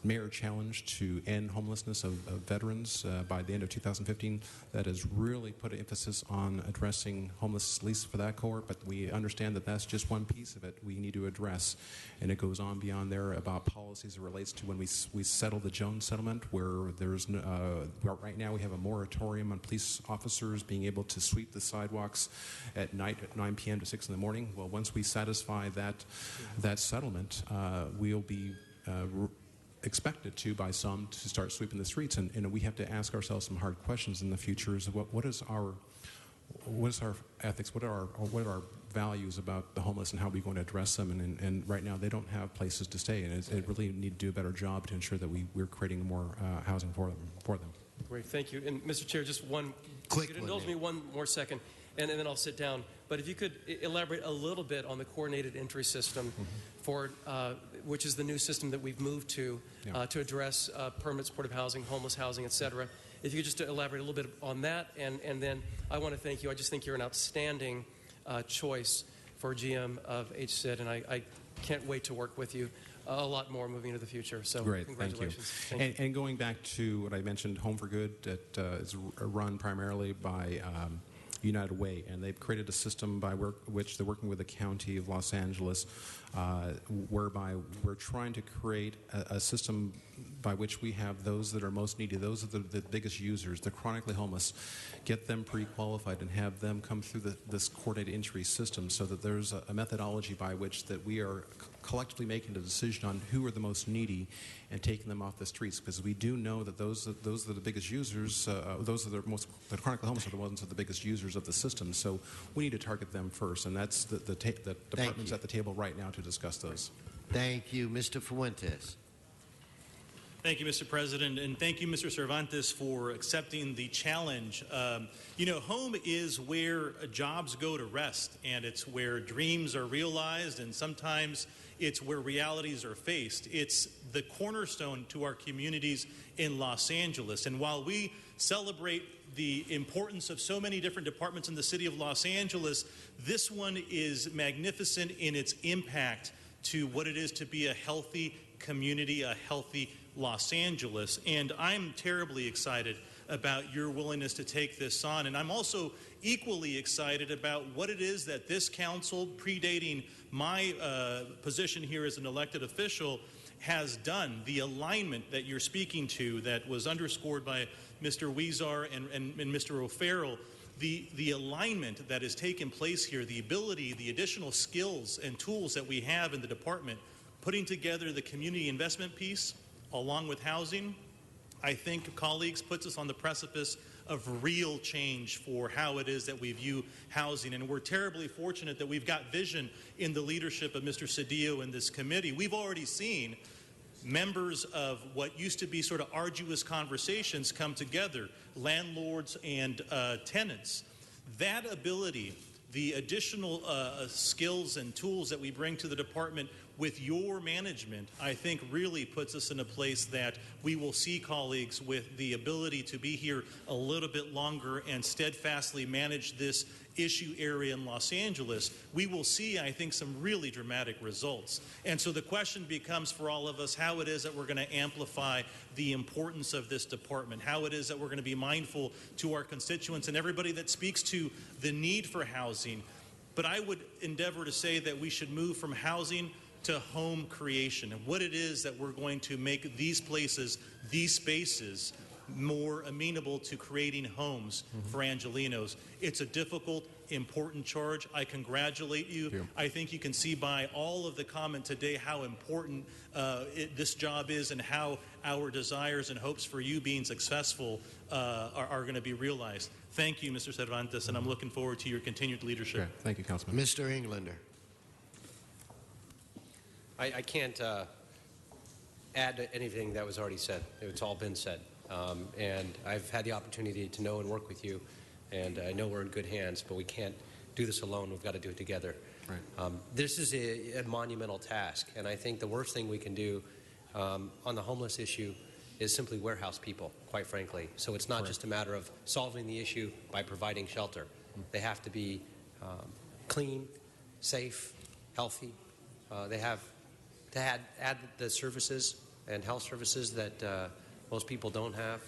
mayor challenge to end homelessness of veterans by the end of 2015, that has really put an emphasis on addressing homelessness, at least for that cohort, but we understand that that's just one piece of it we need to address, and it goes on beyond there about policies that relates to when we settled the Jones settlement, where there's right now we have a moratorium on police officers being able to sweep the sidewalks at night at 9 p.m. to 6 in the morning. Well, once we satisfy that settlement, we'll be expected to by some to start sweeping the streets, and we have to ask ourselves some hard questions in the future. Is what is our ethics? What are our values about the homeless, and how are we going to address them? And right now they don't have places to stay, and it really need to do a better job to ensure that we're creating more housing for them. Great, thank you. And Mr. Chair, just one quick. Indulge me one more second, and then I'll sit down. But if you could elaborate a little bit on the coordinated entry system, for which is the new system that we've moved to address permanent supportive housing, homeless housing, et cetera. If you could just elaborate a little bit on that, and then I want to thank you. I just think you're an outstanding choice for GM of HSID, and I can't wait to work with you a lot more moving into the future. So great, congratulations. Thank you. And going back to what I mentioned, Home for Good, that is run primarily by United Way, and they've created a system by which they're working with the County of Los Angeles, whereby we're trying to create a system by which we have those that are most needy, those are the biggest users, the chronically homeless, get them pre-qualified and have them come through this coordinated entry system, so that there's a methodology by which that we are collectively making a decision on who are the most needy and taking them off the streets, because we do know that those are the biggest users, the chronically homeless are the ones that are the biggest users of the system, so we need to target them first, and that's the department's at the table right now to discuss those. Thank you. Mr. Fuentes. Thank you, Mr. President, and thank you, Mr. Cervantes, for accepting the challenge. Home is where jobs go to rest, and it's where dreams are realized, and sometimes it's where realities are faced. It's the cornerstone to our communities in Los Angeles. And while we celebrate the importance of so many different departments in the city of Los Angeles, this one is magnificent in its impact to what it is to be a healthy community, a healthy Los Angeles. And I'm terribly excited about your willingness to take this on. And I'm also equally excited about what it is that this council, predating my position here as an elected official, has done. The alignment that you're speaking to that was underscored by Mr. Huizar and Mr. O'Farrell, the alignment that has taken place here, the ability, the additional skills and tools that we have in the department, putting together the community investment piece along with housing, I think, colleagues, puts us on the precipice of real change for how it is that we view housing. And we're terribly fortunate that we've got vision in the leadership of Mr. Cedillo in this committee. We've already seen members of what used to be sort of arduous conversations come together, landlords and tenants. That ability, the additional skills and tools that we bring to the department with your management, I think really puts us in a place that we will see colleagues with the ability to be here a little bit longer and steadfastly manage this issue area in Los Angeles. We will see, I think, some really dramatic results. And so the question becomes for all of us how it is that we're going to amplify the importance of this department, how it is that we're going to be mindful to our constituents and everybody that speaks to the need for housing. But I would endeavor to say that we should move from housing to home creation and what it is that we're going to make these places, these spaces, more amenable to creating homes for Angelenos. It's a difficult, important charge. I congratulate you. I think you can see by all of the comment today how important this job is and how our desires and hopes for you being successful are going to be realized. Thank you, Mr. Cervantes, and I'm looking forward to your continued leadership. Okay. Thank you, Councilman. Mr. Englander. I can't add to anything that was already said. It's all been said. And I've had the opportunity to know and work with you, and I know we're in good hands, but we can't do this alone. We've got to do it together. Right. This is a monumental task, and I think the worst thing we can do on the homeless issue is simply warehouse people, quite frankly. So it's not just a matter of solving the issue by providing shelter. They have to be clean, safe, healthy. They have to add the services and health services that most people don't have,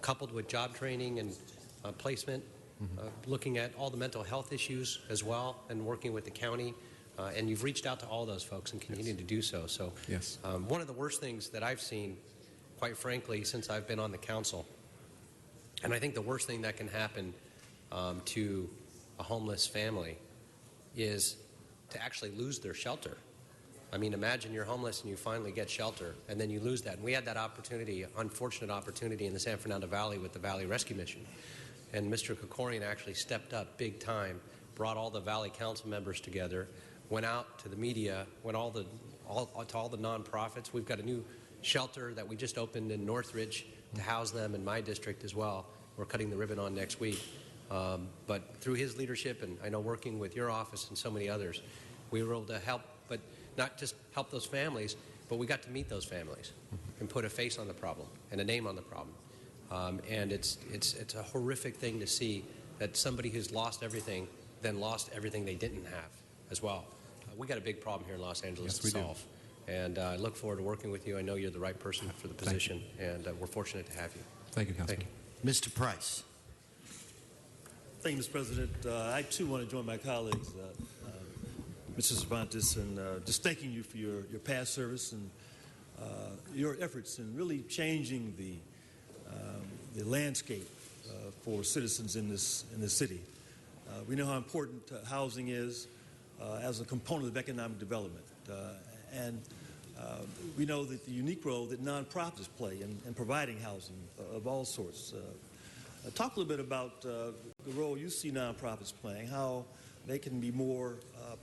coupled with job training and placement, looking at all the mental health issues as well, and working with the county. And you've reached out to all those folks and continue to do so. So yes. One of the worst things that I've seen, quite frankly, since I've been on the council, and I think the worst thing that can happen to a homeless family is to actually lose their shelter. I mean, imagine you're homeless and you finally get shelter, and then you lose that. And we had that opportunity, unfortunate opportunity, in the San Fernando Valley with the Valley Rescue Mission. And Mr. Krikorian actually stepped up big time, brought all the Valley Council members together, went out to the media, went to all the nonprofits. We've got a new shelter that we just opened in Northridge to house them in my district as well. We're cutting the ribbon on next week. But through his leadership, and I know working with your office and so many others, we were able to help, but not just help those families, but we got to meet those families and put a face on the problem and a name on the problem. And it's a horrific thing to see that somebody who's lost everything then lost everything they didn't have as well. We got a big problem here in Los Angeles to solve. And I look forward to working with you. I know you're the right person for the position, and we're fortunate to have you. Thank you, Councilman. Mr. Price. Thank you, Mr. President. I, too, want to join my colleagues, Mr. Cervantes, and just thanking you for your past service and your efforts in really changing the landscape for citizens in this city. We know how important housing is as a component of economic development. And we know that the unique role that nonprofits play in providing housing of all sorts. Talk a little bit about the role you see nonprofits playing, how they can be more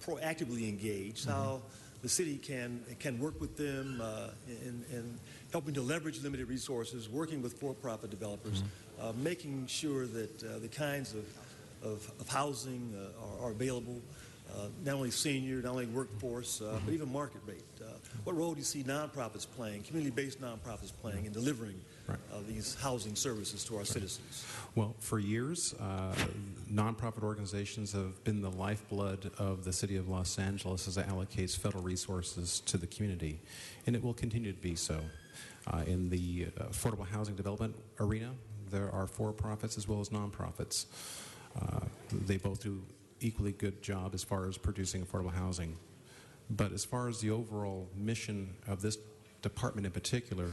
proactively engaged, how the city can work with them in helping to leverage limited resources, working with for-profit developers, making sure that the kinds of housing are available, not only senior, not only workforce, but even market rate. What role do you see nonprofits playing, community-based nonprofits playing in delivering these housing services to our citizens? Well, for years, nonprofit organizations have been the lifeblood of the city of Los Angeles as it allocates federal resources to the community, and it will continue to be so. In the affordable housing development arena, there are for-profits as well as nonprofits. They both do equally good job as far as producing affordable housing. But as far as the overall mission of this department in particular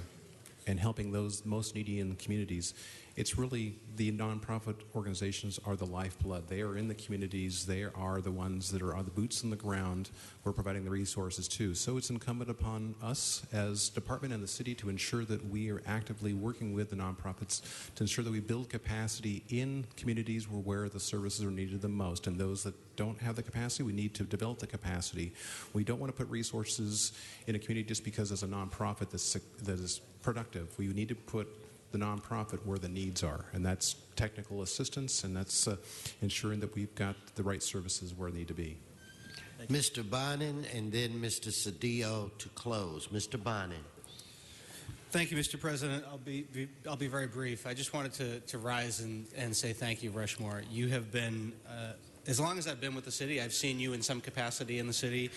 and helping those most needy in the communities, it's really the nonprofit organizations are the lifeblood. They are in the communities. They are the ones that are on the boots on the ground. We're providing the resources too. So it's incumbent upon us as department and the city to ensure that we are actively working with the nonprofits to ensure that we build capacity in communities where the services are needed the most. And those that don't have the capacity, we need to develop the capacity. We don't want to put resources in a community just because there's a nonprofit that is productive. We need to put the nonprofit where the needs are, and that's technical assistance, and that's ensuring that we've got the right services where they need to be. Mr. Bonin, and then Mr. Cedillo to close. Mr. Bonin. Thank you, Mr. President. I'll be very brief. I just wanted to rise and say thank you, Rushmore. You have been, as long as I've been with the city, I've seen you in some capacity in the city,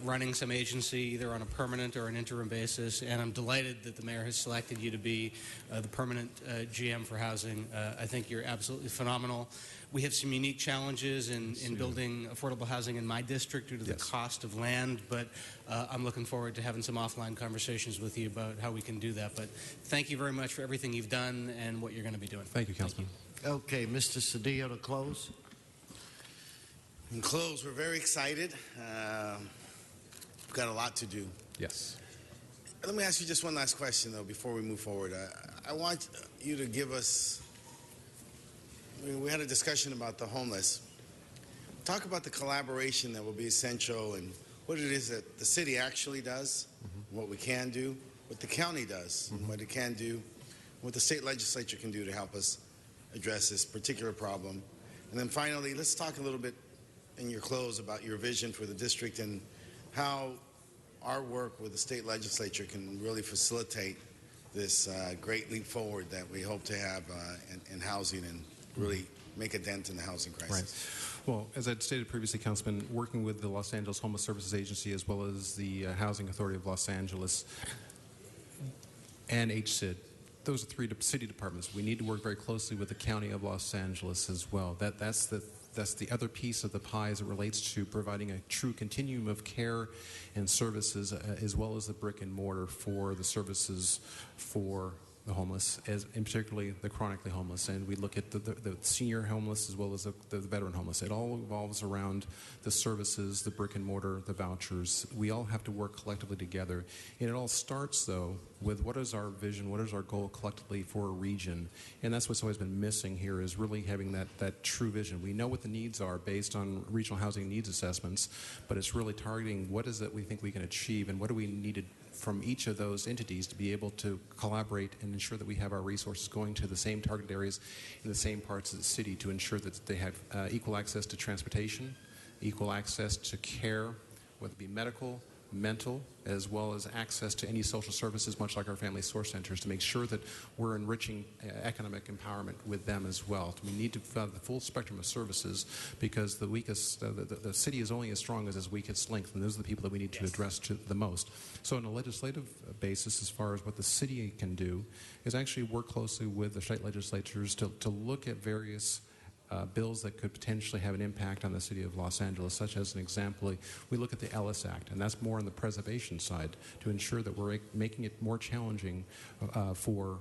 running some agency either on a permanent or an interim basis, and I'm delighted that the mayor has selected you to be the permanent GM for housing. I think you're absolutely phenomenal. We have some unique challenges in building affordable housing in my district due to the cost of land, but I'm looking forward to having some offline conversations with you about how we can do that. But thank you very much for everything you've done and what you're going to be doing. Thank you, Councilman. Okay, Mr. Cedillo to close. In close, we're very excited. We've got a lot to do. Yes. Let me ask you just one last question, though, before we move forward. I want you to give us, we had a discussion about the homeless. Talk about the collaboration that will be essential and what it is that the city actually does, what we can do, what the county does, and what it can do, what the state legislature can do to help us address this particular problem. And then finally, let's talk a little bit in your close about your vision for the district and how our work with the state legislature can really facilitate this great leap forward that we hope to have in housing and really make a dent in the housing crisis. Right. Well, as I stated previously, Councilman, working with the Los Angeles Homeless Services Agency as well as the Housing Authority of Los Angeles and HCID, those are three city departments. We need to work very closely with the County of Los Angeles as well. That's the other piece of the pie as it relates to providing a true continuum of care and services, as well as the brick and mortar for the services for the homeless, and particularly the chronically homeless. And we look at the senior homeless as well as the veteran homeless. It all revolves around the services, the brick and mortar, the vouchers. We all have to work collectively together. And it all starts, though, with what is our vision, what is our goal collectively for a region. And that's what's always been missing here, is really having that true vision. We know what the needs are based on regional housing needs assessments, but it's really targeting what is it we think we can achieve and what do we need from each of those entities to be able to collaborate and ensure that we have our resources going to the same target areas in the same parts of the city to ensure that they have equal access to transportation, equal access to care, whether it be medical, mental, as well as access to any social services, much like our family source centers, to make sure that we're enriching economic empowerment with them as well. We need to have the full spectrum of services because the weakest, the city is only as strong as its weakest link, and those are the people that we need to address the most. So on a legislative basis, as far as what the city can do, is actually work closely with the state legislatures to look at various bills that could potentially have an impact on the city of Los Angeles, such as an example, we look at the Ellis Act, and that's more on the preservation side to ensure that we're making it more challenging for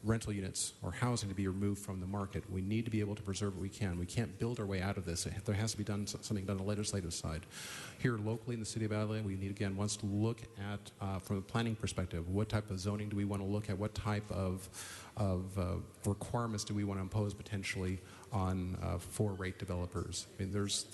rental units or housing to be removed from the market. We need to be able to preserve what we can. We can't build our way out of this. There has to be something done on the legislative side. Here locally in the city of LA, we need, again, once to look at, from a planning perspective, what type of zoning do we want to look at? What type of requirements do we want to impose potentially on for-rate developers? I mean, there's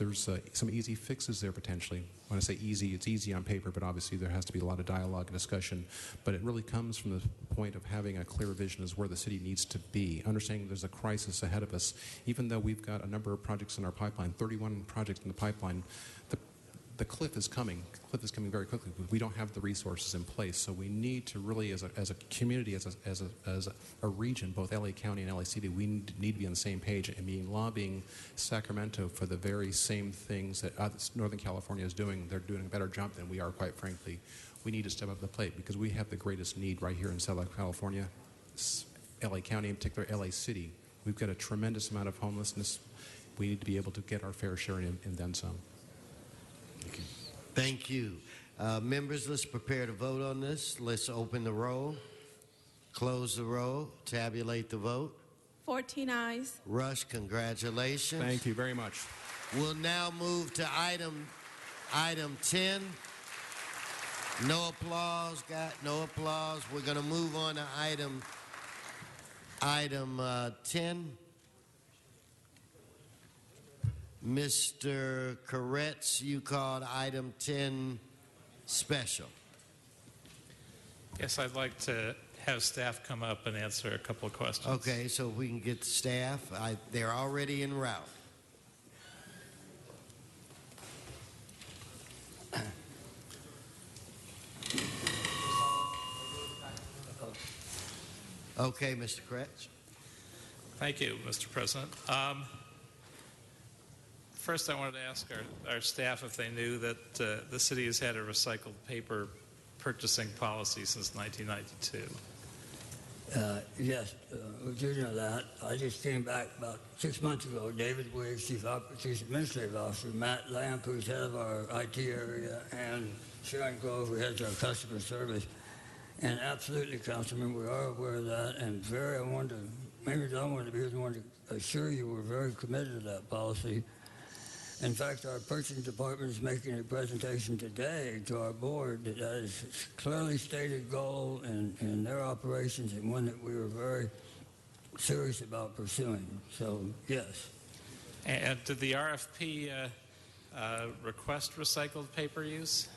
some easy fixes there potentially. When I say easy, it's easy on paper, but obviously there has to be a lot of dialogue and discussion. But it really comes from the point of having a clear vision as where the city needs to be, understanding there's a crisis ahead of us. Even though we've got a number of projects in our pipeline, 31 projects in the pipeline, the cliff is coming. The cliff is coming very quickly. We don't have the resources in place, so we need to really, as a community, as a region, both LA County and LA City, we need to be on the same page and be lobbying Sacramento for the very same things that Northern California is doing. They're doing a better job than we are, quite frankly. We need to step up the plate because we have the greatest need right here in Southern California, LA County, in particular LA City. We've got a tremendous amount of homelessness. We need to be able to get our fair share and then some. Thank you. Members, let's prepare to vote on this. Let's open the roll, close the roll, tabulate the vote. 14 ayes. Rush, congratulations. Thank you very much. We'll now move to item 10. No applause, no applause. We're going to move on to item 10. Mr. Koretz, you called item 10 special. Yes, I'd like to have staff come up and answer a couple of questions. Okay, so we can get the staff. They're already en route. Okay, Mr. Kretz. Thank you, Mr. President. First, I wanted to ask our staff if they knew that the city has had a recycled paper purchasing policy since 1992. Yes, we do know that. I just came back about 6 months ago. David Wiggs, Chief Administrative Officer, Matt Lamp, who's head of our IT area, and Sharon Grove, who heads our customer service. And absolutely, Councilman, we are aware of that. And I wanted to, maybe Don wanted to be here, I wanted to assure you we're very committed to that policy. In fact, our purchasing department is making a presentation today to our board that is a clearly stated goal in their operations and one that we were very serious about pursuing. So, yes. And did the RFP request recycled paper use?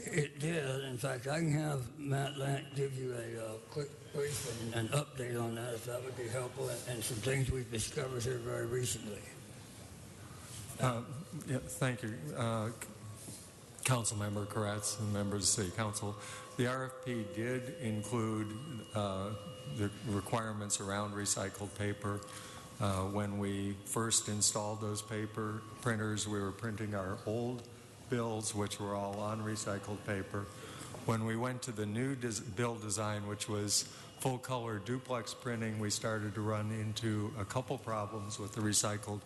It did. In fact, I can have Matt Lant give you a quick brief and an update on that if that would be helpful, and some things we've discovered here very recently. Yeah, thank you, Councilmember Koretz and members of the City Council. The RFP did include the requirements around recycled paper. When we first installed those paper printers, we were printing our old bills, which were all on recycled paper. When we went to the new bill design, which was full-color duplex printing, we started to run into a couple problems with the recycled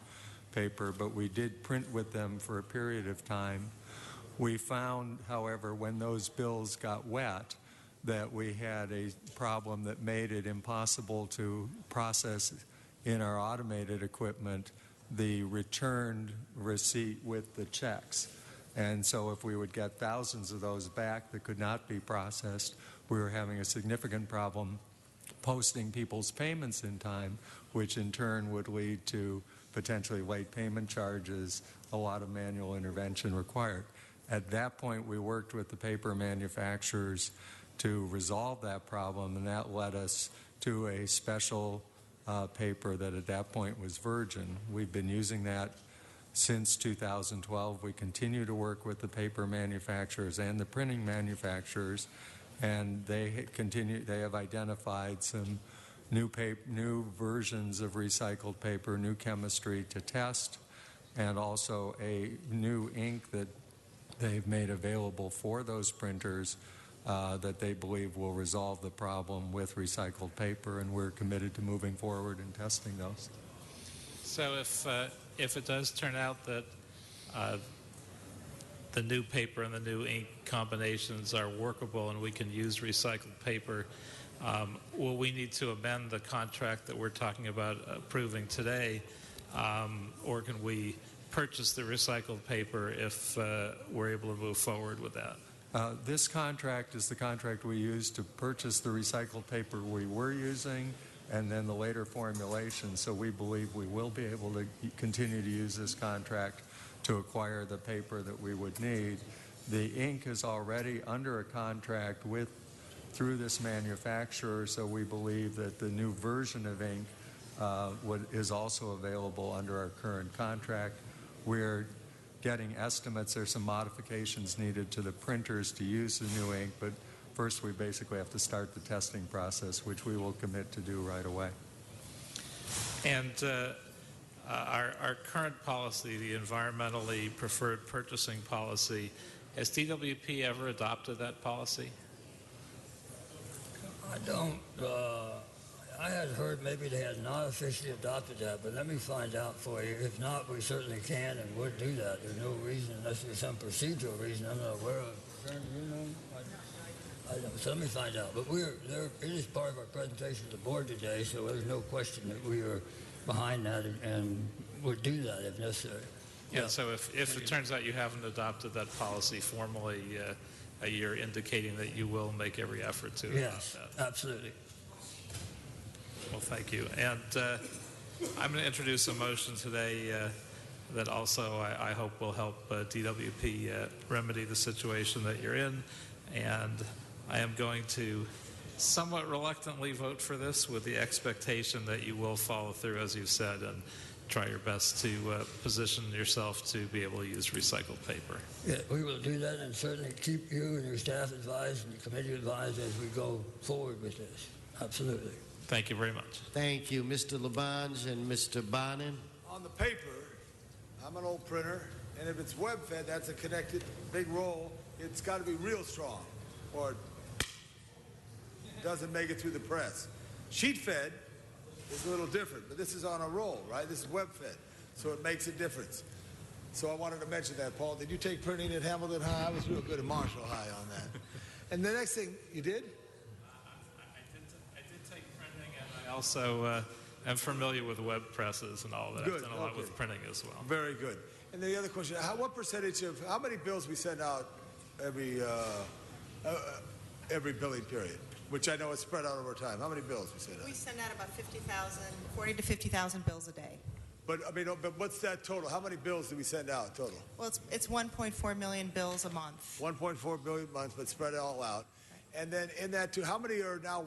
paper, but we did print with them for a period of time. We found, however, when those bills got wet, that we had a problem that made it impossible to process in our automated equipment the returned receipt with the checks. And so if we would get thousands of those back that could not be processed, we were having a significant problem posting people's payments in time, which in turn would lead to potentially late payment charges, a lot of manual intervention required. At that point, we worked with the paper manufacturers to resolve that problem, and that led us to a special paper that at that point was virgin. We've been using that since 2012. We continue to work with the paper manufacturers and the printing manufacturers, and they have identified some new versions of recycled paper, new chemistry to test, and also a new ink that they've made available for those printers that they believe will resolve the problem with recycled paper, and we're committed to moving forward and testing those. So if it does turn out that the new paper and the new ink combinations are workable and we can use recycled paper, will we need to amend the contract that we're talking about approving today, or can we purchase the recycled paper if we're able to move forward with that? This contract is the contract we used to purchase the recycled paper we were using and then the later formulation. So we believe we will be able to continue to use this contract to acquire the paper that we would need. The ink is already under a contract through this manufacturer, so we believe that the new version of ink is also available under our current contract. We're getting estimates. There's some modifications needed to the printers to use the new ink, but first we basically have to start the testing process, which we will commit to do right away. And our current policy, the environmentally preferred purchasing policy, has DWP ever adopted that policy? I don't. I had heard maybe they had not officially adopted that, but let me find out for you. If not, we certainly can and would do that. There's no reason, unless there's some procedural reason I'm not aware of. Sharon, do you know? I don't. So let me find out. But it is part of our presentation to the board today, so there's no question that we are behind that and would do that if necessary. Yeah, so if it turns out you haven't adopted that policy formally, you're indicating that you will make every effort to adopt that. Yes, absolutely. Well, thank you. And I'm going to introduce a motion today that also I hope will help DWP remedy the situation that you're in. And I am going to somewhat reluctantly vote for this with the expectation that you will follow through, as you've said, and try your best to position yourself to be able to use recycled paper. Yeah, we will do that and certainly keep you and your staff advised and the committee advised as we go forward with this. Absolutely. Thank you very much. Thank you, Mr. Labange and Mr. Bonin. On the paper, I'm an old printer, and if it's web-fed, that's a connected big roll. It's got to be real strong, or it doesn't make it through the press. Sheet-fed is a little different, but this is on a roll, right? This is web-fed, so it makes a difference. So I wanted to mention that, Paul. Did you take printing at Hamilton High? I was real good at Marshall High on that. And the next thing, you did? I did take printing, and I also am familiar with web presses and all that. Good, I've done a lot okay. with printing as well. Very good. And the other question, what percentage of, how many bills we send out every billing period, which I know is spread out over time? How many bills we send out? We send out about 40 to 50,000 bills a day. But I mean, but what's that total? How many bills do we send out total? Well, it's 1.4 million bills a month. 1.4 billion a month, but spread it all out. And then in that too, how many are now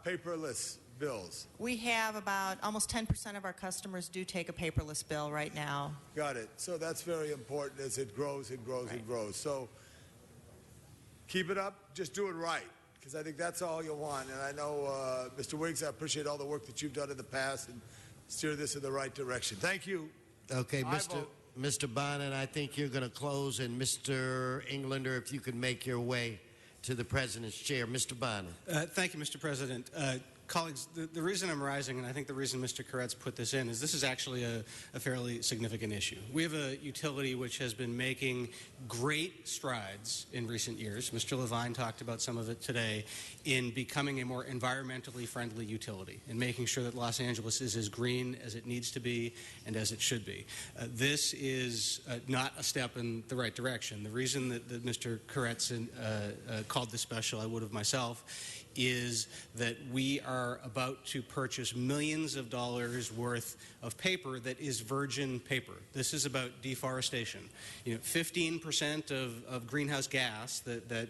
paperless bills? We have about almost 10% of our customers do take a paperless bill right now. Got it. So that's very important as it grows and grows and grows. So keep it up. Just do it right, because I think that's all you want. And I know, Mr. Wiggs, I appreciate all the work that you've done in the past and steer this in the right direction. Thank you. Okay, Mr. Bonin, I think you're going to close, and Mr. Englander, if you could make your way to the President's chair. Mr. Bonin. Thank you, Mr. President. Colleagues, the reason I'm rising, and I think the reason Mr. Koretz put this in, is this is actually a fairly significant issue. We have a utility which has been making great strides in recent years. Mr. Levine talked about some of it today, in becoming a more environmentally friendly utility and making sure that Los Angeles is as green as it needs to be and as it should be. This is not a step in the right direction. The reason that Mr. Koretz called this special, I would have myself, is that we are about to purchase millions of dollars worth of paper that is virgin paper. This is about deforestation. 15% of greenhouse gas that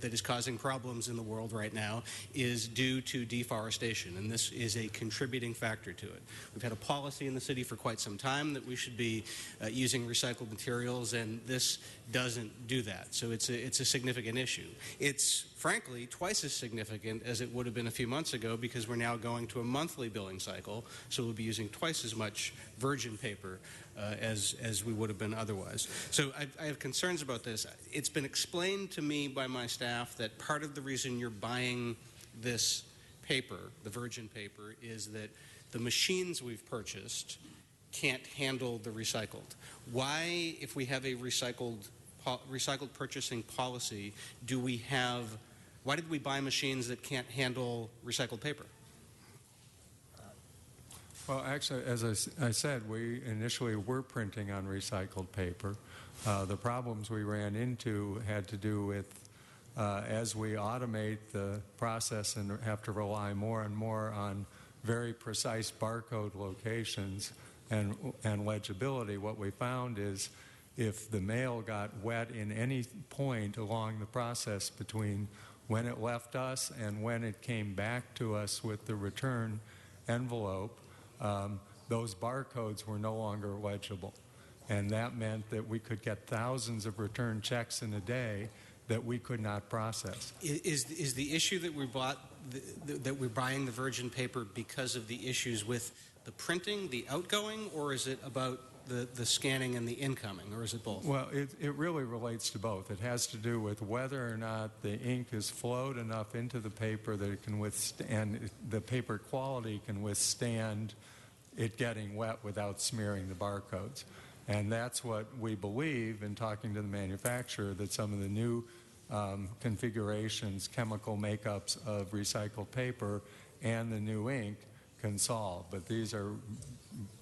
is causing problems in the world right now is due to deforestation, and this is a contributing factor to it. We've had a policy in the city for quite some time that we should be using recycled materials, and this doesn't do that. So it's a significant issue. It's frankly twice as significant as it would have been a few months ago, because we're now going to a monthly billing cycle, so we'll be using twice as much virgin paper as we would have been otherwise. So I have concerns about this. It's been explained to me by my staff that part of the reason you're buying this paper, the virgin paper, is that the machines we've purchased can't handle the recycled. Why, if we have a recycled purchasing policy, why did we buy machines that can't handle recycled paper? Well, actually, as I said, we initially were printing on recycled paper. The problems we ran into had to do with as we automate the process and have to rely more and more on very precise barcode locations and legibility, what we found is if the mail got wet in any point along the process between when it left us and when it came back to us with the return envelope, those barcodes were no longer legible. And that meant that we could get thousands of return checks in a day that we could not process. Is the issue that that we're buying the virgin paper because of the issues with the printing, the outgoing, or is it about the scanning and the incoming, or is it both? Well, it really relates to both. It has to do with whether or not the ink is flowed enough into the paper that it can withstand, the paper quality can withstand it getting wet without smearing the barcodes. And that's what we believe in talking to the manufacturer, that some of the new configurations, chemical makeups of recycled paper and the new ink can solve. But these are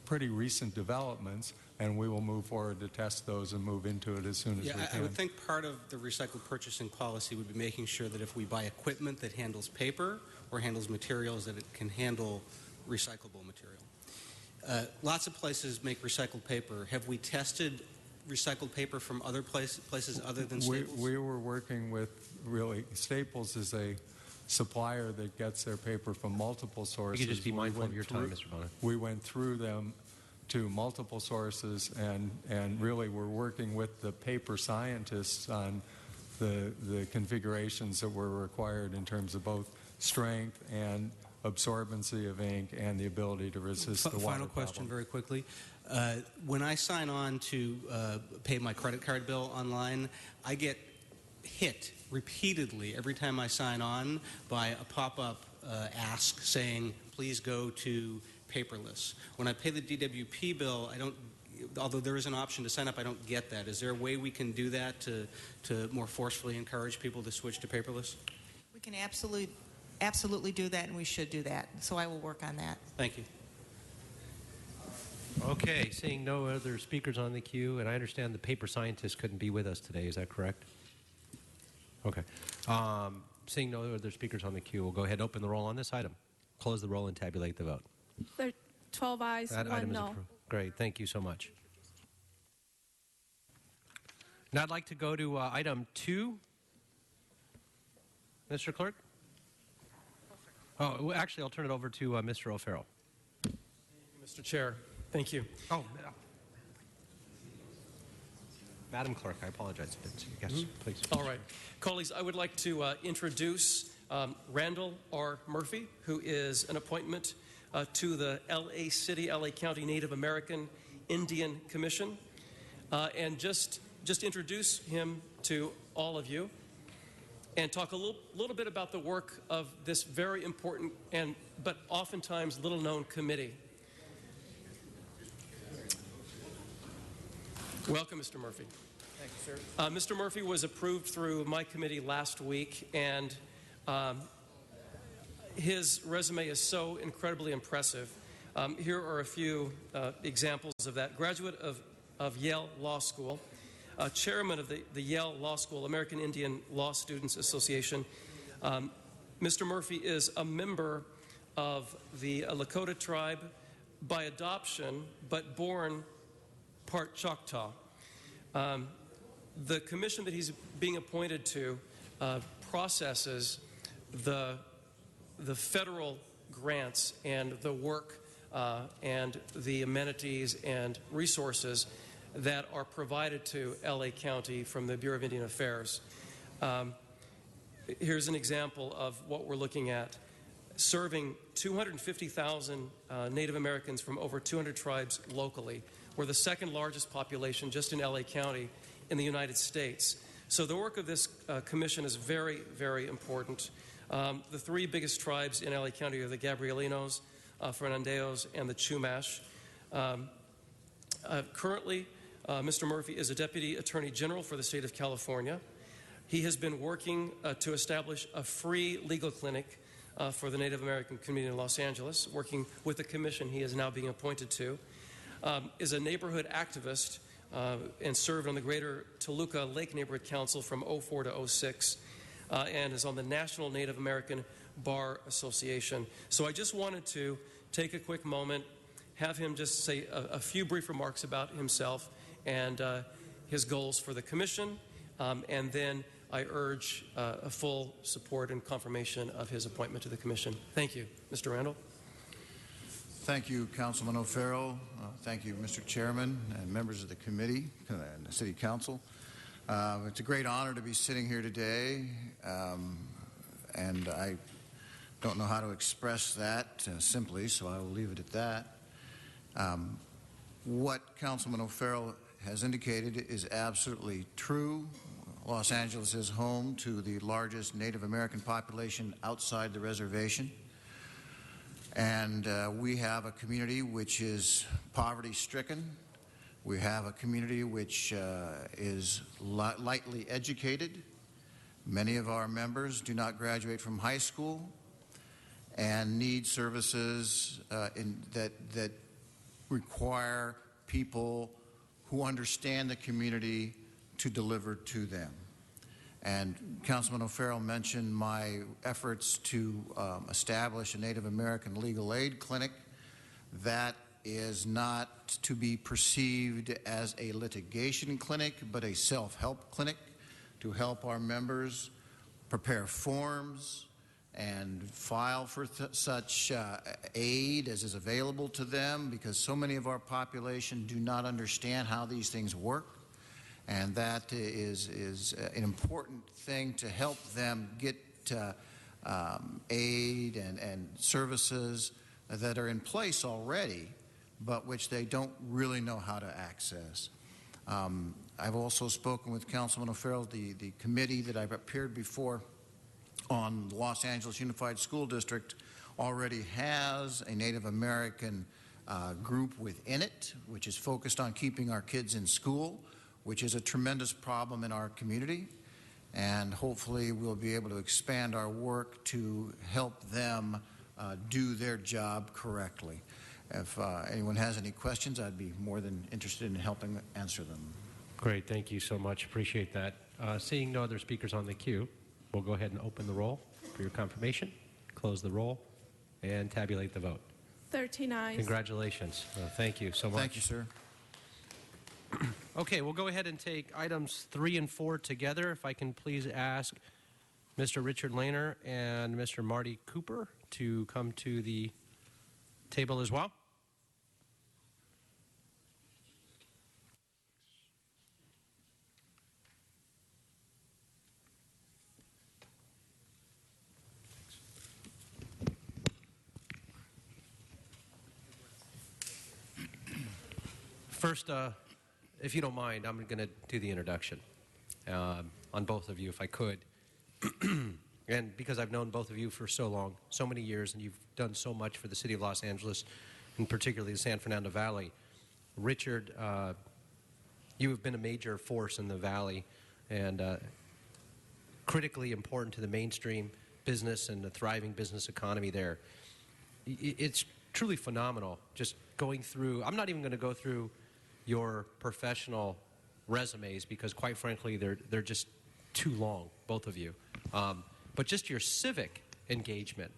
pretty recent developments, and we will move forward to test those and move into it as soon as we can. I would think part of the recycled purchasing policy would be making sure that if we buy equipment that handles paper or handles materials, that it can handle recyclable material. Lots of places make recycled paper. Have we tested recycled paper from other places other than Staples? We were working with, really, Staples is a supplier that gets their paper from multiple sources. You could just be mindful of your time, Mr. Bonin. We went through them to multiple sources, and really we're working with the paper scientists on the configurations that were required in terms of both strength and absorbency of ink and the ability to resist the water Final question problem. very quickly. When I sign on to pay my credit card bill online, I get hit repeatedly every time I sign on by a pop-up ask saying, please go to paperless. When I pay the DWP bill, I don't, although there is an option to sign up, I don't get that. Is there a way we can do that to more forcefully encourage people to switch to paperless? We can absolutely do that, and we should do that. So I will work on that. Thank you. Okay, seeing no other speakers on the queue, and I understand the paper scientist couldn't be with us today. Is that correct? Okay. Seeing no other speakers on the queue, we'll go ahead and open the roll on this item. Close the roll and tabulate the vote. 12 ayes, That 1 item is no. approved. Great, thank you so much. Now I'd like to go to item 2. Mr. Clerk? Oh, well, actually, I'll turn it over to Mr. O'Farrell. Mr. Chair, thank you. Oh, Madam Clerk, I apologize. Yes, please. All right. Colleagues, I would like to introduce Randall R. Murphy, who is an appointment to the L.A. City, L.A. County Native American Indian Commission, and just introduce him to all of you and talk a little bit about the work of this very important but oftentimes little-known committee. Welcome, Mr. Murphy. Thank you, sir. Mr. Murphy was approved through my committee last week, and his resume is so incredibly impressive. Here are a few examples of that. Graduate of Yale Law School, chairman of the Yale Law School American Indian Law Students Association. Mr. Murphy is a member of the Lakota tribe by adoption, but born part Choctaw. The commission that he's being appointed to processes the federal grants and the work and the amenities and resources that are provided to LA County from the Bureau of Indian Affairs. Here's an example of what we're looking at. Serving 250,000 Native Americans from over 200 tribes locally. We're the second largest population just in LA County in the United States. So the work of this commission is very, very important. The 3 biggest tribes in LA County are the Gabrielinos, Fernandeos, and the Chumash. Currently, Mr. Murphy is a Deputy Attorney General for the state of California. He has been working to establish a free legal clinic for the Native American community in Los Angeles, working with the commission he is now being appointed to. Is a neighborhood activist and served on the Greater Toluca Lake Neighborhood Council from 04 to 06, and is on the National Native American Bar Association. So I just wanted to take a quick moment, have him just say a few brief remarks about himself and his goals for the commission, and then I urge a full support and confirmation of his appointment to the commission. Thank you. Mr. Randall. Thank you, Councilman O'Farrell. Thank you, Mr. Chairman and members of the committee and the City Council. It's a great honor to be sitting here today, and I don't know how to express that simply, so I will leave it at that. What Councilman O'Farrell has indicated is absolutely true. Los Angeles is home to the largest Native American population outside the reservation. And we have a community which is poverty-stricken. We have a community which is lightly educated. Many of our members do not graduate from high school and need services that require people who understand the community to deliver to them. And Councilman O'Farrell mentioned my efforts to establish a Native American legal aid clinic. That is not to be perceived as a litigation clinic, but a self-help clinic to help our members prepare forms and file for such aid as is available to them, because so many of our population do not understand how these things work. And that is an important thing to help them get aid and services that are in place already, but which they don't really know how to access. I've also spoken with Councilman O'Farrell. The committee that I've appeared before on Los Angeles Unified School District already has a Native American group within it, which is focused on keeping our kids in school, which is a tremendous problem in our community. And hopefully we'll be able to expand our work to help them do their job correctly. If anyone has any questions, I'd be more than interested in helping answer them. Great, thank you so much. Appreciate that. Seeing no other speakers on the queue, we'll go ahead and open the roll for your confirmation, close the roll, and tabulate the vote. 13 ayes. Congratulations. Thank you so much. Thank you, sir. Okay, we'll go ahead and take items 3 and 4 together. If I can please ask Mr. Richard Lehner and Mr. Marty Cooper to come to the table as well. First, if you don't mind, I'm going to do the introduction on both of you, if I could. And because I've known both of you for so long, so many years, and you've done so much for the city of Los Angeles, and particularly the San Fernando Valley. Richard, you have been a major force in the Valley and critically important to the mainstream business and the thriving business economy there. It's truly phenomenal just going through. I'm not even going to go through your professional resumes because, quite frankly, they're just too long, both of you. But just your civic engagement,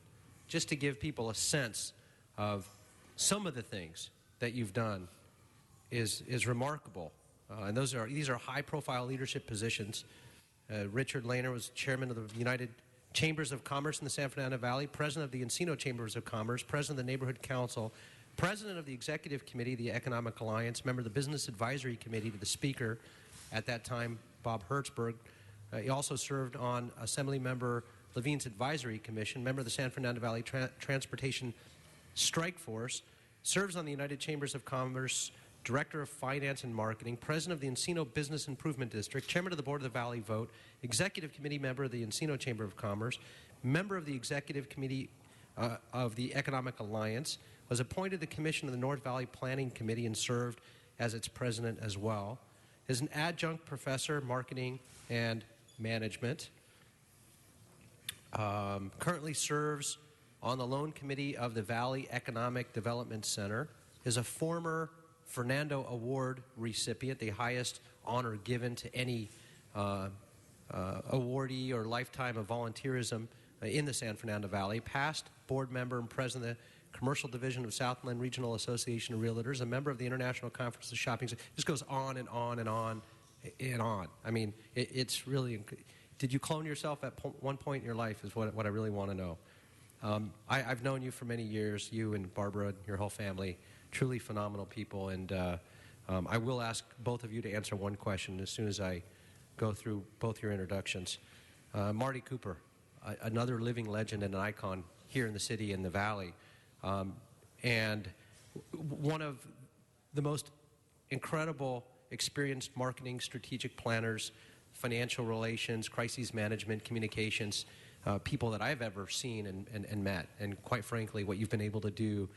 just to give people a sense of some of the things that you've done is remarkable. And these are high-profile leadership positions. Richard Lehner was chairman of the United Chambers of Commerce in the San Fernando Valley, president of the Encino Chambers of Commerce, president of the Neighborhood Council, president of the Executive Committee, the Economic Alliance, member of the Business Advisory Committee to the Speaker, at that time, Bob Hertzberg. He also served on Assembly Member Levine's Advisory Commission, member of the San Fernando Valley Transportation Strike Force, serves on the United Chambers of Commerce, Director of Finance and Marketing, President of the Encino Business Improvement District, Chairman of the Board of the Valley Vote, Executive Committee member of the Encino Chamber of Commerce, member of the Executive Committee of the Economic Alliance, was appointed to the Commission of the North Valley Planning Committee and served as its president as well. Is an adjunct professor, marketing and management. Currently serves on the loan committee of the Valley Economic Development Center. Is a former Fernando Award recipient, the highest honor given to any awardee or lifetime of volunteerism in the San Fernando Valley. Past board member and president of the Commercial Division of Southland Regional Association of Realtors, a member of the International Conference of Shopping. This goes on and on and on and on. I mean, it's really. Did you clone yourself at one point in your life is what I really want to know. I've known you for many years, you and Barbara, your whole family, truly phenomenal people. And I will ask both of you to answer one question as soon as I go through both your introductions. Marty Cooper, another living legend and an icon here in the city and the Valley. And one of the most incredible experienced marketing strategic planners, financial relations, crises management, communications, people that I've ever seen and met. And quite frankly, what you've been able to do,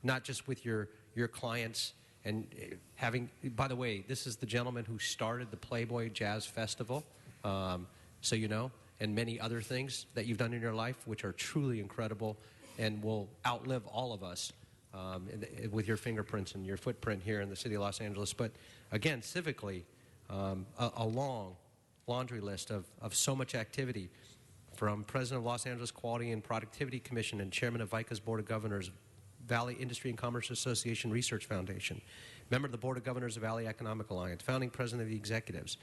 not just with your clients and having, by the way, this is the gentleman who started the Playboy Jazz Festival, so you know, and many other things that you've done in your life, which are truly incredible and will outlive all of us with your fingerprints and your footprint here in the city of Los Angeles. But again, civically, a long laundry list of so much activity, from President of Los Angeles Quality and Productivity Commission and Chairman of VICA's Board of Governors, Valley Industry and Commerce Association Research Foundation, member of the Board of Governors of Valley Economic Alliance, founding president of the Executives,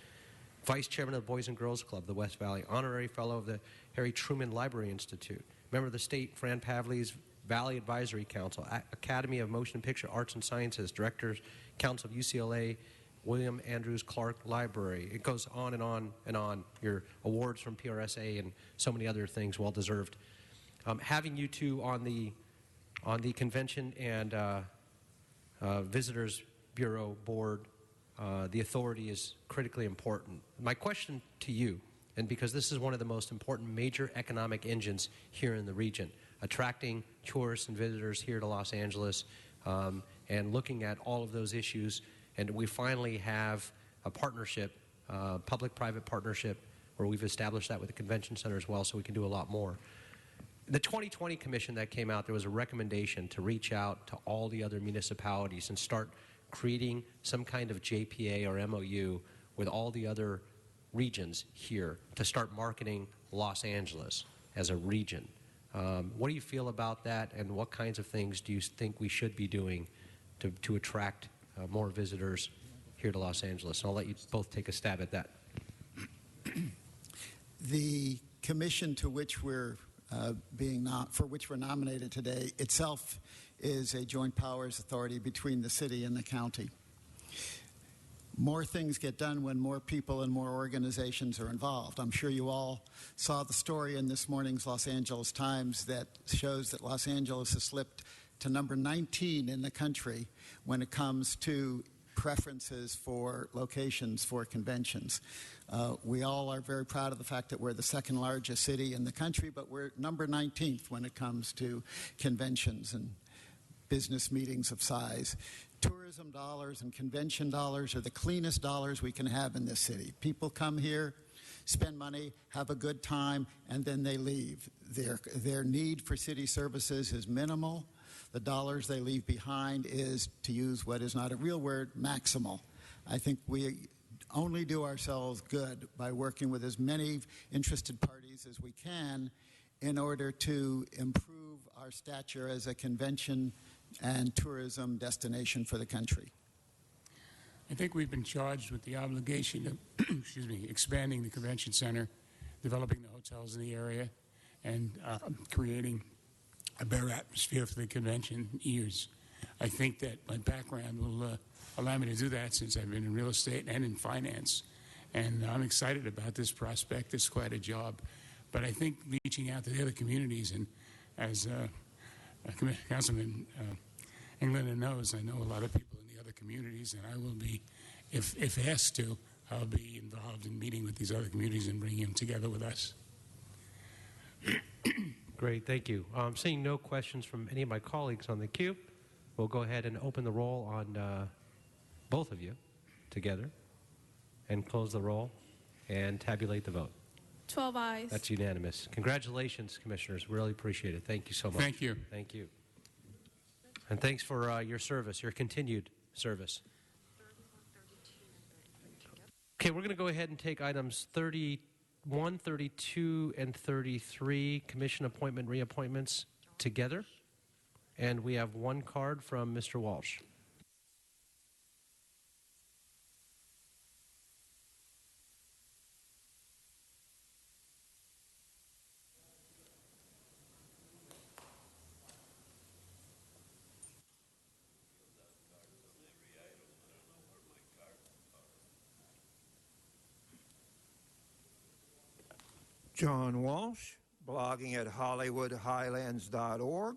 Vice Chairman of the Boys and Girls Club, the West Valley, Honorary Fellow of the Harry Truman Library Institute, member of the State Fran Pavley's Valley Advisory Council, Academy of Motion Picture Arts and Sciences, Directors Council of UCLA William Andrews Clark Library. It goes on and on and on. Your awards from PRSA and so many other things, well deserved. Having you two on the Convention and Visitors Bureau board, the authority is critically important. My question to you, and because this is one of the most important major economic engines here in the region, attracting tourists and visitors here to Los Angeles, and looking at all of those issues, and we finally have a partnership, public-private partnership, where we've established that with the Convention Center as well, so we can do a lot more. The 2020 Commission that came out, there was a recommendation to reach out to all the other municipalities and start creating some kind of JPA or MOU with all the other regions here to start marketing Los Angeles as a region. What do you feel about that, and what kinds of things do you think we should be doing to attract more visitors here to Los Angeles? And I'll let you both take a stab at that. The commission to which we're for which we're nominated today itself is a joint powers authority between the city and the county. More things get done when more people and more organizations are involved. I'm sure you all saw the story in this morning's Los Angeles Times that shows that Los Angeles has slipped to number 19 in the country when it comes to preferences for locations for conventions. We all are very proud of the fact that we're the second largest city in the country, but we're number 19th when it comes to conventions and business meetings of size. Tourism dollars and convention dollars are the cleanest dollars we can have in this city. People come here, spend money, have a good time, and then they leave. Their need for city services is minimal. The dollars they leave behind is, to use what is not a real word, maximal. I think we only do ourselves good by working with as many interested parties as we can in order to improve our stature as a convention and tourism destination for the country. I think we've been charged with the obligation of expanding the convention center, developing the hotels in the area, and creating a better atmosphere for the convention years. I think that my background will allow me to do that, since I've been in real estate and in finance. And I'm excited about this prospect. It's quite a job. But I think reaching out to the other communities, and as Councilman Englander knows, I know a lot of people in the other communities, and I will be, if asked to, I'll be involved in meeting with these other communities and bringing them together with us. Great, thank you. Seeing no questions from any of my colleagues on the queue, we'll go ahead and open the roll on both of you together and close the roll and tabulate the vote. 12 ayes. That's unanimous. Congratulations, Commissioners. Really appreciate it. Thank you so much. Thank you. Thank you. And thanks for your service, your continued service. Okay, we're going to go ahead and take items 31, 32, and 33, commission appointment reappointments together. And we have one card from Mr. Walsh. John Walsh, blogging at HollywoodHighlands.org,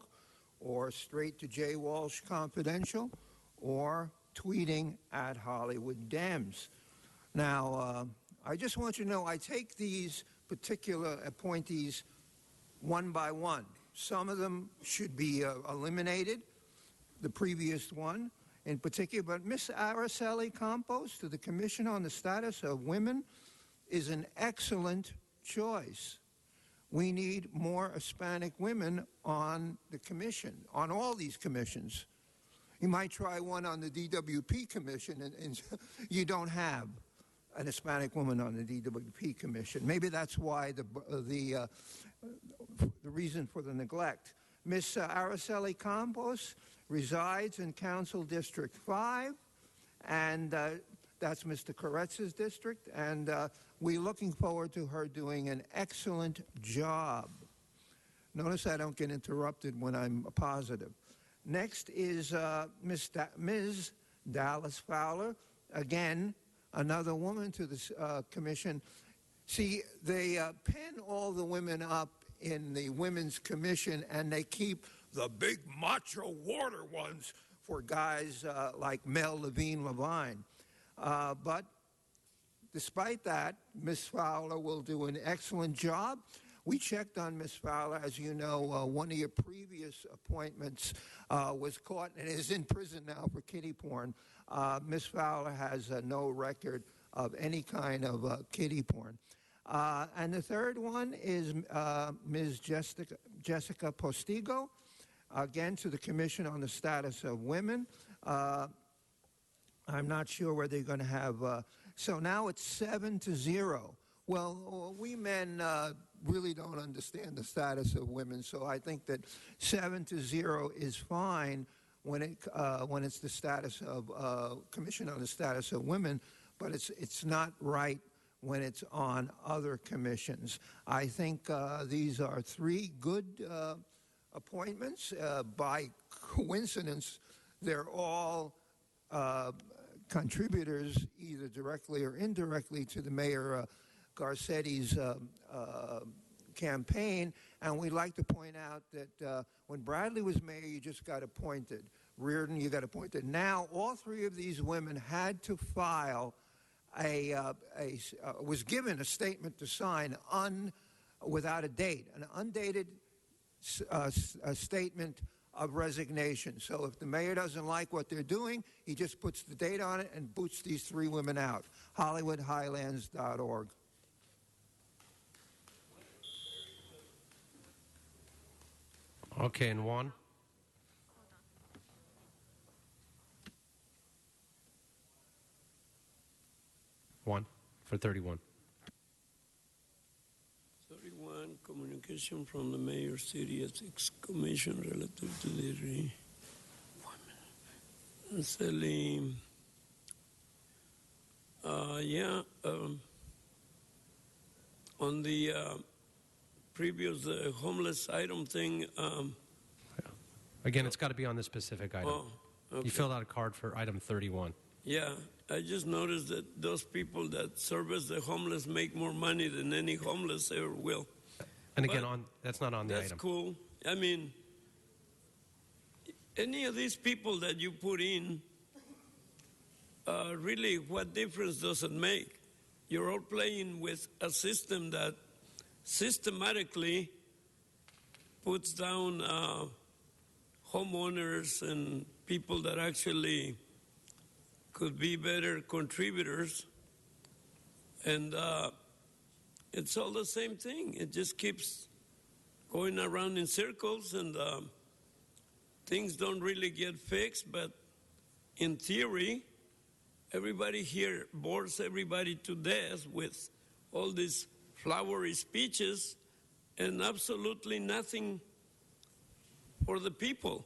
or straight to J. Walsh Confidential, or tweeting at Hollywood Dems. Now, I just want you to know I take these particular appointees one by one. Some of them should be eliminated, the previous one in particular, but Ms. Araceli Campos to the Commission on the Status of Women is an excellent choice. We need more Hispanic women on the commission, on all these commissions. You might try one on the DWP commission, and you don't have an Hispanic woman on the DWP commission. Maybe that's why the reason for the neglect. Ms. Araceli Campos resides in Council District 5, and that's Mr. Koretz's district, and we're looking forward to her doing an excellent job. Notice I don't get interrupted when I'm positive. Next is Ms. Dallas Fowler, again, another woman to this commission. See, they pen all the women up in the Women's Commission, and they keep the big macho water ones for guys like Mel Levine. But despite that, Ms. Fowler will do an excellent job. We checked on Ms. Fowler. As you know, one of your previous appointments was caught and is in prison now for kiddie porn. Ms. Fowler has no record of any kind of kiddie porn. And the third one is Ms. Jessica Postigo, again to the Commission on the Status of Women. I'm not sure whether they're going to have... so now it's 7-0. Well, we men really don't understand the status of women, so I think that 7-0 is fine when it's the status of Commission on the Status of Women, but it's not right when it's on other commissions. I think these are three good appointments. By coincidence, they're all contributors, either directly or indirectly, to the Mayor Garcetti's campaign. And we'd like to point out that when Bradley was mayor, you just got appointed. Reardon, you got appointed. Now, all three of these women had to file was given a statement to sign without a date, an undated statement of resignation. So if the mayor doesn't like what they're doing, he just puts the date on it and boots these three women out. HollywoodHighlands.org. Okay, and Juan? One for 31. 31, communication from the Mayor City Ethics Commission relative to the Sally. On the previous homeless item thing. Again, it's got to be on this specific item. Oh, okay. You filled out a card for item 31. Yeah, I just noticed that those people that service the homeless make more money than any homeless ever will. And again, that's not on the item. That's cool. I mean, any of these people that you put in, really, what difference does it make? You're all playing with a system that systematically puts down homeowners and people that actually could be better contributors, and it's all the same thing. It just keeps going around in circles, and things don't really get fixed. But in theory, everybody here bores everybody to death with all these flowery speeches and absolutely nothing for the people.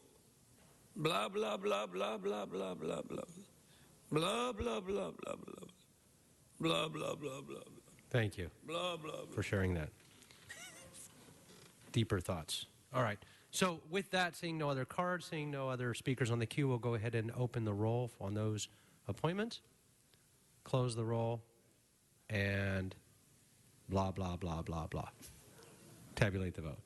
Blah, blah, blah, blah, blah, blah, blah, blah. Blah, blah, blah, blah, blah. Blah, blah, blah, blah, blah. Thank you Blah, blah, blah. for sharing that. Deeper thoughts. All right. So with that, seeing no other cards, seeing no other speakers on the queue, we'll go ahead and open the roll on those appointments. Close the roll. And blah, blah, blah, blah, blah. Tabulate the vote.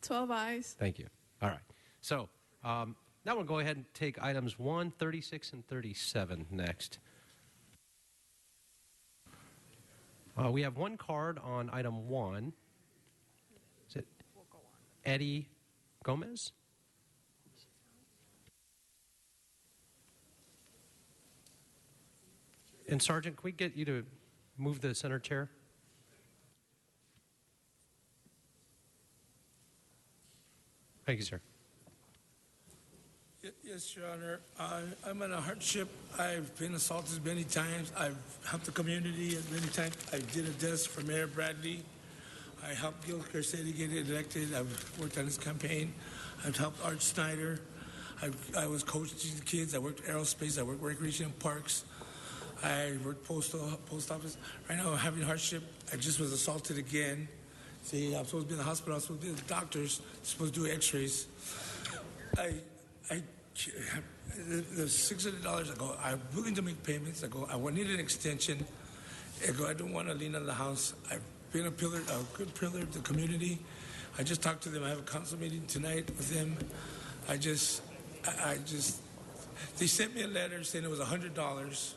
12 ayes. Thank you. All right. So now we'll go ahead and take items 1, 36, and 37 next. We have one card on item 1. Is it Eddie Gomez? And Sergeant, can we get you to move the center chair? Thank you, sir. Yes, Your Honor. I'm in a hardship. I've been assaulted many times. I've helped the community many times. I did a desk for Mayor Bradley. I helped Gil Garcetti get elected. I've worked on his campaign. I've helped Art Snyder. I was coaching the kids. I worked aerospace. I worked recreation and parks. I worked post office. Right now I'm having hardship. I just was assaulted again. See, I'm supposed to be in the hospital. I'm supposed to be with the doctors. I'm supposed to do x-rays. I the $600, I go, I'm willing to make payments. I go, I need an extension. I go, I don't want to lean on the house. I've been a good pillar of the community. I just talked to them. I have a council meeting tonight with them. They sent me a letter saying it was $100,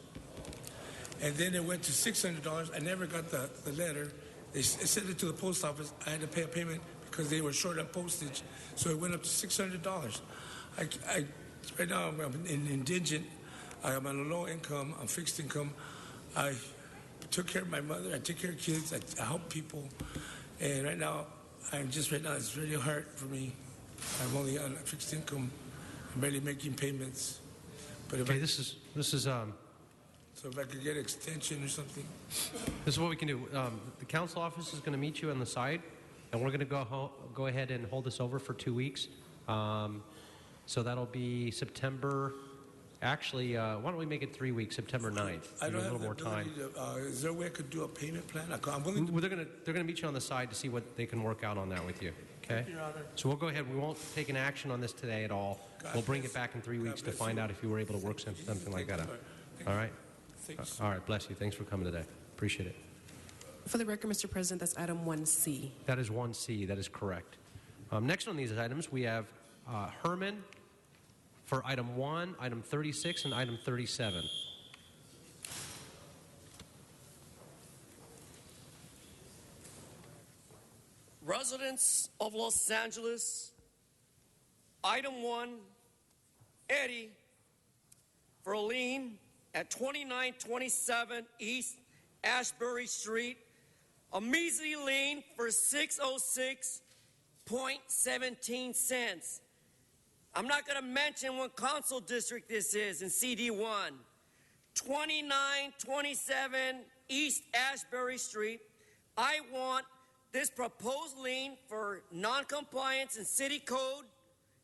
and then it went to $600. I never got the letter. They sent it to the post office. I had to pay a payment because they were short on postage, so it went up to $600. Right now I'm indigent. I'm on a low income. I'm fixed income. I took care of my mother. I take care of kids. I help people, and right now it's really hard for me. I'm only on fixed income. I'm barely making payments. But if this is so if I could get extension or something. This is what we can do. The council office is going to meet you on the side, and we're going to go ahead and hold this over for 2 weeks. So that'll be September. Actually, why don't we make it 3 weeks, September 9th? I don't a have little the more ability time. is there a way I could do a payment plan? I'm willing to. Well, they're going to meet you on the side to see what they can work out on that with you. Okay? Thank you, Your Honor. So we'll go ahead. We won't take an action on this today at all. We'll bring it back in 3 weeks to find out if you were able to work something like that out. All right? Thanks. All right. Bless you. Thanks for coming today. Appreciate it. For the record, Mr. President, that's item 1C. That is 1C. That is correct. Next on these items, we have Herman for item 1, item 36, and item 37. Residents of Los Angeles, item 1, Eddie, for a lien at 2927 East Ashbury Street, a measly lien for 606.17 cents. I'm not going to mention what council district this is in CD1. 2927 East Ashbury Street. I want this proposed lien for noncompliance in city code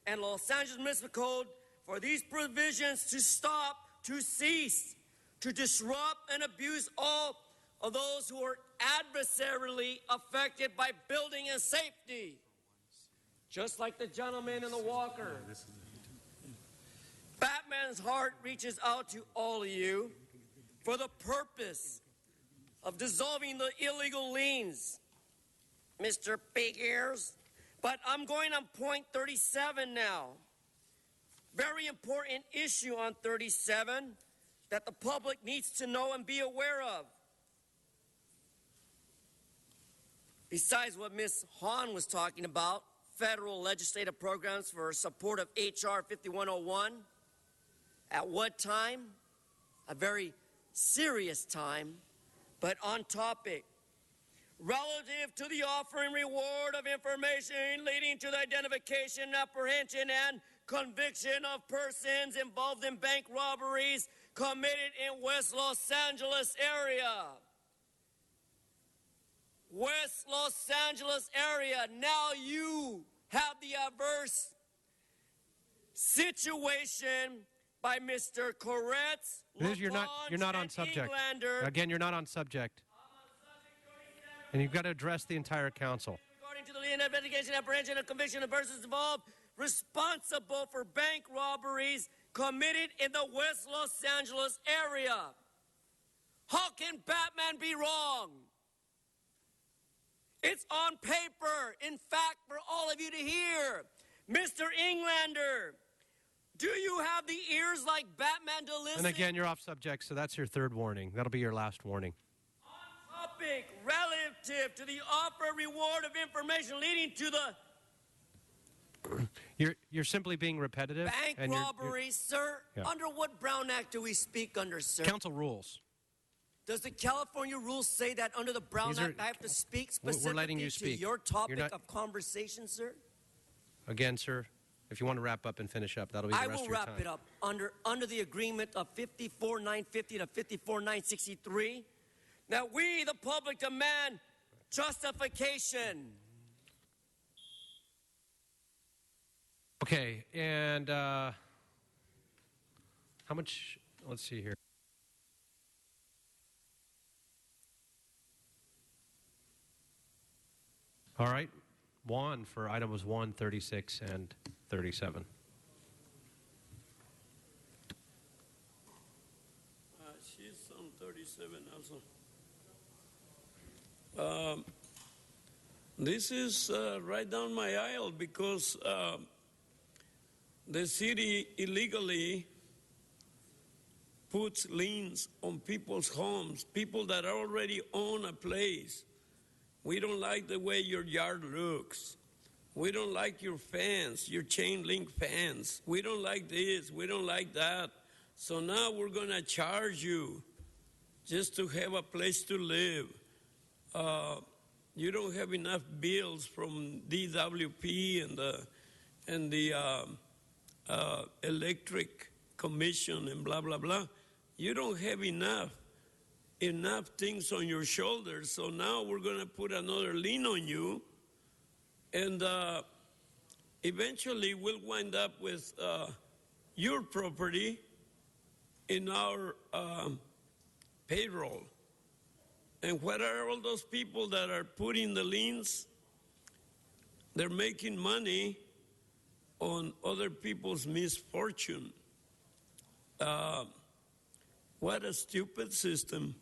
and Los Angeles Municipal Code for these provisions to stop, to cease, to disrupt and abuse all of those who are adversarially affected by building and safety. Just like the gentleman in the walker. Batman's heart reaches out to all of you for the purpose of dissolving the illegal liens, Mr. Big Ears. But I'm going on point 37 now. Very important issue on 37 that the public needs to know and be aware of. Besides what Ms. Hahn was talking about, federal legislative programs for support of H.R. 5101. At what time? A very serious time, but on topic. Relative to the offer and reward of information leading to the identification, apprehension, and conviction of persons involved in bank robberies committed in West Los Angeles area. West Los Angeles area. Now you have the adverse situation by Mr. Koretz, You're not on subject. Englander. Again, you're not on subject. And you've got to address the entire council. According to the lien investigation, apprehension, and conviction of persons involved responsible for bank robberies committed in the West Los Angeles area. How can Batman be wrong? It's on paper, in fact, for all of you to hear. Mr. Englander, do you have the ears like Batman to listen? And again, you're off subject, so that's your third warning. That'll be your last warning. On topic, relative to the offer reward of information leading to the You're simply being repetitive. bank and robberies, sir. Yeah. Under what Brown Act do we speak under, sir? Council rules. Does the California rules say that under the Brown Act I have to speak specifically letting you to speak. your topic You're not- of conversation, sir? Again, sir, if you want to wrap up and finish up, that'll be the I rest will of your wrap time. it up under the agreement of 54,950 to 54,963 that we, the public, demand justification. Okay, and how much? Let's see here. All right, Juan for items 1, 36, and 37. 47 also. This is right down my aisle because the city illegally puts liens on people's homes, people that already own a place. We don't like the way your yard looks. We don't like your fence, your chain link fence. We don't like this, we don't like that. So now we're going to charge you just to have a place to live. You don't have enough bills from DWP and the electric commission and blah, blah, blah. You don't have enough things on your shoulders. So now we're going to put another lien on you. And eventually we'll wind up with your property in our payroll. And what are all those people that are putting the liens? They're making money on other people's misfortune. What a stupid system.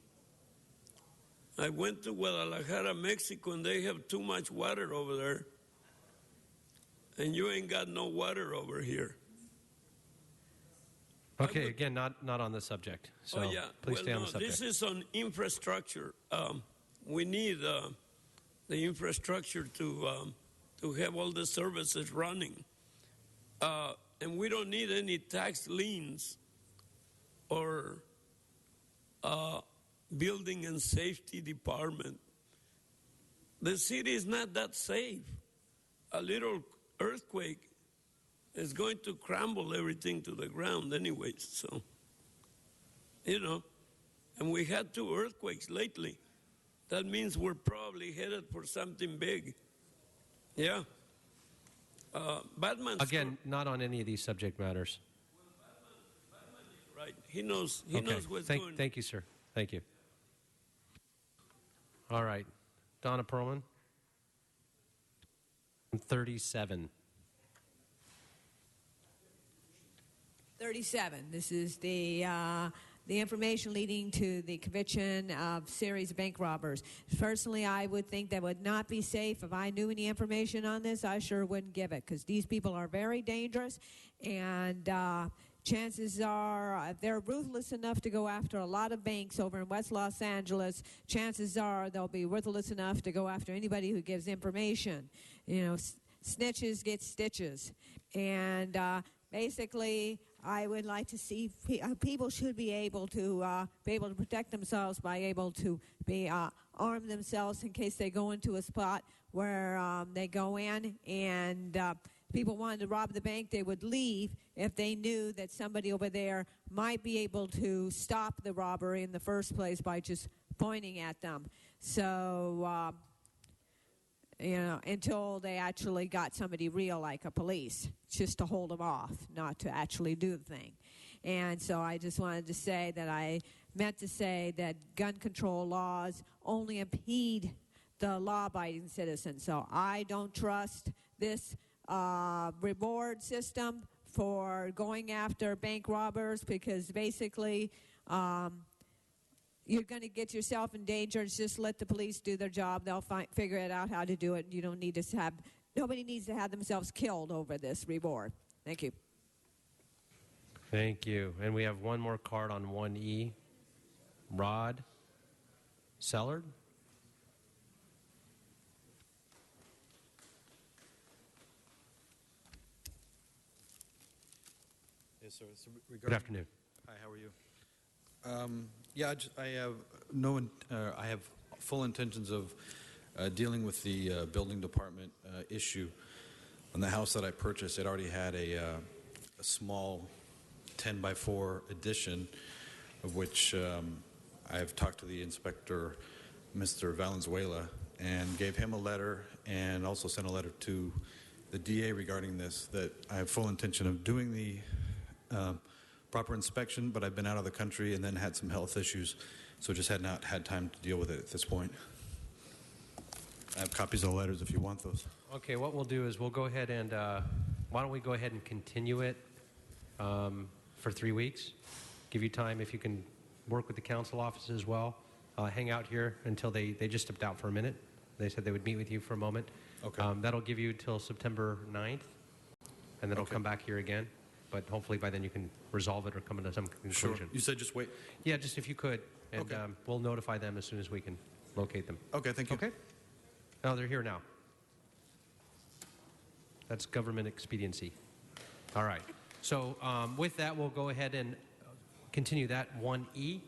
I went to Guadalajara, Mexico, and they have too much water over there. And you ain't got no water over here. Okay, again, not on the subject. So please stay on the subject. This is on infrastructure. We need the infrastructure to have all the services running. And we don't need any tax liens or building and safety department. The city is not that safe. A little earthquake is going to crumble everything to the ground anyways. So, and we had 2 earthquakes lately. That means we're probably headed for something big. Yeah. Batman. Again, not on any of these subject matters. Right. He knows what's going on. Thank you, sir. Thank you. All right. Donna Perlman. 37. 37. This is the information leading to the conviction of series of bank robbers. Personally, I would think that would not be safe. If I knew any information on this, I sure wouldn't give it, because these people are very dangerous, and chances are, if they're ruthless enough to go after a lot of banks over in West Los Angeles, chances are they'll be ruthless enough to go after anybody who gives information. Snitches get stitches. And basically, I would like to see people should be able to protect themselves by able to arm themselves in case they go into a spot where they go in and people wanted to rob the bank. They would leave if they knew that somebody over there might be able to stop the robbery in the first place by just pointing at them. So, until they actually got somebody real like a police, just to hold them off, not to actually do the thing. And so I just wanted to say that I meant to say that gun control laws only impede the law-abiding citizen. So I don't trust this reward system for going after bank robbers, because basically you're going to get yourself in danger. Just let the police do their job. They'll figure it out how to do it. You don't need to nobody needs to have themselves killed over this reward. Thank you. Thank you. And we have one more card on 1E. Rod Sellard. Yes, sir. So Good afternoon. Hi, how are you? I have full intentions of dealing with the building department issue. On the house that I purchased, it already had a small 10x4 addition, of which I've talked to the inspector, Mr. Valenzuela, and gave him a letter, and also sent a letter to the DA regarding this, that I have full intention of doing the proper inspection, but I've been out of the country and then had some health issues, so just had not had time to deal with it at this point. I have copies of the letters if you want those. Okay, what we'll do is we'll go ahead and, why don't we go ahead and continue it for 3 weeks? Give you time if you can work with the council office as well. Hang out here until they just stepped out for a minute. They said they would meet with you for a moment. Okay. That'll give you till September 9th, and then it'll come back here again. But hopefully by then you can resolve it or come to some conclusion. Sure. You said just wait. Yeah, just if you could. And Okay. we'll notify them as soon as we can locate them. Okay, thank you. Okay? Oh, they're here now. That's government expediency. All right. So with that, we'll go ahead and continue that 1E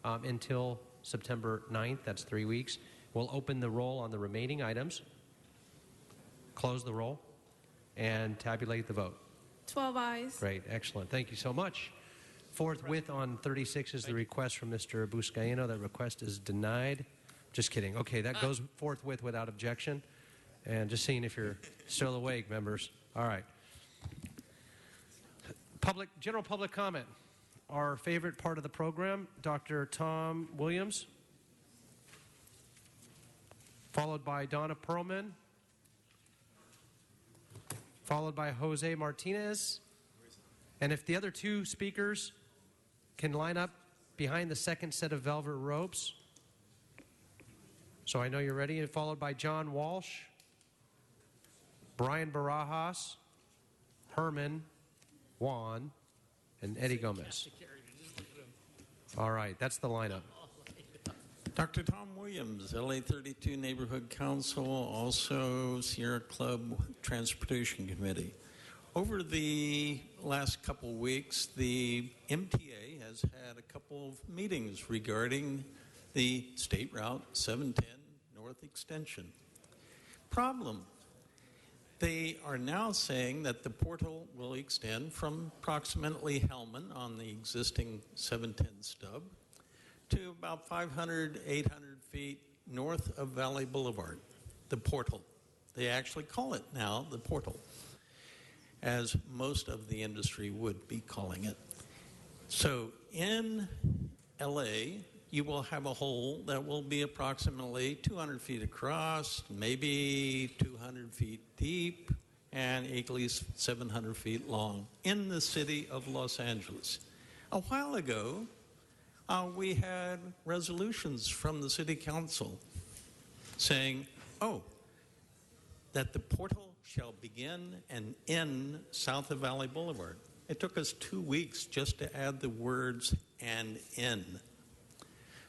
until September 9th. That's 3 weeks. We'll open the roll on the remaining items, close the roll, and tabulate the vote. 12 ayes. Great. Excellent. Thank you so much. Forthwith on 36 is the request from Mr. Buscaino. That request is denied. Just kidding. Okay, that goes forthwith without objection. And just seeing if you're still awake, members. All right. General public comment. Our favorite part of the program, Dr. Tom Williams, followed by Donna Perlman, followed by Jose Martinez. And if the other two speakers can line up behind the second set of velvet ropes. So I know you're ready. And followed by John Walsh, Brian Barajas, Herman, Juan, and Eddie Gomez. All right, that's the lineup. Dr. Tom Williams, LA 32 Neighborhood Council, also Sierra Club Transportation Committee. Over the last couple weeks, the MTA has had a couple of meetings regarding the State Route 710 North Extension. Problem, they are now saying that the portal will extend from approximately Hellman on the existing 710 stub to about 500, 800 feet north of Valley Boulevard, the portal. They actually call it now the portal, as most of the industry would be calling it. So in LA, you will have a hole that will be approximately 200 feet across, maybe 200 feet deep, and at least 700 feet long in the city of Los Angeles. A while ago, we had resolutions from the city council saying, that the portal shall begin and end south of Valley Boulevard. It took us 2 weeks just to add the words "and in,"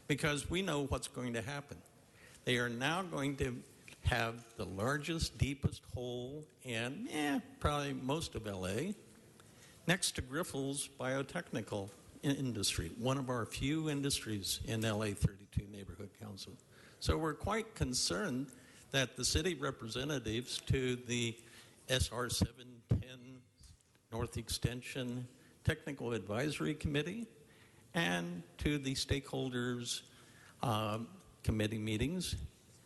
because we know what's going to happen. They are now going to have the largest, deepest hole in probably most of LA, next to Grifols Biotechnical Industry, one of our few industries in LA 32 Neighborhood Council. So we're quite concerned that the city representatives to the SR 710 North Extension Technical Advisory Committee and to the stakeholders committee meetings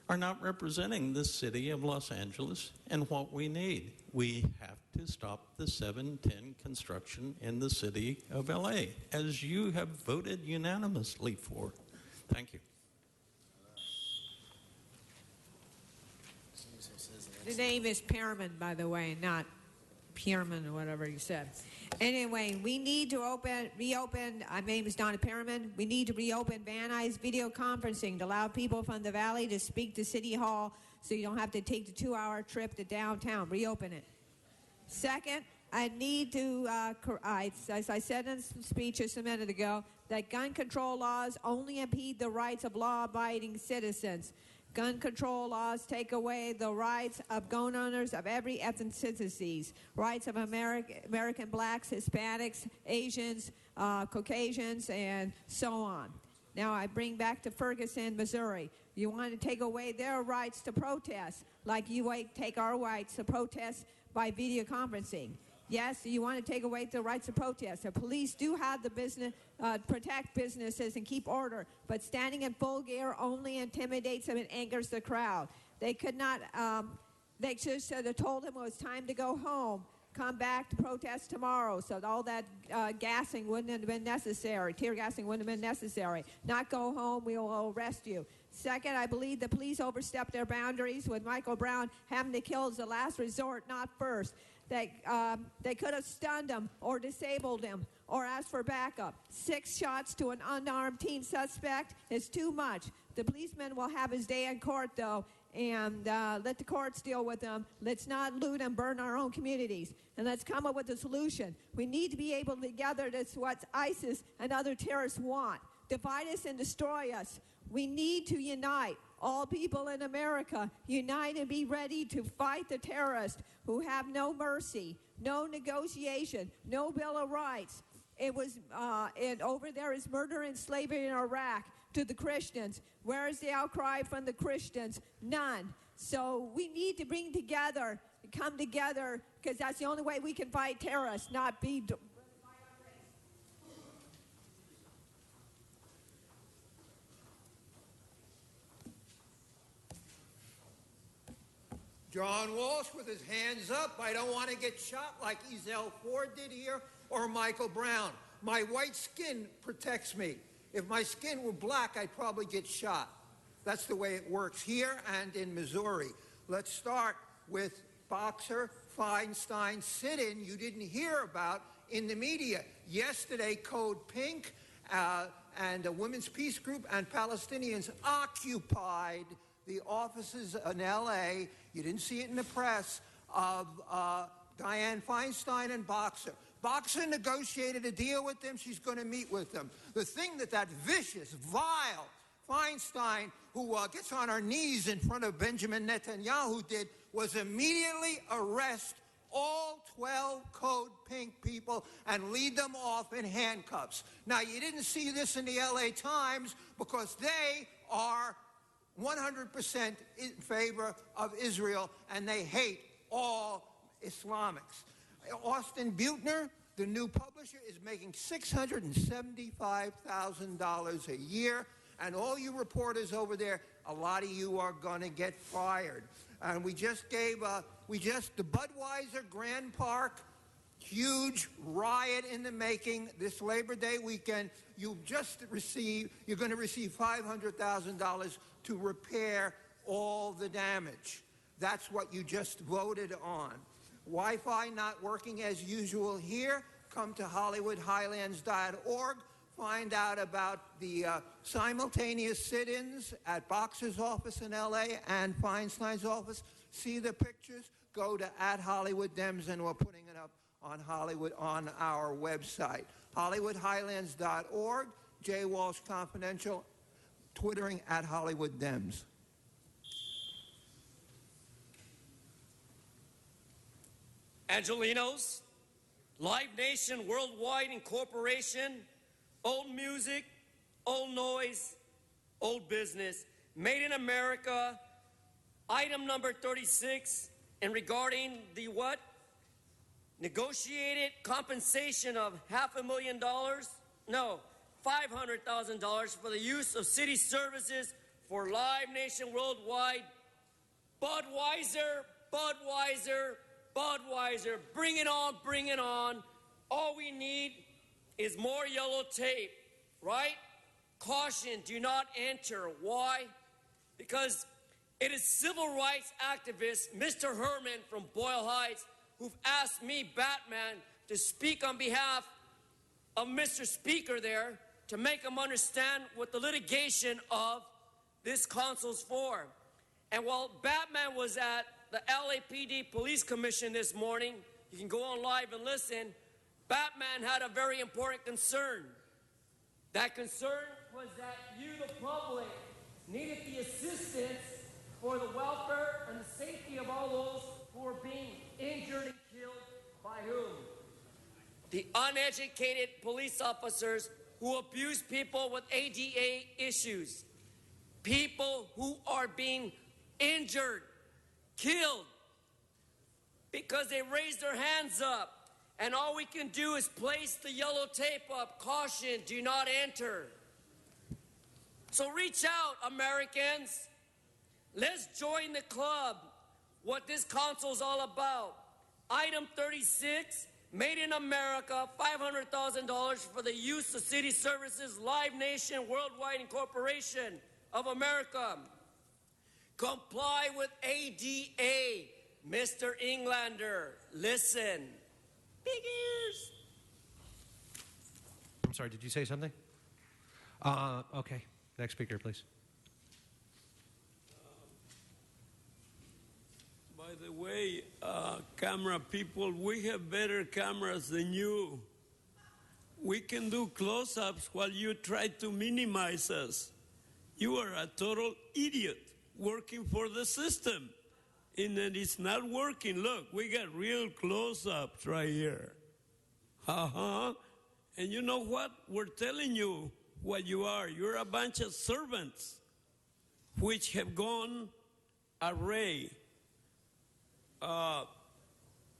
are not representing the city of Los Angeles and what we need. We have to stop the 710 construction in the city of LA, as you have voted unanimously for. Thank you. The name is Pearman, by the way, not Pierman or whatever you said. Anyway, we need to reopen, my name is Donna Pearman. We need to reopen Van Nuys video conferencing to allow people from the valley to speak to City Hall so you don't have to take the 2-hour trip to downtown. Reopen it. Second, I need to, as I said in the speech just a minute ago, that gun control laws only impede the rights of law-abiding citizens. Gun control laws take away the rights of gun owners of every ethnicity, rights of American blacks, Hispanics, Asians, Caucasians, and so on. Now I bring back to Ferguson, Missouri. You want to take away their rights to protest, like you take our rights to protest by video conferencing. Yes, you want to take away the rights to protest. The police do have the business, protect businesses and keep order, but standing in full gear only intimidates them and angers the crowd. They could not, they should have told him it was time to go home, come back to protest tomorrow, so all that gassing wouldn't have been necessary, tear gassing wouldn't have been necessary. Not go home, we will arrest you. Second, I believe the police overstepped their boundaries with Michael Brown having to kill as the last resort, not first. that they could have stunned him or disabled him or asked for backup. 6 shots to an unarmed teen suspect is too much. The policeman will have his day in court, though, and let the courts deal with them. Let's not loot and burn our own communities. And let's come up with a solution. We need to be able to gather this what ISIS and other terrorists want. Divide us and destroy us. We need to unite. All people in America, unite and be ready to fight the terrorists who have no mercy, no negotiation, no Bill of Rights. It was, and over there is murder and slavery in Iraq to the Christians. Where is the outcry from the Christians? None. So we need to bring together, come together, because that's the only way we can fight terrorists, not be... John Walsh with his hands up. I don't want to get shot like Ezell Ford did here or Michael Brown. My white skin protects me. If my skin were black, I'd probably get shot. That's the way it works here and in Missouri. Let's start with Boxer Feinstein sit-in you didn't hear about in the media. Yesterday, Code Pink and a women's peace group and Palestinians occupied the offices in L.A., you didn't see it in the press, of Dianne Feinstein and Boxer. Boxer negotiated a deal with them. She's going to meet with them. The thing that vicious, vile Feinstein, who gets on her knees in front of Benjamin Netanyahu, did was immediately arrest all 12 Code Pink people and lead them off in handcuffs. Now, you didn't see this in the L.A. Times because they are 100% in favor of Israel, and they hate all Islamics. Austin Butner, the new publisher, is making $675,000 a year, and all you reporters over there, a lot of you are going to get fired. And we just the Budweiser Grand Park, huge riot in the making this Labor Day weekend. You're going to receive $500,000 to repair all the damage. That's what you just voted on. Wi-Fi not working as usual here. Come to HollywoodHighlands.org. Find out about the simultaneous sit-ins at Boxer's office in L.A. and Feinstein's office. See the pictures. Go to @HollywoodDems, and we're putting it up on Hollywood on our website. HollywoodHighlands.org. J. Walsh Confidential. Twittering @HollywoodDems. Angelinos, Live Nation Worldwide Incorporation, old music, old noise, old business, made in America. Item number 36, and regarding the what? Negotiated compensation of $500,000? No, $500,000 for the use of city services for Live Nation Worldwide. Budweiser, Budweiser, Budweiser, bring it on, bring it on. All we need is more yellow tape, right? Caution, do not enter. Why? Because it is civil rights activist Mr. Herman from Boyle Heights who've asked me, Batman, to speak on behalf of Mr. Speaker there to make him understand what the litigation of this council's for. And while Batman was at the LAPD Police Commission this morning, you can go on live and listen, Batman had a very important concern. That concern was that you, the public, needed the assistance for the welfare and the safety of all those who are being injured and killed by whom? The uneducated police officers who abuse people with ADA issues. People who are being injured, killed, because they raised their hands up. And all we can do is place the yellow tape up. Caution, do not enter. So reach out, Americans. Let's join the club. What this council is all about. Item 36, made in America, $500,000 for the use of city services, Live Nation Worldwide Incorporation of America. Comply with ADA. Mr. Englander, listen. Big ears. I'm sorry, did you say something? Okay. Next speaker, please. By the way, camera people, we have better cameras than you. We can do close-ups while you try to minimize us. You are a total idiot working for the system. And it's not working. Look, we got real close-ups right here. And you know what? We're telling you what you are. You're a bunch of servants which have gone array.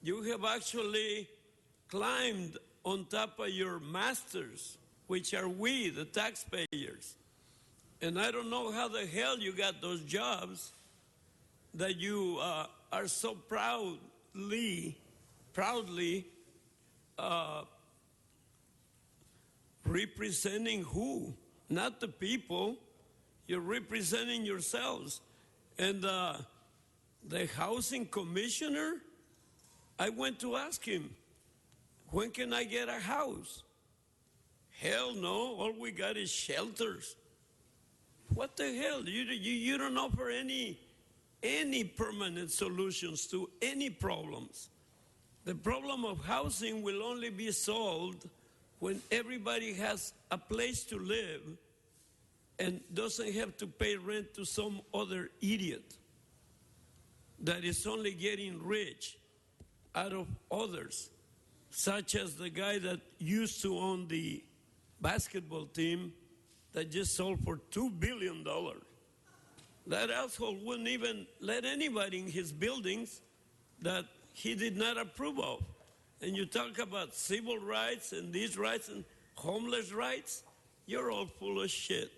You have actually climbed on top of your masters, which are we, the taxpayers. And I don't know how the hell you got those jobs that you are so proudly representing who? Not the people. You're representing yourselves. And the housing commissioner, I went to ask him, when can I get a house? Hell no, all we got is shelters. What the hell? You don't offer any permanent solutions to any problems. The problem of housing will only be solved when everybody has a place to live and doesn't have to pay rent to some other idiot that is only getting rich out of others, such as the guy that used to own the basketball team that just sold for $2 billion. That asshole wouldn't even let anybody in his buildings that he did not approve of. And you talk about civil rights and these rights and homeless rights, you're all full of shit.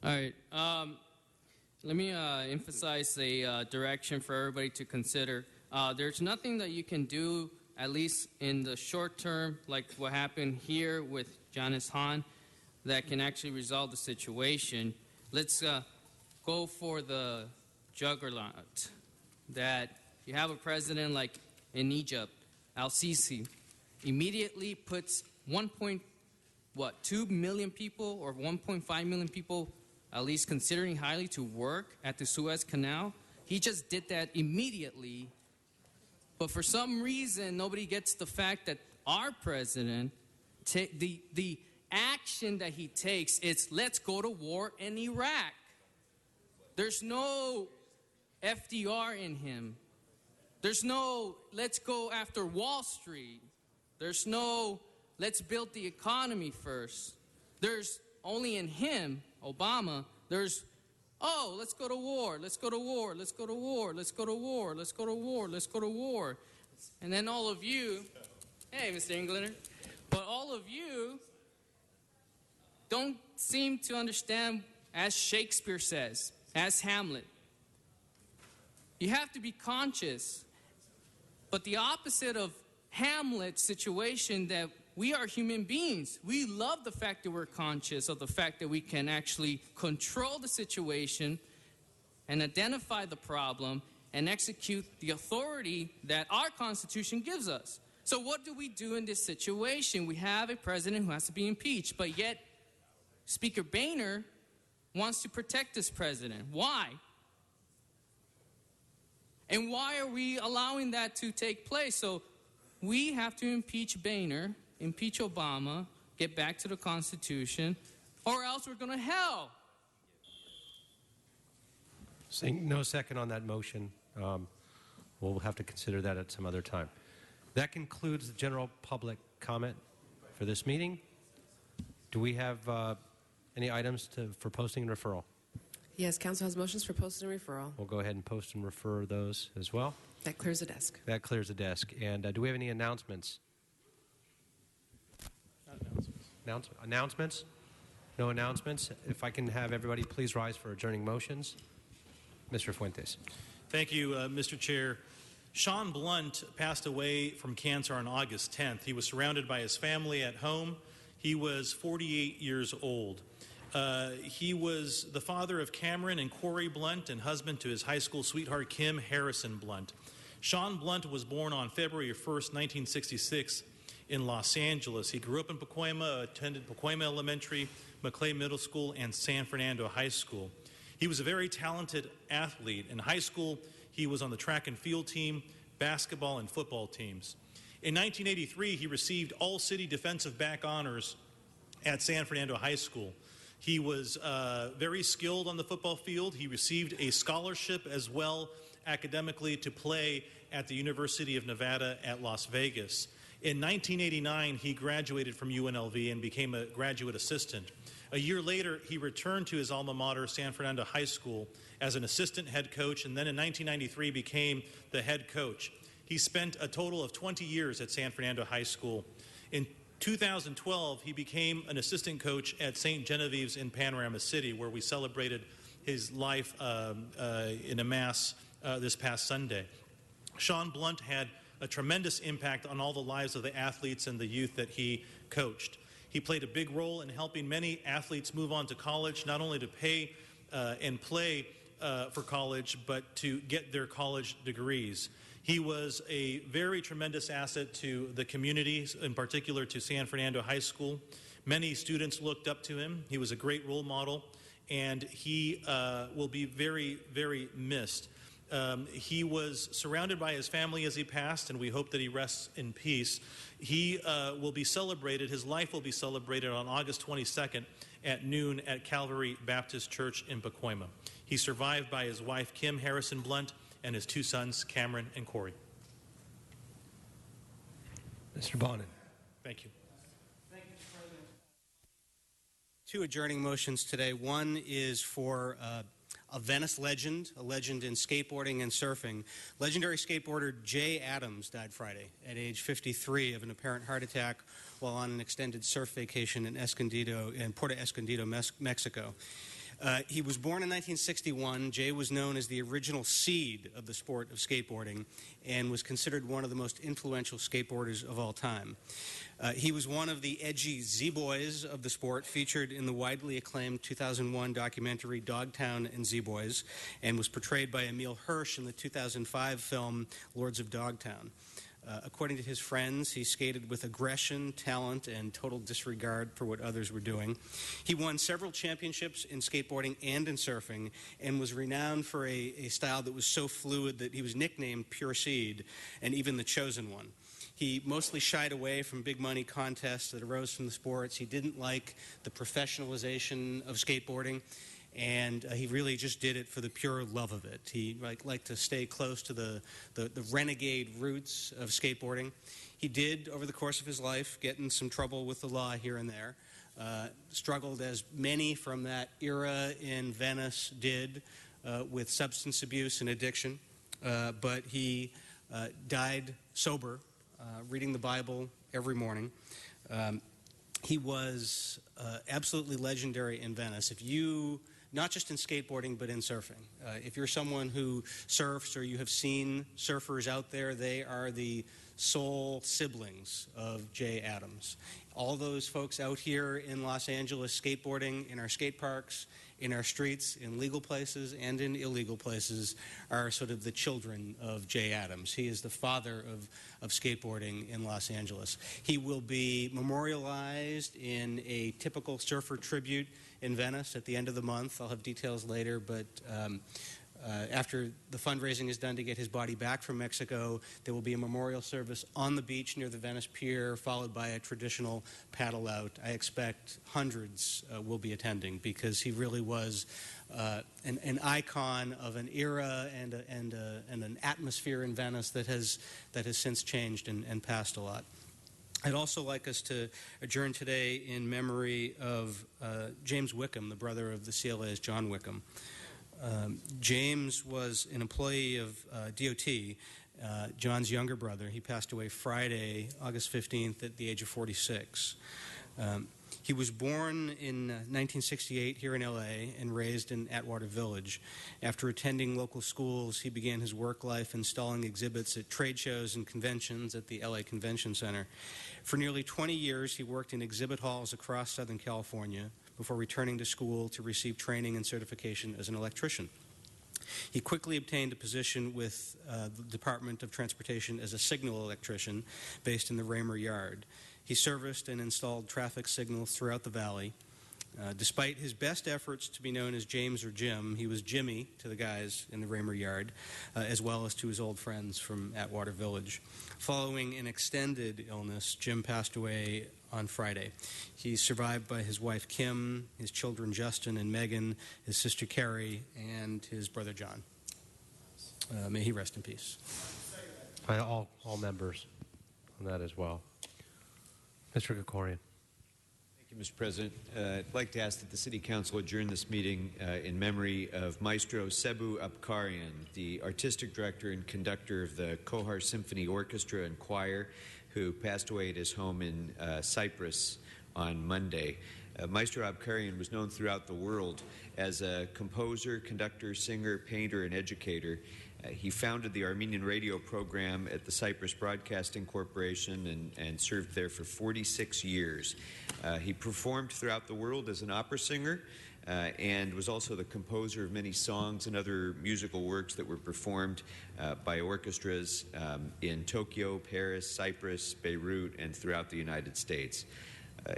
All right. Let me emphasize a direction for everybody to consider. There's nothing that you can do, at least in the short term, like what happened here with Janice Hahn, that can actually resolve the situation. Let's go for the juggernaut. That you have a president like in Egypt, Al-Sisi, immediately puts 2 million people or 1.5 million people, at least considering highly, to work at the Suez Canal. He just did that immediately. But for some reason, nobody gets the fact that our president, the action that he takes is, let's go to war in Iraq. There's no FDR in him. There's no, let's go after Wall Street. There's no, let's build the economy first. There's only in him, Obama, there's, oh, let's go to war, let's go to war, let's go to war, let's go to war, let's go to war, let's go to war. And then all of you, hey, Mr. Englander, but all of you don't seem to understand, as Shakespeare says, as Hamlet. You have to be conscious. But the opposite of Hamlet's situation, that we are human beings. We love the fact that we're conscious of the fact that we can actually control the situation and identify the problem and execute the authority that our Constitution gives us. So what do we do in this situation? We have a president who has to be impeached, but yet Speaker Boehner wants to protect this president. Why? And why are we allowing that to take place? So we have to impeach Boehner, impeach Obama, get back to the Constitution, or else we're going to hell. Seeing no second on that motion, we'll have to consider that at some other time. That concludes the general public comment for this meeting. Do we have any items for posting and referral? Yes, Council has motions for posting and referral. We'll go ahead and post and refer those as well. That clears the desk. That clears the desk. And do we have any announcements? Announcements? No announcements. If I can have everybody please rise for adjourning motions. Mr. Fuentes. Thank you, Mr. Chair. Sean Blunt passed away from cancer on August 10th. He was surrounded by his family at home. He was 48 years old. He was the father of Cameron and Corey Blunt and husband to his high school sweetheart Kim Harrison Blunt. Sean Blunt was born on February 1st, 1966 in Los Angeles. He grew up in Pacoima, attended Pacoima Elementary, McClay Middle School, and San Fernando High School. He was a very talented athlete. In high school, he was on the track and field team, basketball, and football teams. In 1983, he received All-City Defensive Back honors at San Fernando High School. He was very skilled on the football field. He received a scholarship as well academically to play at the University of Nevada at Las Vegas. In 1989, he graduated from UNLV and became a graduate assistant. A year later, he returned to his alma mater, San Fernando High School, as an assistant head coach, and then in 1993 became the head coach. He spent a total of 20 years at San Fernando High School. In 2012, he became an assistant coach at St. Genevieve's in Panorama City, where we celebrated his life in a mass this past Sunday. Sean Blunt had a tremendous impact on all the lives of the athletes and the youth that he coached. He played a big role in helping many athletes move on to college, not only to pay and play for college, but to get their college degrees. He was a very tremendous asset to the community, in particular to San Fernando High School. Many students looked up to him. He was a great role model, and he will be very, very missed. He was surrounded by his family as he passed, and we hope that he rests in peace. He will be celebrated, his life will be celebrated on August 22nd at noon at Calvary Baptist Church in Pacoima. He's survived by his wife, Kim Harrison Blunt, and his two sons, Cameron and Corey. Mr. Bonin. Thank you. Two adjourning motions today. One is for a Venice legend, a legend in skateboarding and surfing. Legendary skateboarder Jay Adams died Friday at age 53 of an apparent heart attack while on an extended surf vacation in Puerto Escondido, Mexico. He was born in 1961. Jay was known as the original seed of the sport of skateboarding and was considered one of the most influential skateboarders of all time. He was one of the edgy Z-Boys of the sport, featured in the widely acclaimed 2001 documentary Dogtown and Z-Boys, and was portrayed by Emile Hirsch in the 2005 film Lords of Dogtown. According to his friends, he skated with aggression, talent, and total disregard for what others were doing. He won several championships in skateboarding and in surfing, and was renowned for a style that was so fluid that he was nicknamed Pure Seed, and even the Chosen One. He mostly shied away from big money contests that arose from the sports. He didn't like the professionalization of skateboarding, and he really just did it for the pure love of it. He liked to stay close to the renegade roots of skateboarding. He did, over the course of his life, get in some trouble with the law here and there. Struggled, as many from that era in Venice did, with substance abuse and addiction. But he died sober, reading the Bible every morning. He was absolutely legendary in Venice. If you, not just in skateboarding, but in surfing. If you're someone who surfs or you have seen surfers out there, they are the soul siblings of Jay Adams. All those folks out here in Los Angeles skateboarding, in our skate parks, in our streets, in legal places and in illegal places, are sort of the children of Jay Adams. He is the father of skateboarding in Los Angeles. He will be memorialized in a typical surfer tribute in Venice at the end of the month. I'll have details later, but after the fundraising is done to get his body back from Mexico, there will be a memorial service on the beach near the Venice Pier, followed by a traditional paddle out. I expect hundreds will be attending, because he really was an icon of an era and an atmosphere in Venice that has since changed and passed a lot. I'd also like us to adjourn today in memory of James Wickham, the brother of the CLA's John Wickham. James was an employee of DOT, John's younger brother. He passed away Friday, August 15th, at the age of 46. He was born in 1968 here in L.A. and raised in Atwater Village. After attending local schools, he began his work life installing exhibits at trade shows and conventions at the L.A. Convention Center. For nearly 20 years, he worked in exhibit halls across Southern California, before returning to school to receive training and certification as an electrician. He quickly obtained a position with the Department of Transportation as a signal electrician based in the Raymer Yard. He serviced and installed traffic signals throughout the valley. Despite his best efforts to be known as James or Jim, he was Jimmy to the guys in the Raymer Yard, as well as to his old friends from Atwater Village. Following an extended illness, Jim passed away on Friday. He's survived by his wife Kim, his children Justin and Megan, his sister Carrie, and his brother John. May he rest in peace. All members on that as well. Mr. Krikorian. Thank you, Mr. President. I'd like to ask that the City Council adjourn this meeting in memory of Maestro Sebu Abkarian, the artistic director and conductor of the Kohar Symphony Orchestra and Choir, who passed away at his home in Cyprus on Monday. Maestro Abkarian was known throughout the world as a composer, conductor, singer, painter, and educator. He founded the Armenian radio program at the Cyprus Broadcasting Corporation and served there for 46 years. He performed throughout the world as an opera singer and was also the composer of many songs and other musical works that were performed by orchestras in Tokyo, Paris, Cyprus, Beirut, and throughout the United States.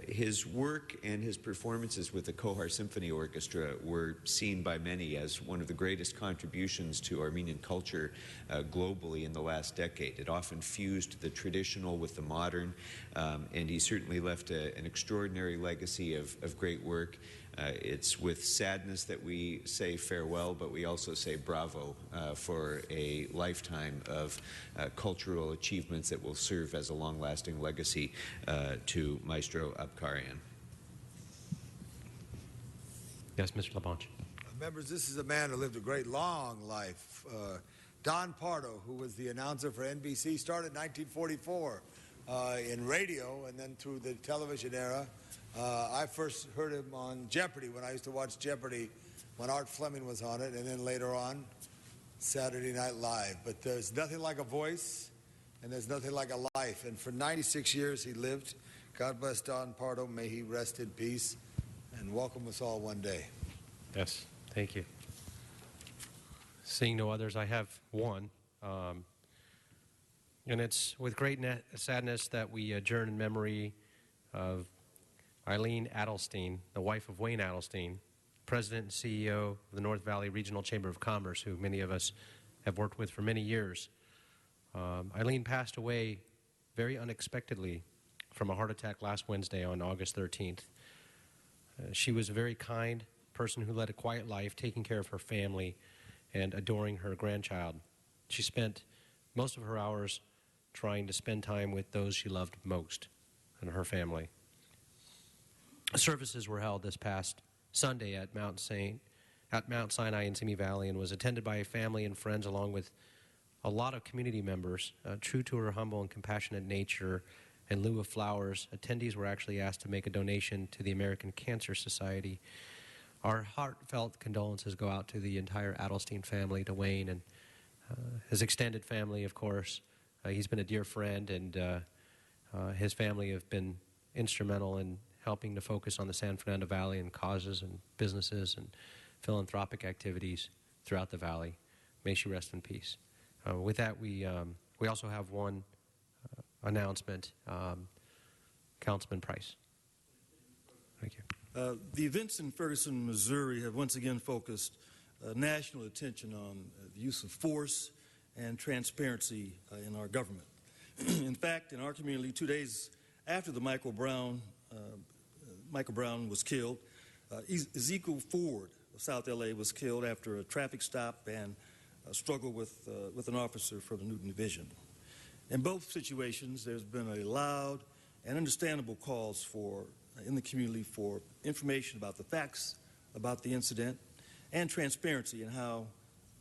His work and his performances with the Kohar Symphony Orchestra were seen by many as one of the greatest contributions to Armenian culture globally in the last decade. It often fused the traditional with the modern, and he certainly left an extraordinary legacy of great work. It's with sadness that we say farewell, but we also say bravo for a lifetime of cultural achievements that will serve as a long-lasting legacy to Maestro Abkarian. Yes, Mr. LaBonge. Members, this is a man who lived a great long life. Don Pardo, who was the announcer for NBC, started in 1944 in radio and then through the television era. I first heard him on Jeopardy when I used to watch Jeopardy when Art Fleming was on it, and then later on Saturday Night Live. But there's nothing like a voice, and there's nothing like a life. And for 96 years he lived. God bless Don Pardo. May he rest in peace, and welcome us all one day. Yes, thank you. Seeing no others, I have one. And it's with great sadness that we adjourn in memory of Eileen Adelstein, the wife of Wayne Adelstein, President and CEO of the North Valley Regional Chamber of Commerce, who many of us have worked with for many years. Eileen passed away very unexpectedly from a heart attack last Wednesday on August 13th. She was a very kind person who led a quiet life, taking care of her family and adoring her grandchild. She spent most of her hours trying to spend time with those she loved most and her family. Services were held this past Sunday at Mount Sinai in Simi Valley and was attended by family and friends along with a lot of community members. True to her humble and compassionate nature, in lieu of flowers, attendees were actually asked to make a donation to the American Cancer Society. Our heartfelt condolences go out to the entire Adelstein family, to Wayne and his extended family, of course. He's been a dear friend, and his family have been instrumental in helping to focus on the San Fernando Valley and causes and businesses and philanthropic activities throughout the valley. May she rest in peace. With that, we also have one announcement. Councilman Price. Thank you. The events in Ferguson, Missouri have once again focused national attention on the use of force and transparency in our government. In fact, in our community, 2 days after the Michael Brown was killed, Ezekiel Ford of South LA was killed after a traffic stop and a struggle with an officer from the Newton Division. In both situations, there's been a loud and understandable calls in the community for information about the facts about the incident and transparency in how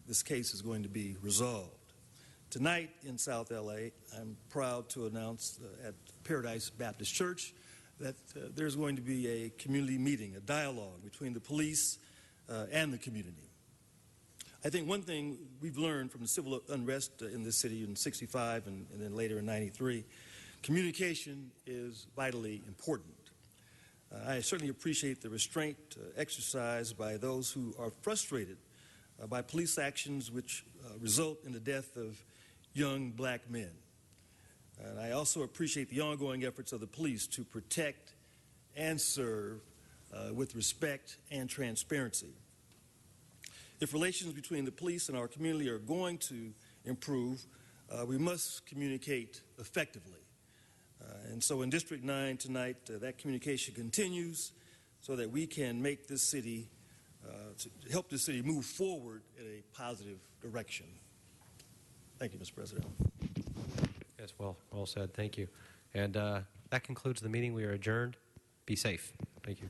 this case is going to be resolved. Tonight in South LA, I'm proud to announce at Paradise Baptist Church that there's going to be a community meeting, a dialogue between the police and the community. I think one thing we've learned from the civil unrest in this city in '65 and then later in '93, communication is vitally important. I certainly appreciate the restraint exercised by those who are frustrated by police actions which result in the death of young black men. And I also appreciate the ongoing efforts of the police to protect and serve with respect and transparency. If relations between the police and our community are going to improve, we must communicate effectively. And so in District 9 tonight, that communication continues so that we can make this city, to help this city move forward in a positive direction. Thank you, Mr. President. Yes, well said. Thank you. And that concludes the meeting. We are adjourned. Be safe. Thank you.